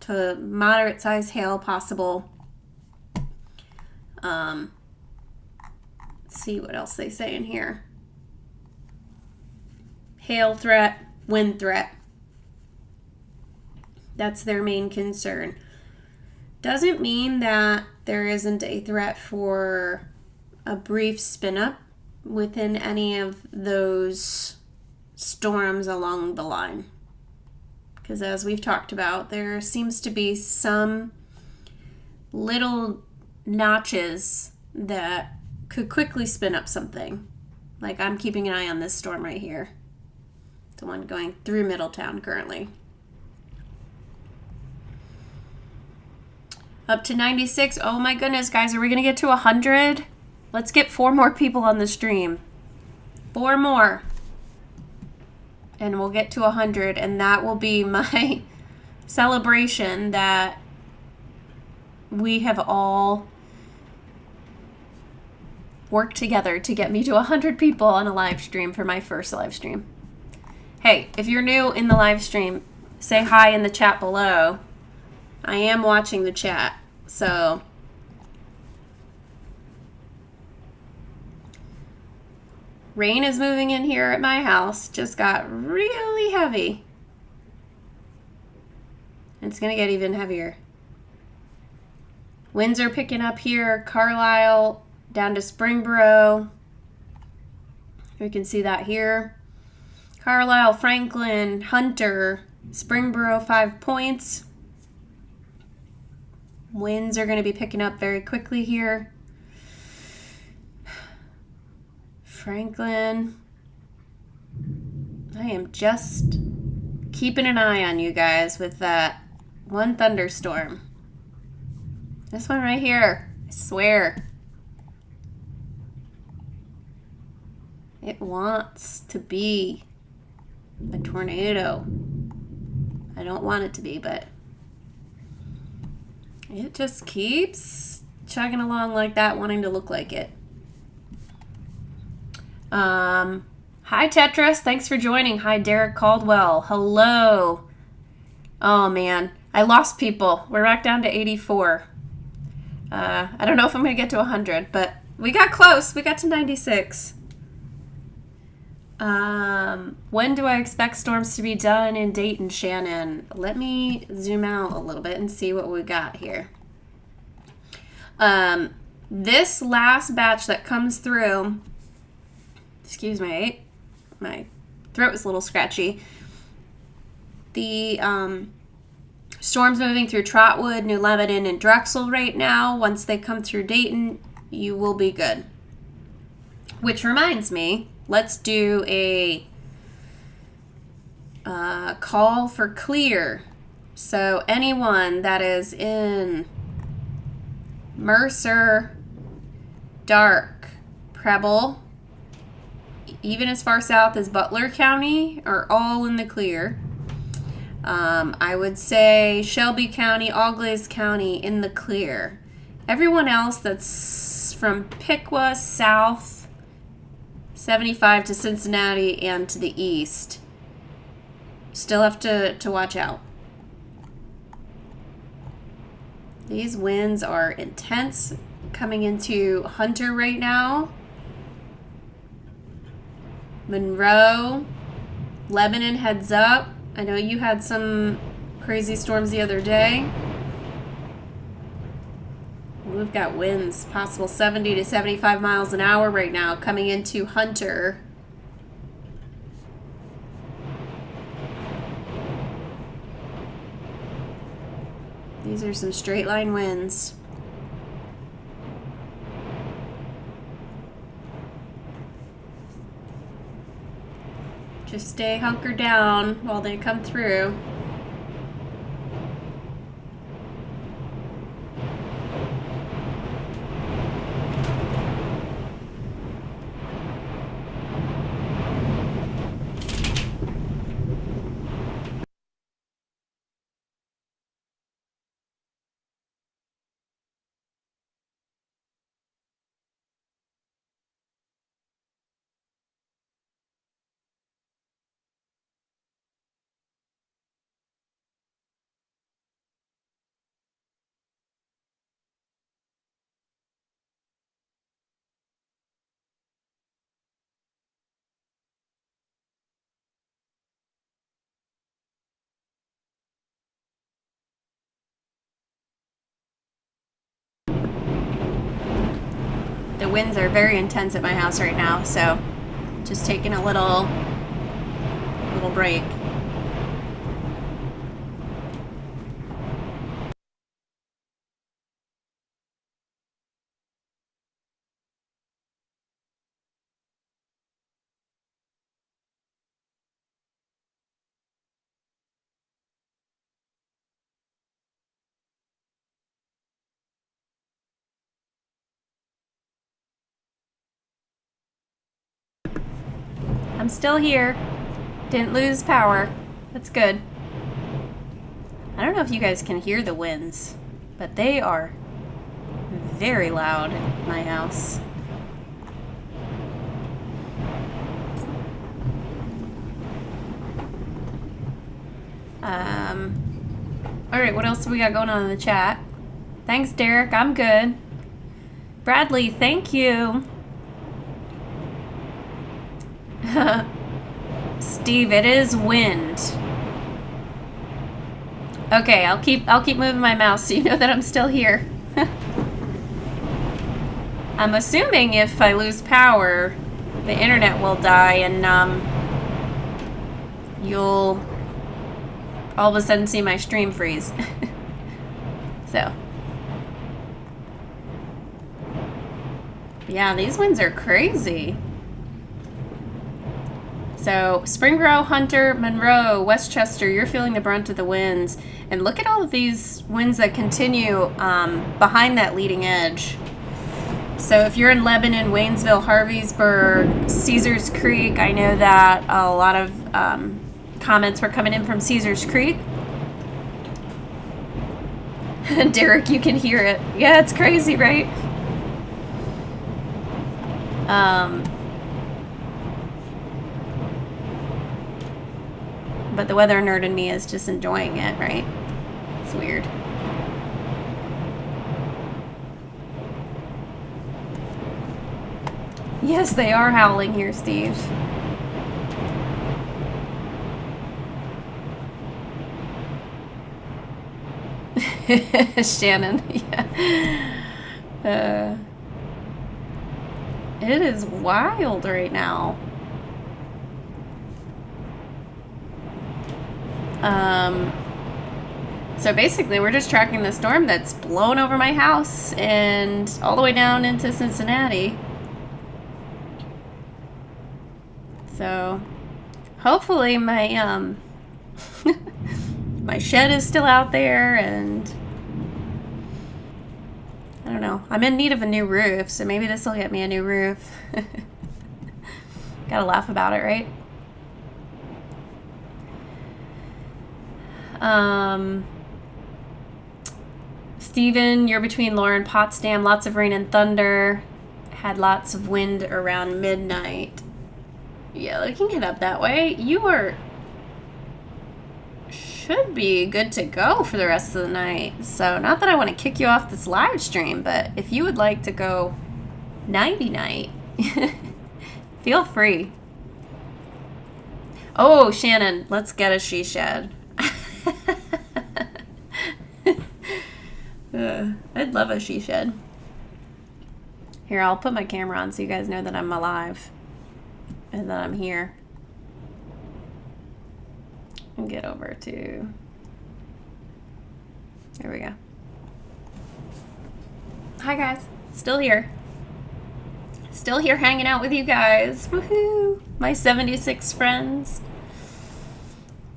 to moderate size hail possible. Let's see what else they say in here. Hail threat, wind threat. That's their main concern. Doesn't mean that there isn't a threat for a brief spin up within any of those storms along the line. Because as we've talked about, there seems to be some little notches that could quickly spin up something. Like I'm keeping an eye on this storm right here. The one going through Middletown currently. Up to 96. Oh my goodness, guys, are we going to get to 100? Let's get 4 more people on the stream. 4 more. And we'll get to 100, and that will be my celebration that we have all worked together to get me to 100 people on a live stream for my first live stream. Hey, if you're new in the live stream, say hi in the chat below. I am watching the chat, so rain is moving in here at my house. Just got really heavy. It's going to get even heavier. Winds are picking up here. Carlisle down to Springboro. We can see that here. Carlisle, Franklin, Hunter, Springboro, 5 points. Winds are going to be picking up very quickly here. Franklin. I am just keeping an eye on you guys with that one thunderstorm. This one right here, I swear. It wants to be a tornado. I don't want it to be, but it just keeps chugging along like that, wanting to look like it. Hi, Tetris. Thanks for joining. Hi, Derek Caldwell. Hello. Oh, man. I lost people. We're back down to 84. I don't know if I'm going to get to 100, but we got close. We got to 96. When do I expect storms to be done in Dayton, Shannon? Let me zoom out a little bit and see what we got here. This last batch that comes through, excuse me, my throat is a little scratchy. The storms moving through Trotwood, New Lebanon, and Drexel right now. Once they come through Dayton, you will be good. Which reminds me, let's do a call for clear. So anyone that is in Mercer, Dark, Preble, even as far south as Butler County, are all in the clear. I would say Shelby County, Auglaize County in the clear. Everyone else that's from Piqua south, 75 to Cincinnati and to the east, still have to watch out. These winds are intense coming into Hunter right now. Monroe, Lebanon, heads up. I know you had some crazy storms the other day. We've got winds possible 70 to 75 miles an hour right now coming into Hunter. These are some straight line winds. Just stay hunkered down while they come through. The winds are very intense at my house right now, so just taking a little break. I'm still here. Didn't lose power. That's good. I don't know if you guys can hear the winds, but they are very loud at my house. All right, what else do we got going on in the chat? Thanks, Derek. I'm good. Bradley, thank you. Steve, it is wind. Okay, I'll keep moving my mouse so you know that I'm still here. I'm assuming if I lose power, the internet will die and you'll all of a sudden see my stream freeze. So. Yeah, these winds are crazy. So Springboro, Hunter, Monroe, Westchester, you're feeling the brunt of the winds. And look at all of these winds that continue behind that leading edge. So if you're in Lebanon, Waynesville, Harveysburg, Caesars Creek, I know that a lot of comments were coming in from Caesars Creek. Derek, you can hear it. Yeah, it's crazy, right? But the weather nerd in me is just enjoying it, right? It's weird. Yes, they are howling here, Steve. Shannon, yeah. It is wild right now. So basically we're just tracking the storm that's blown over my house and all the way down into Cincinnati. So hopefully my my shed is still out there, and I don't know. I'm in need of a new roof, so maybe this will get me a new roof. Gotta laugh about it, right? Steven, you're between Laura and Potsdam. Lots of rain and thunder. Had lots of wind around midnight. Yeah, looking it up that way. You are... should be good to go for the rest of the night. So, not that I want to kick you off this live stream, but if you would like to go nighty-night, feel free. Oh, Shannon, let's get a she shed. I'd love a she shed. Here, I'll put my camera on so you guys know that I'm alive and that I'm here. And get over to... there we go. Hi, guys. Still here. Still here hanging out with you guys. Woohoo! My 76 friends.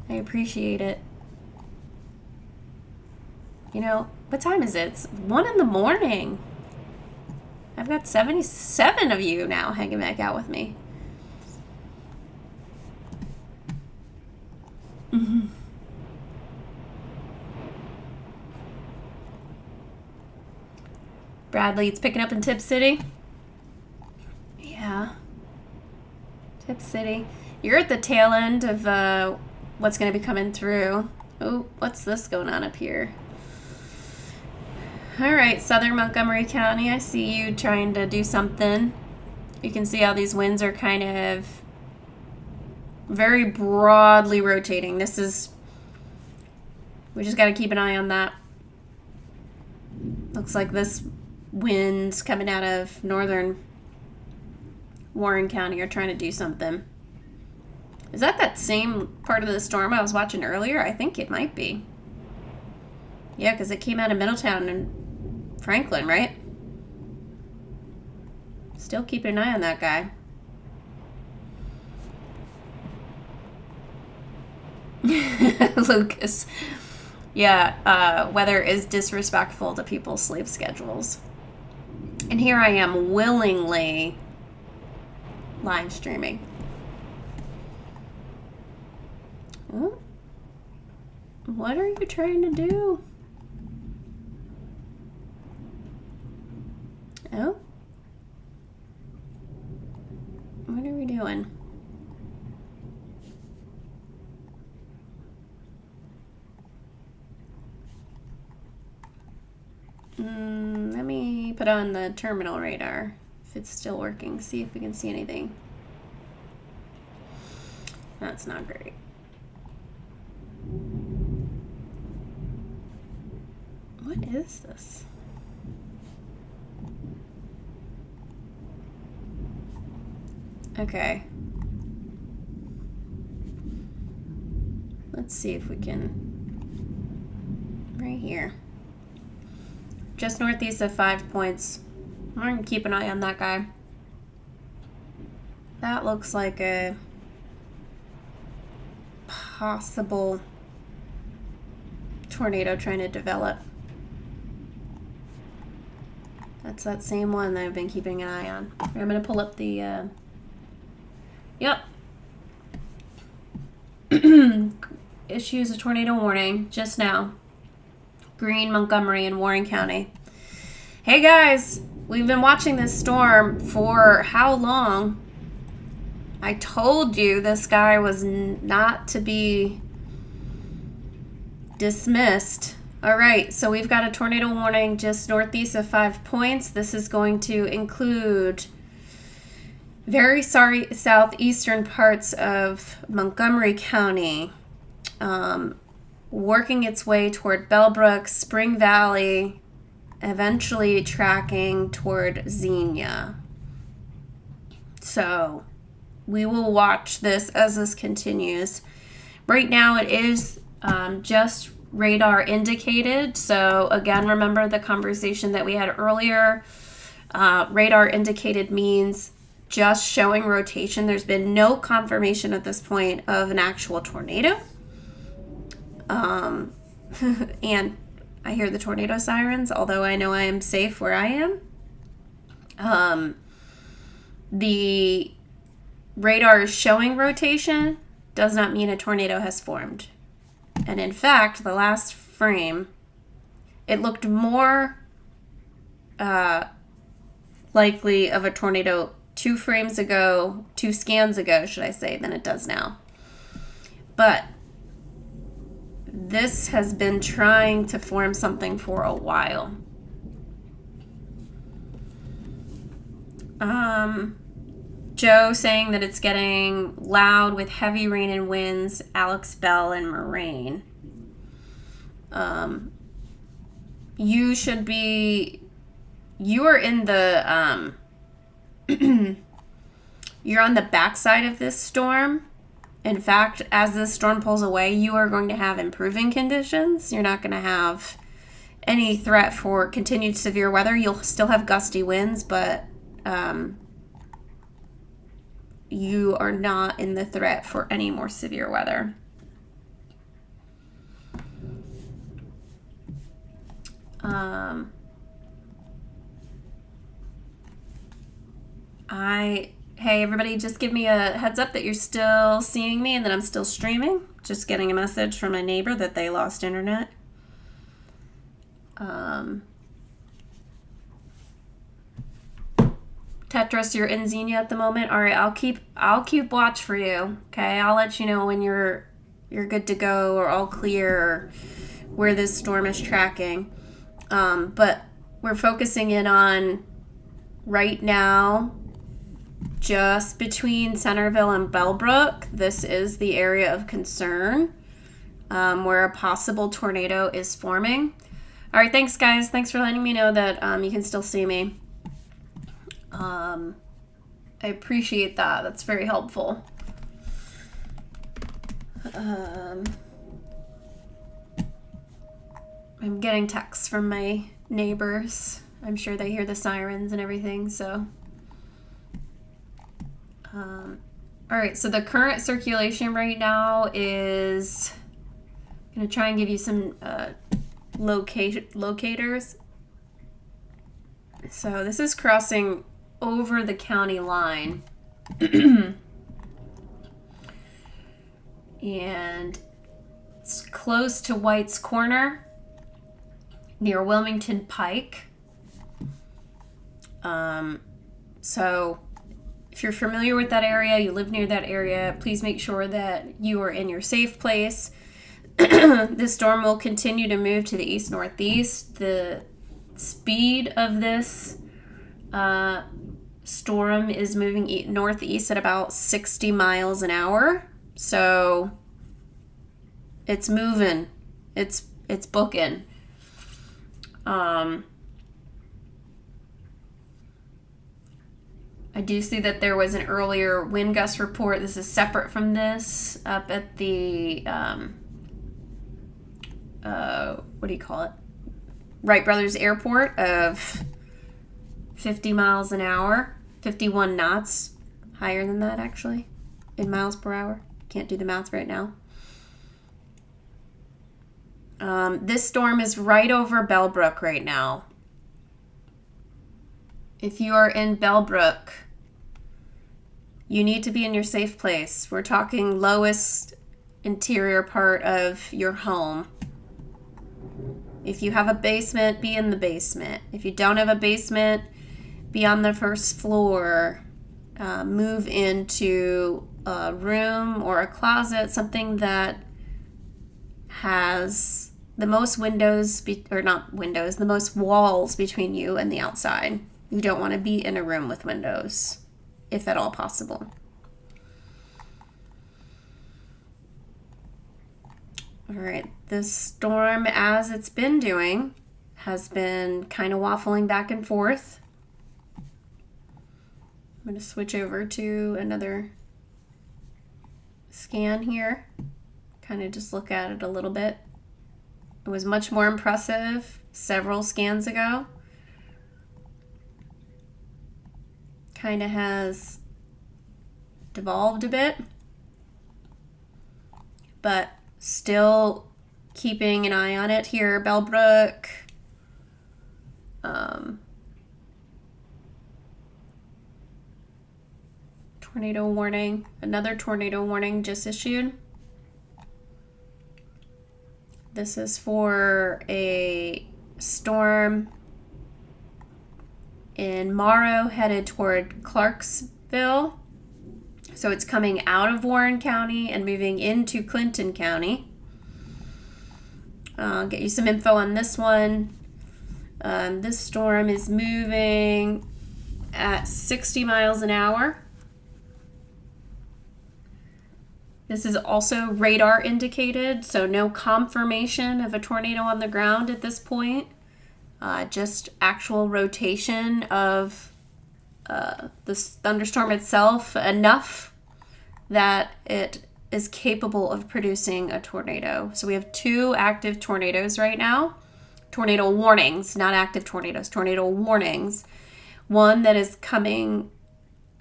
I appreciate it. You know, what time is it? It's 1 in the morning. I've got 77 of you now hanging back out with me. Mm-hmm. Bradley, it's picking up in Tip City. Yeah. Tip City. You're at the tail end of what's going to be coming through. Oh, what's this going on up here? All right, southern Montgomery County, I see you trying to do something. You can see how these winds are kind of very broadly rotating. This is, we just got to keep an eye on that. Looks like this wind's coming out of northern Warren County are trying to do something. Is that same part of the storm I was watching earlier? I think it might be. Yeah, because it came out of Middletown and Franklin, right? Still keeping an eye on that guy. Lucas. Yeah, weather is disrespectful to people's sleep schedules. And here I am willingly live streaming. Oh. What are you trying to do? Oh? What are we doing? Let me put on the terminal radar if it's still working. See if we can see anything. That's not great. What is this? Okay. Let's see if we can... right here. Just northeast of 5 points. I'm going to keep an eye on that guy. That looks like a possible tornado trying to develop. That's that same one that I've been keeping an eye on. I'm going to pull up the, yep. Issues a tornado warning just now. Greene, Montgomery, and Warren County. Hey guys, we've been watching this storm for how long? I told you this guy was not to be dismissed. All right, so we've got a tornado warning just northeast of 5 points. This is going to include very southeastern parts of Montgomery County, working its way toward Bellbrook, Spring Valley, eventually tracking toward Xenia. So we will watch this as this continues. Right now it is just radar indicated. So again, remember the conversation that we had earlier. Radar indicated means just showing rotation. There's been no confirmation at this point of an actual tornado. And I hear the tornado sirens, although I know I am safe where I am. The radar is showing rotation does not mean a tornado has formed. And in fact, the last frame, it looked more likely of a tornado 2 scans ago, should I say, than it does now. But this has been trying to form something for a while. Joe saying that it's getting loud with heavy rain and winds, Alex Bell and Moraine. You are in the, you're on the backside of this storm. In fact, as this storm pulls away, you are going to have improving conditions. You're not going to have any threat for continued severe weather. You'll still have gusty winds, but you are not in the threat for any more severe weather. Hey everybody, just give me a heads up that you're still seeing me and that I'm still streaming. Just getting a message from my neighbor that they lost internet. Tetris, you're in Xenia at the moment. All right, I'll keep watch for you. Okay, I'll let you know when you're good to go or all clear or where this storm is tracking. But we're focusing in on right now, just between Centerville and Bellbrook. This is the area of concern where a possible tornado is forming. All right, thanks guys. Thanks for letting me know that you can still see me. I appreciate that. That's very helpful. I'm getting texts from my neighbors. I'm sure they hear the sirens and everything, so. All right, so the current circulation right now is, I'm going to try and give you some locators. So this is crossing over the county line. And it's close to White's Corner near Wilmington Pike. So if you're familiar with that area, you live near that area, please make sure that you are in your safe place. This storm will continue to move to the east-northeast. The speed of this storm is moving northeast at about 60 miles an hour. So it's moving. It's booking. I do see that there was an earlier wind gust report. This is separate from this, up at the what do you call it? Wright Brothers Airport of 50 miles an hour, 51 knots, higher than that actually, in miles per hour. Can't do the math right now. This storm is right over Bellbrook right now. If you are in Bellbrook, you need to be in your safe place. We're talking lowest interior part of your home. If you have a basement, be in the basement. If you don't have a basement, be on the first floor. Move into a room or a closet, something that has the most the most walls between you and the outside. You don't want to be in a room with windows, if at all possible. All right, this storm, as it's been doing, has been kind of waffling back and forth. I'm going to switch over to another scan here, kind of just look at it a little bit. It was much more impressive several scans ago. Kind of has devolved a bit, but still keeping an eye on it here. Bellbrook, tornado warning. Another tornado warning just issued. This is for a storm in Morrow headed toward Clarksville. So it's coming out of Warren County and moving into Clinton County. I'll get you some info on this one. This storm is moving at 60 miles an hour. This is also radar indicated, so no confirmation of a tornado on the ground at this point. Just actual rotation of the thunderstorm itself enough that it is capable of producing a tornado. So we have 2 active tornadoes right now. Tornado warnings, not active tornadoes, tornado warnings. One that is coming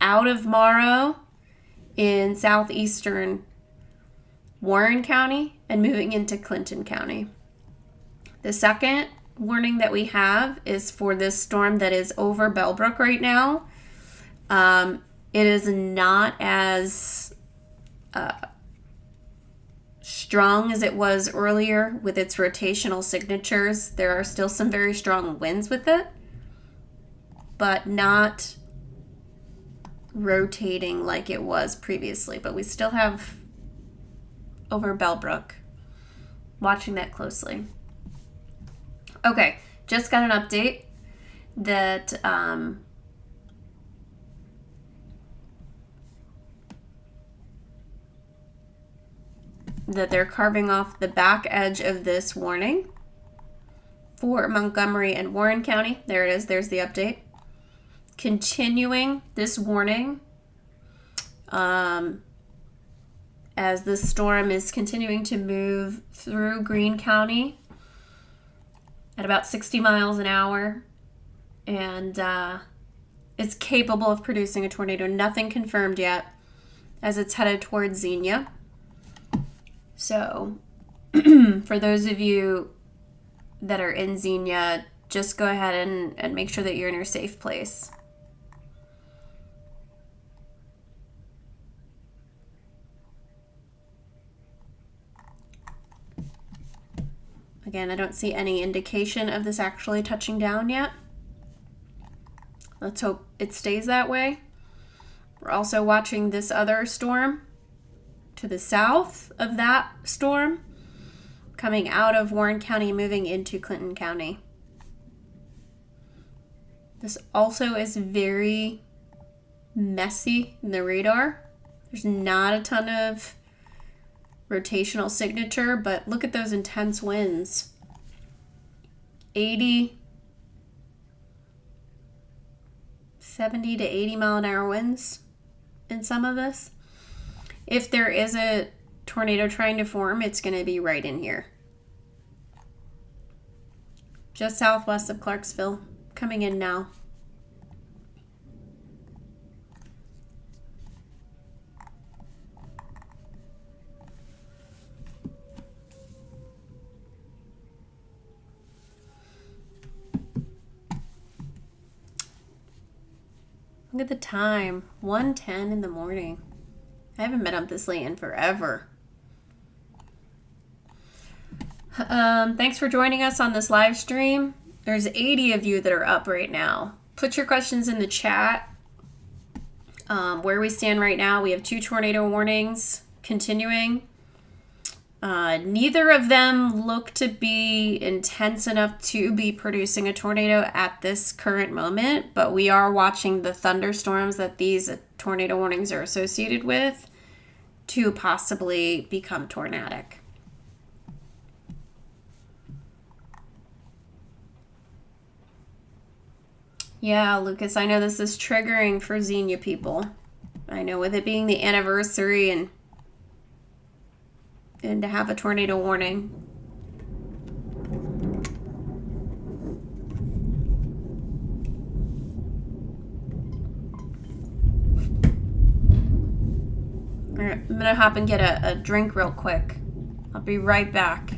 out of Morrow in southeastern Warren County and moving into Clinton County. The second warning that we have is for this storm that is over Bellbrook right now. It is not as strong as it was earlier with its rotational signatures. There are still some very strong winds with it, but not rotating like it was previously. But we still have over Bellbrook. Watching that closely. Okay, just got an update that that they're carving off the back edge of this warning for Montgomery and Warren County. There it is. There's the update. Continuing this warning as this storm is continuing to move through Greene County at about 60 miles an hour, and it's capable of producing a tornado. Nothing confirmed yet as it's headed towards Xenia. So for those of you that are in Xenia, just go ahead and make sure that you're in your safe place. Again, I don't see any indication of this actually touching down yet. Let's hope it stays that way. We're also watching this other storm to the south of that storm, coming out of Warren County, moving into Clinton County. This also is very messy in the radar. There's not a ton of rotational signature, but look at those intense winds. 70 to 80 mile an hour winds in some of this. If there is a tornado trying to form, it's going to be right in here. Just southwest of Clarksville, coming in now. at the time, 1:10 in the morning. I haven't been up this late in forever. Thanks for joining us on this live stream. There's 80 of you that are up right now. Put your questions in the chat. Where we stand right now, we have 2 tornado warnings continuing. Neither of them look to be intense enough to be producing a tornado at this current moment, but we are watching the thunderstorms that these tornado warnings are associated with to possibly become tornadic. Yeah, Lucas, I know this is triggering for Xenia people. I know, with it being the anniversary and to have a tornado warning. All right, I'm gonna hop and get a drink real quick. I'll be right back.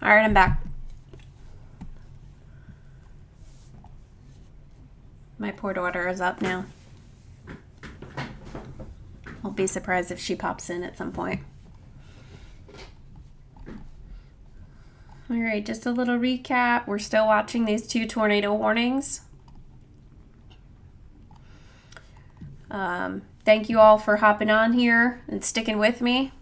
All right, I'm back. My poor daughter is up now. Won't be surprised if she pops in at some point. All right, just a little recap. We're still watching these 2 tornado warnings. Thank you all for hopping on here and sticking with me.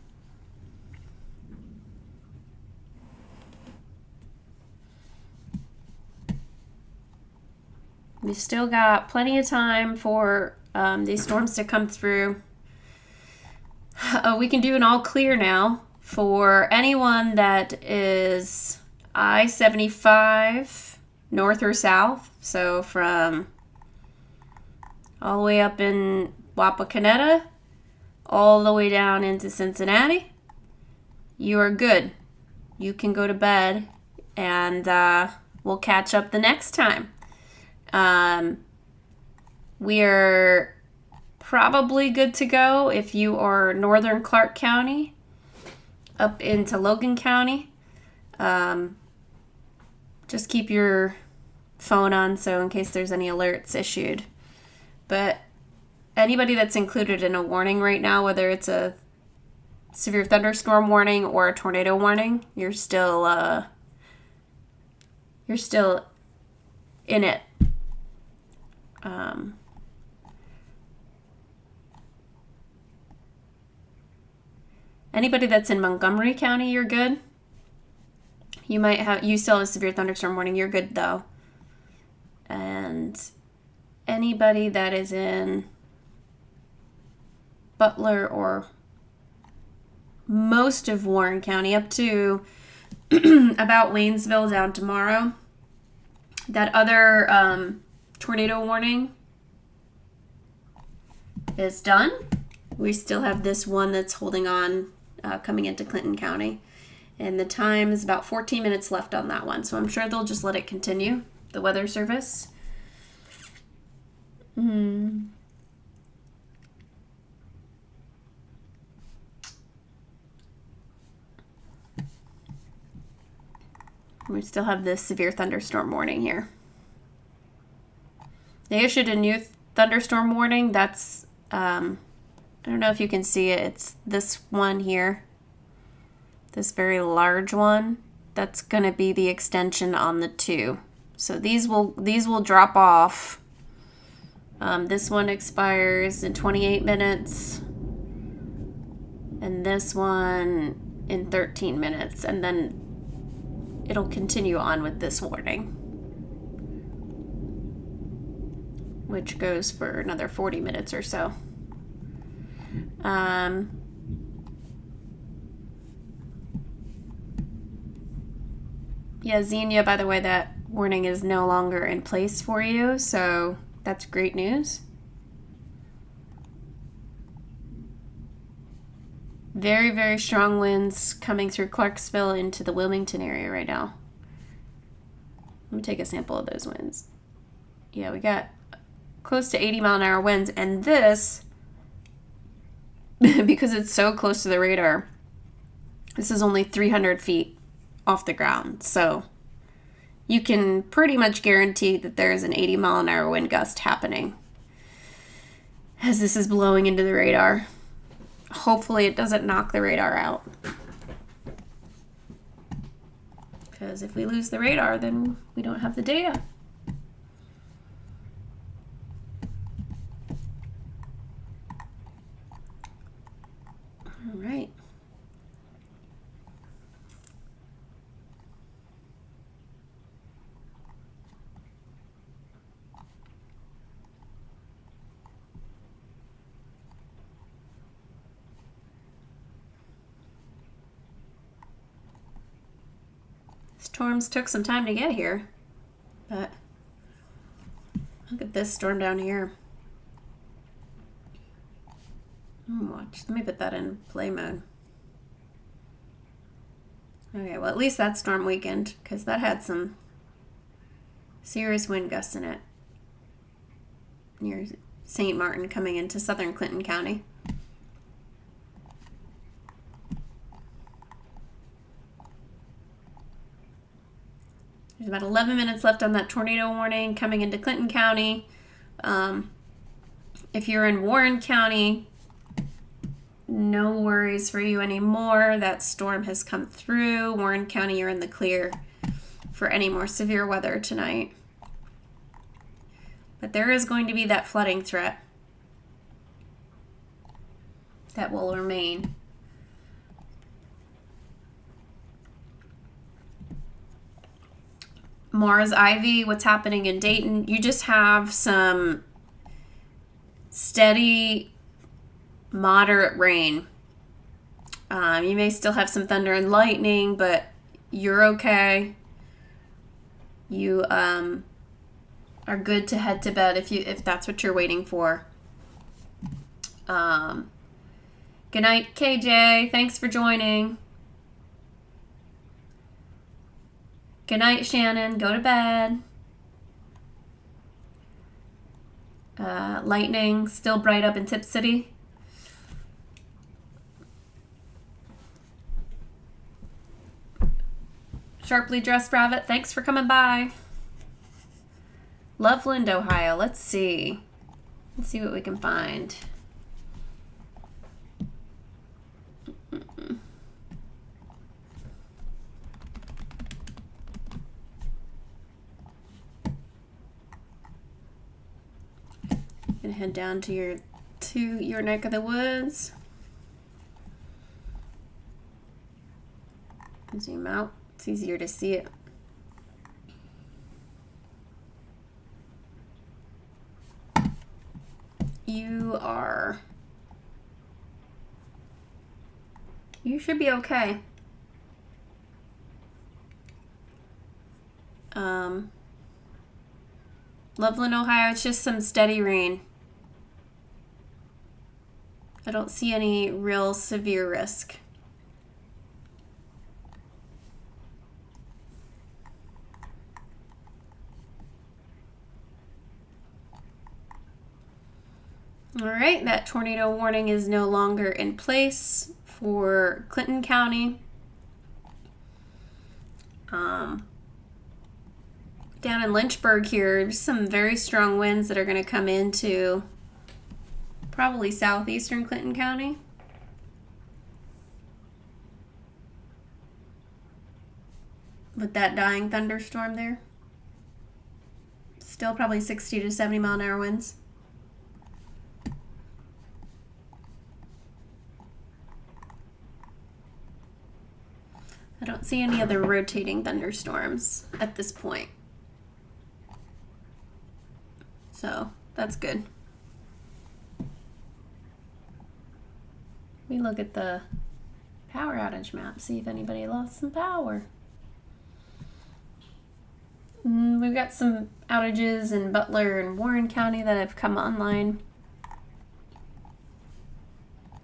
We still got plenty of time for these storms to come through. We can do an all clear now for anyone that is I-75 north or south. So from all the way up in Wapakoneta, all the way down into Cincinnati. You are good. You can go to bed, and we'll catch up the next time. We are probably good to go if you are northern Clark County up into Logan County. Just keep your phone on so in case there's any alerts issued. But anybody that's included in a warning right now, whether it's a severe thunderstorm warning or a tornado warning, you're still in it. Anybody that's in Montgomery County, you're good. You still have a severe thunderstorm warning. You're good though. And anybody that is in Butler or most of Warren County up to about Waynesville down tomorrow, that other tornado warning is done. We still have this one that's holding on coming into Clinton County. And the time is about 14 minutes left on that one. So I'm sure they'll just let it continue, the Weather Service. We still have this severe thunderstorm warning here. They issued a new thunderstorm warning. That's, I don't know if you can see it. It's this one here. This very large one. That's going to be the extension on the 2. So these will drop off. This one expires in 28 minutes. And this one in 13 minutes. And then it'll continue on with this warning, which goes for another 40 minutes or so. Yeah, Xenia, by the way, that warning is no longer in place for you, so that's great news. Very, very strong winds coming through Clarksville into the Wilmington area right now. Let me take a sample of those winds. Yeah, we got close to 80-mile-an-hour winds, and this, because it's so close to the radar, this is only 300 feet off the ground, so you can pretty much guarantee that there's an 80-mile-an-hour wind gust happening as this is blowing into the radar. Hopefully it doesn't knock the radar out, because if we lose the radar, then we don't have the data. All right. Storms took some time to get here, but look at this storm down here. Watch, let me put that in play mode. Okay, well, at least that storm weakened, because that had some serious wind gusts in it near St. Martin coming into southern Clinton County. There's about 11 minutes left on that tornado warning coming into Clinton County. If you're in Warren County, no worries for you anymore. That storm has come through. Warren County, you're in the clear for any more severe weather tonight. But there is going to be that flooding threat that will remain. Mars Ivy, what's happening in Dayton? You just have some steady, moderate rain. You may still have some thunder and lightning, but you're okay. You are good to head to bed if that's what you're waiting for. Good night, KJ. Thanks for joining. Good night, Shannon. Go to bed. Lightning still bright up in Tip City. Sharply dressed rabbit, thanks for coming by. Loveland, Ohio. Let's see what we can find. Gonna head down to your neck of the woods. Zoom out. It's easier to see it. You should be okay. Loveland, Ohio, it's just some steady rain. I don't see any real severe risk. All right, that tornado warning is no longer in place for Clinton County. Down in Lynchburg here, there's some very strong winds that are going to come into probably southeastern Clinton County. With that dying thunderstorm there. Still probably 60 to 70 mile an hour winds. I don't see any other rotating thunderstorms at this point. So that's good. me look at the power outage map, see if anybody lost some power. We've got some outages in Butler and Warren County that have come online.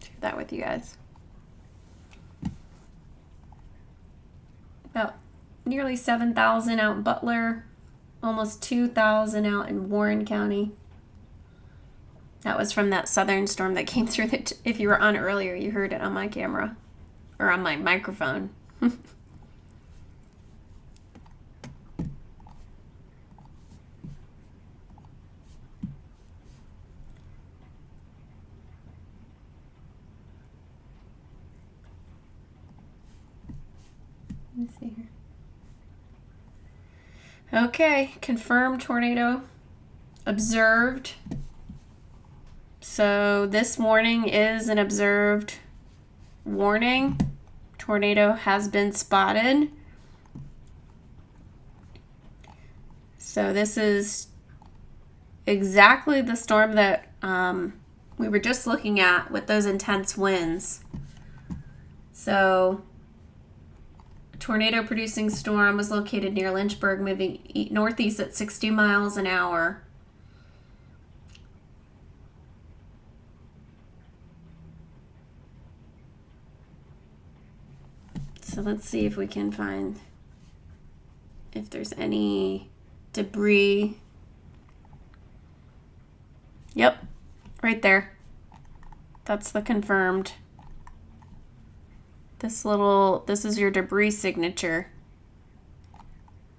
Share that with you guys. About nearly 7,000 out in Butler, almost 2,000 out in Warren County. That was from that southern storm that came through. That if you were on earlier, you heard it on my camera or on my microphone. Let me see here. Okay, confirmed tornado observed. So this morning is an observed warning. Tornado has been spotted. So this is exactly the storm that we were just looking at with those intense winds. So tornado producing storm was located near Lynchburg, moving northeast at 60 miles an hour. So let's see if we can find if there's any debris. Yep, right there. That's the confirmed. This is your debris signature.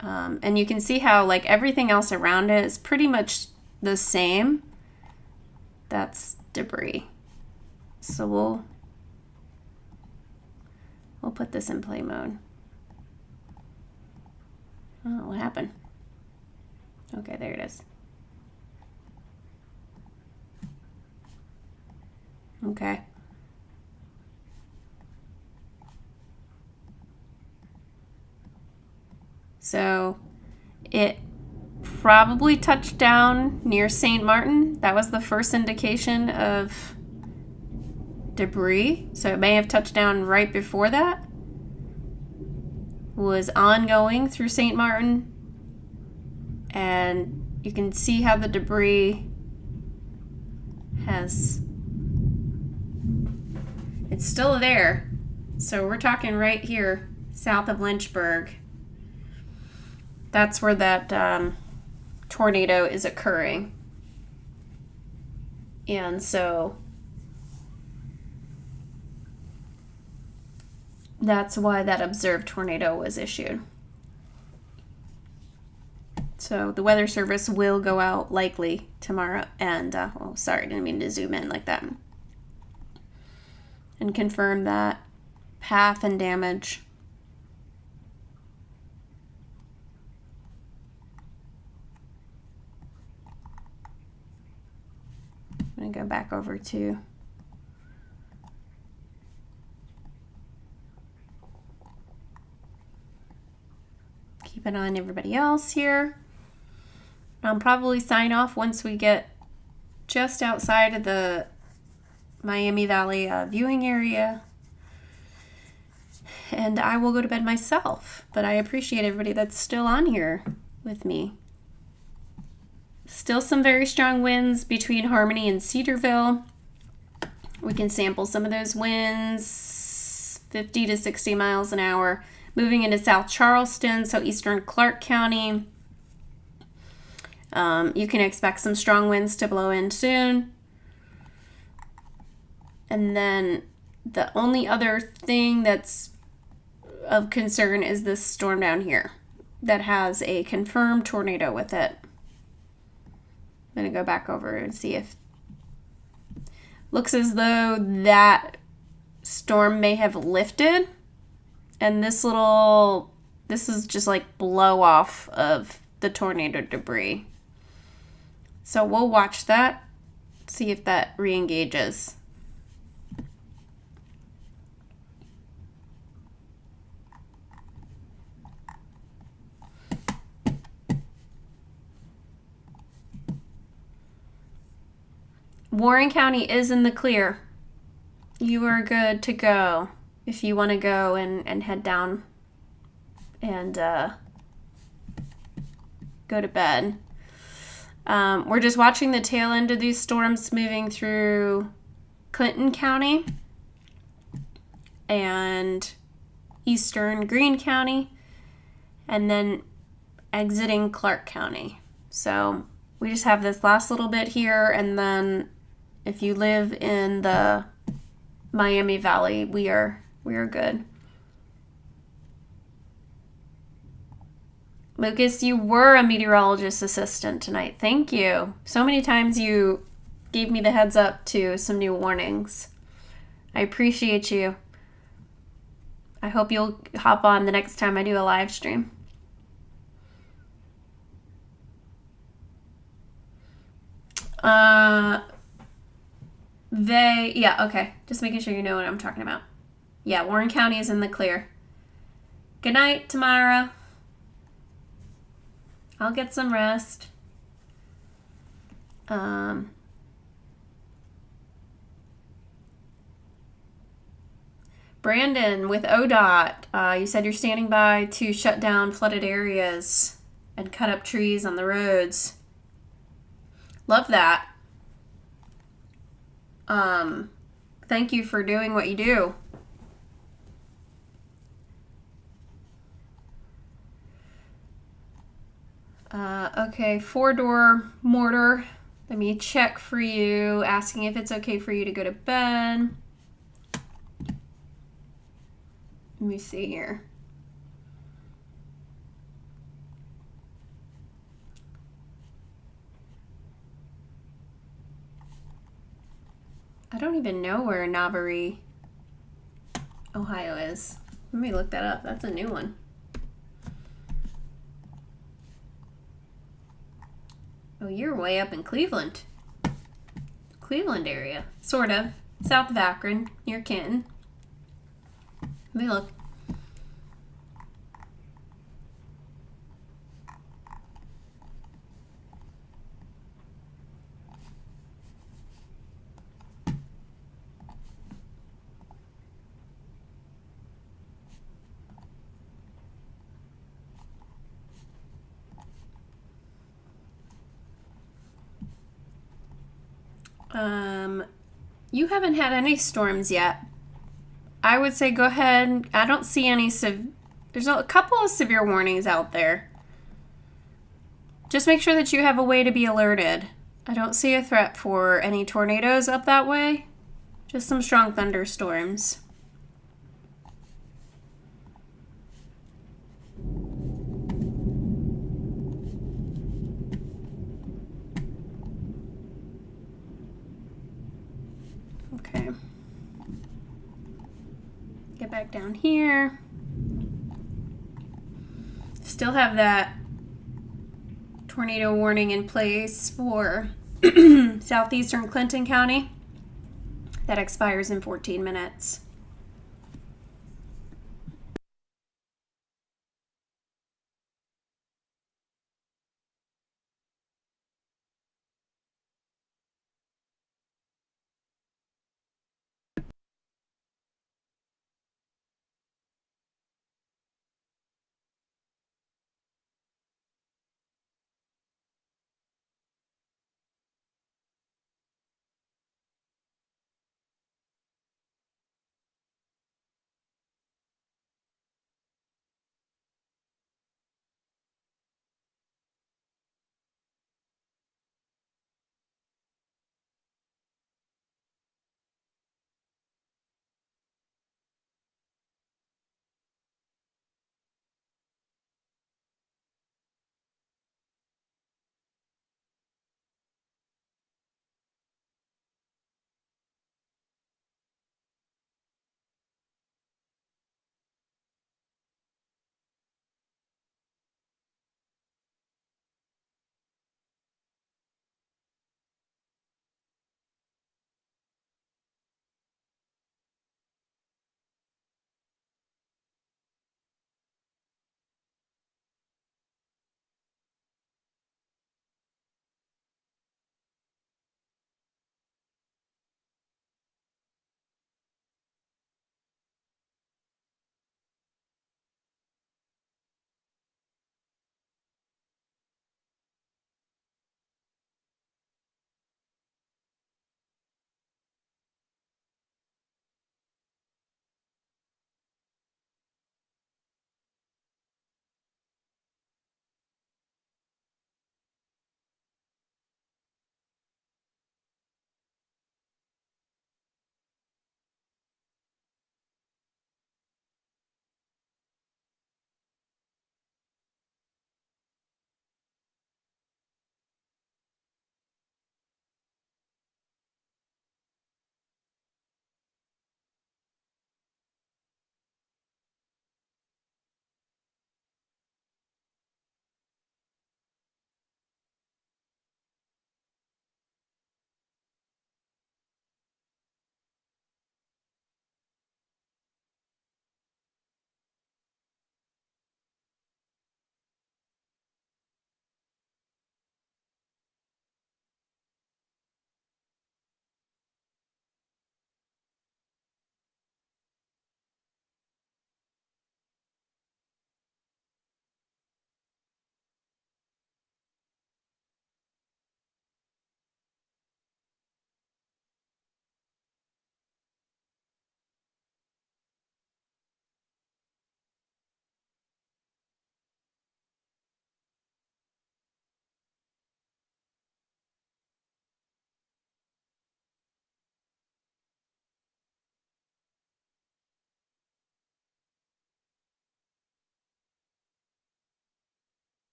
And you can see how like everything else around it is pretty much the same. That's debris. So we'll put this in play mode. Oh, what happened? Okay, there it is. Okay. So it probably touched down near St. Martin. That was the first indication of debris. So it may have touched down right before that. Was ongoing through St. Martin. And you can see how the debris it's still there. So we're talking right here, south of Lynchburg. That's where that tornado is occurring. And so that's why that observed tornado was issued. So the Weather Service will go out likely tomorrow and, oh, sorry, didn't mean to zoom in like that. And confirm that path and damage. I'm going to go back over to keep an eye on everybody else here. I'll probably sign off once we get just outside of the Miami Valley viewing area. And I will go to bed myself. But I appreciate everybody that's still on here with me. Still some very strong winds between Harmony and Cedarville. We can sample some of those winds, 50 to 60 miles an hour. Moving into South Charleston, so eastern Clark County. You can expect some strong winds to blow in soon. And then the only other thing that's of concern is this storm down here that has a confirmed tornado with it. I'm going to go back over and see if looks as though that storm may have lifted. And this is just like blow off of the tornado debris. So we'll watch that, see if that re-engages. Warren County is in the clear. You are good to go if you want to go and head down and go to bed. We're just watching the tail end of these storms moving through Clinton County and eastern Greene County, and then exiting Clark County. So we just have this last little bit here, and then if you live in the Miami Valley, we are good. Lucas, you were a meteorologist assistant tonight. Thank you. So many times you gave me the heads up to some new warnings. I appreciate you. I hope you'll hop on the next time I do a live stream. Yeah, okay. Just making sure you know what I'm talking about. Yeah, Warren County is in the clear. Good night, Tamara. I'll get some rest. Brandon with ODOT, you said you're standing by to shut down flooded areas and cut up trees on the roads. Love that. Thank you for doing what you do. Okay, 4-door mortar. Let me check for you, asking if it's okay for you to go to bed. Let me see here. I don't even know where Navarre, Ohio is. Let me look that up. That's a new one. Oh, you're way up in Cleveland. Cleveland area. Sort of. South of Akron, near Canton. Let me look. You haven't had any storms yet. I would say go ahead. I don't see any there's a couple of severe warnings out there. Just make sure that you have a way to be alerted. I don't see a threat for any tornadoes up that way. Just some strong thunderstorms. Okay. Get back down here. Still have that tornado warning in place for southeastern Clinton County. That expires in 14 minutes.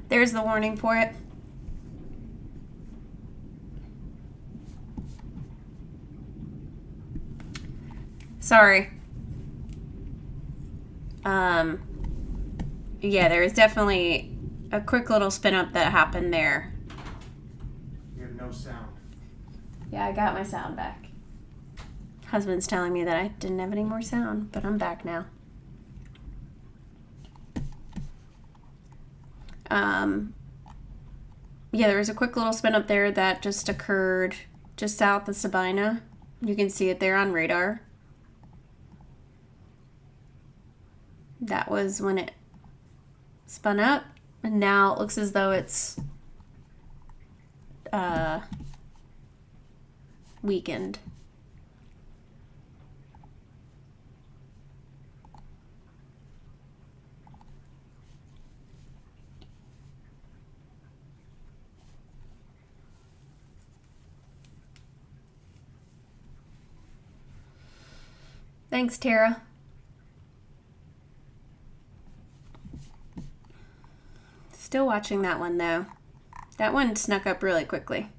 there's the warning for it. Sorry. Yeah, there was definitely a quick little spin up that happened there. You have no sound. Yeah, I got my sound back. Husband's telling me that I didn't have any more sound, but I'm back now. Yeah, there was a quick little spin up there that just occurred just south of Sabina. You can see it there on radar. That was when it spun up, and now it looks as though it's weakened. Thanks, Tara. Still watching that one, though. That one snuck up really quickly.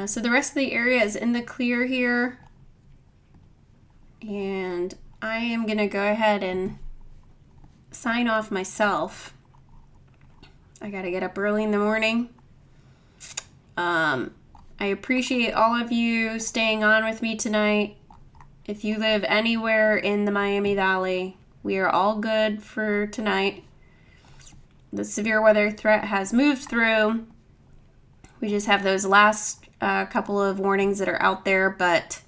So the rest of the area is in the clear here. And I am going to go ahead and sign off myself. I got to get up early in the morning. I appreciate all of you staying on with me tonight. If you live anywhere in the Miami Valley, we are all good for tonight. The severe weather threat has moved through. We just have those last couple of warnings that are out there, but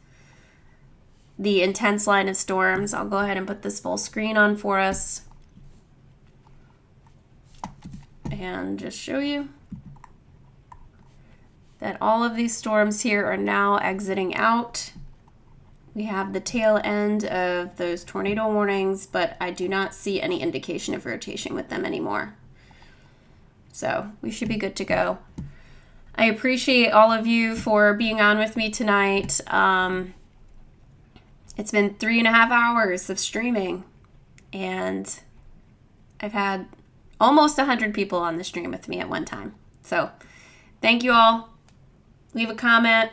the intense line of storms, I'll go ahead and put this full screen on for us and just show you that all of these storms here are now exiting out. We have the tail end of those tornado warnings, but I do not see any indication of rotation with them anymore. So we should be good to go. I appreciate all of you for being on with me tonight. It's been 3.5 hours of streaming, and I've had almost 100 people on the stream with me at one time. So thank you all. Leave a comment.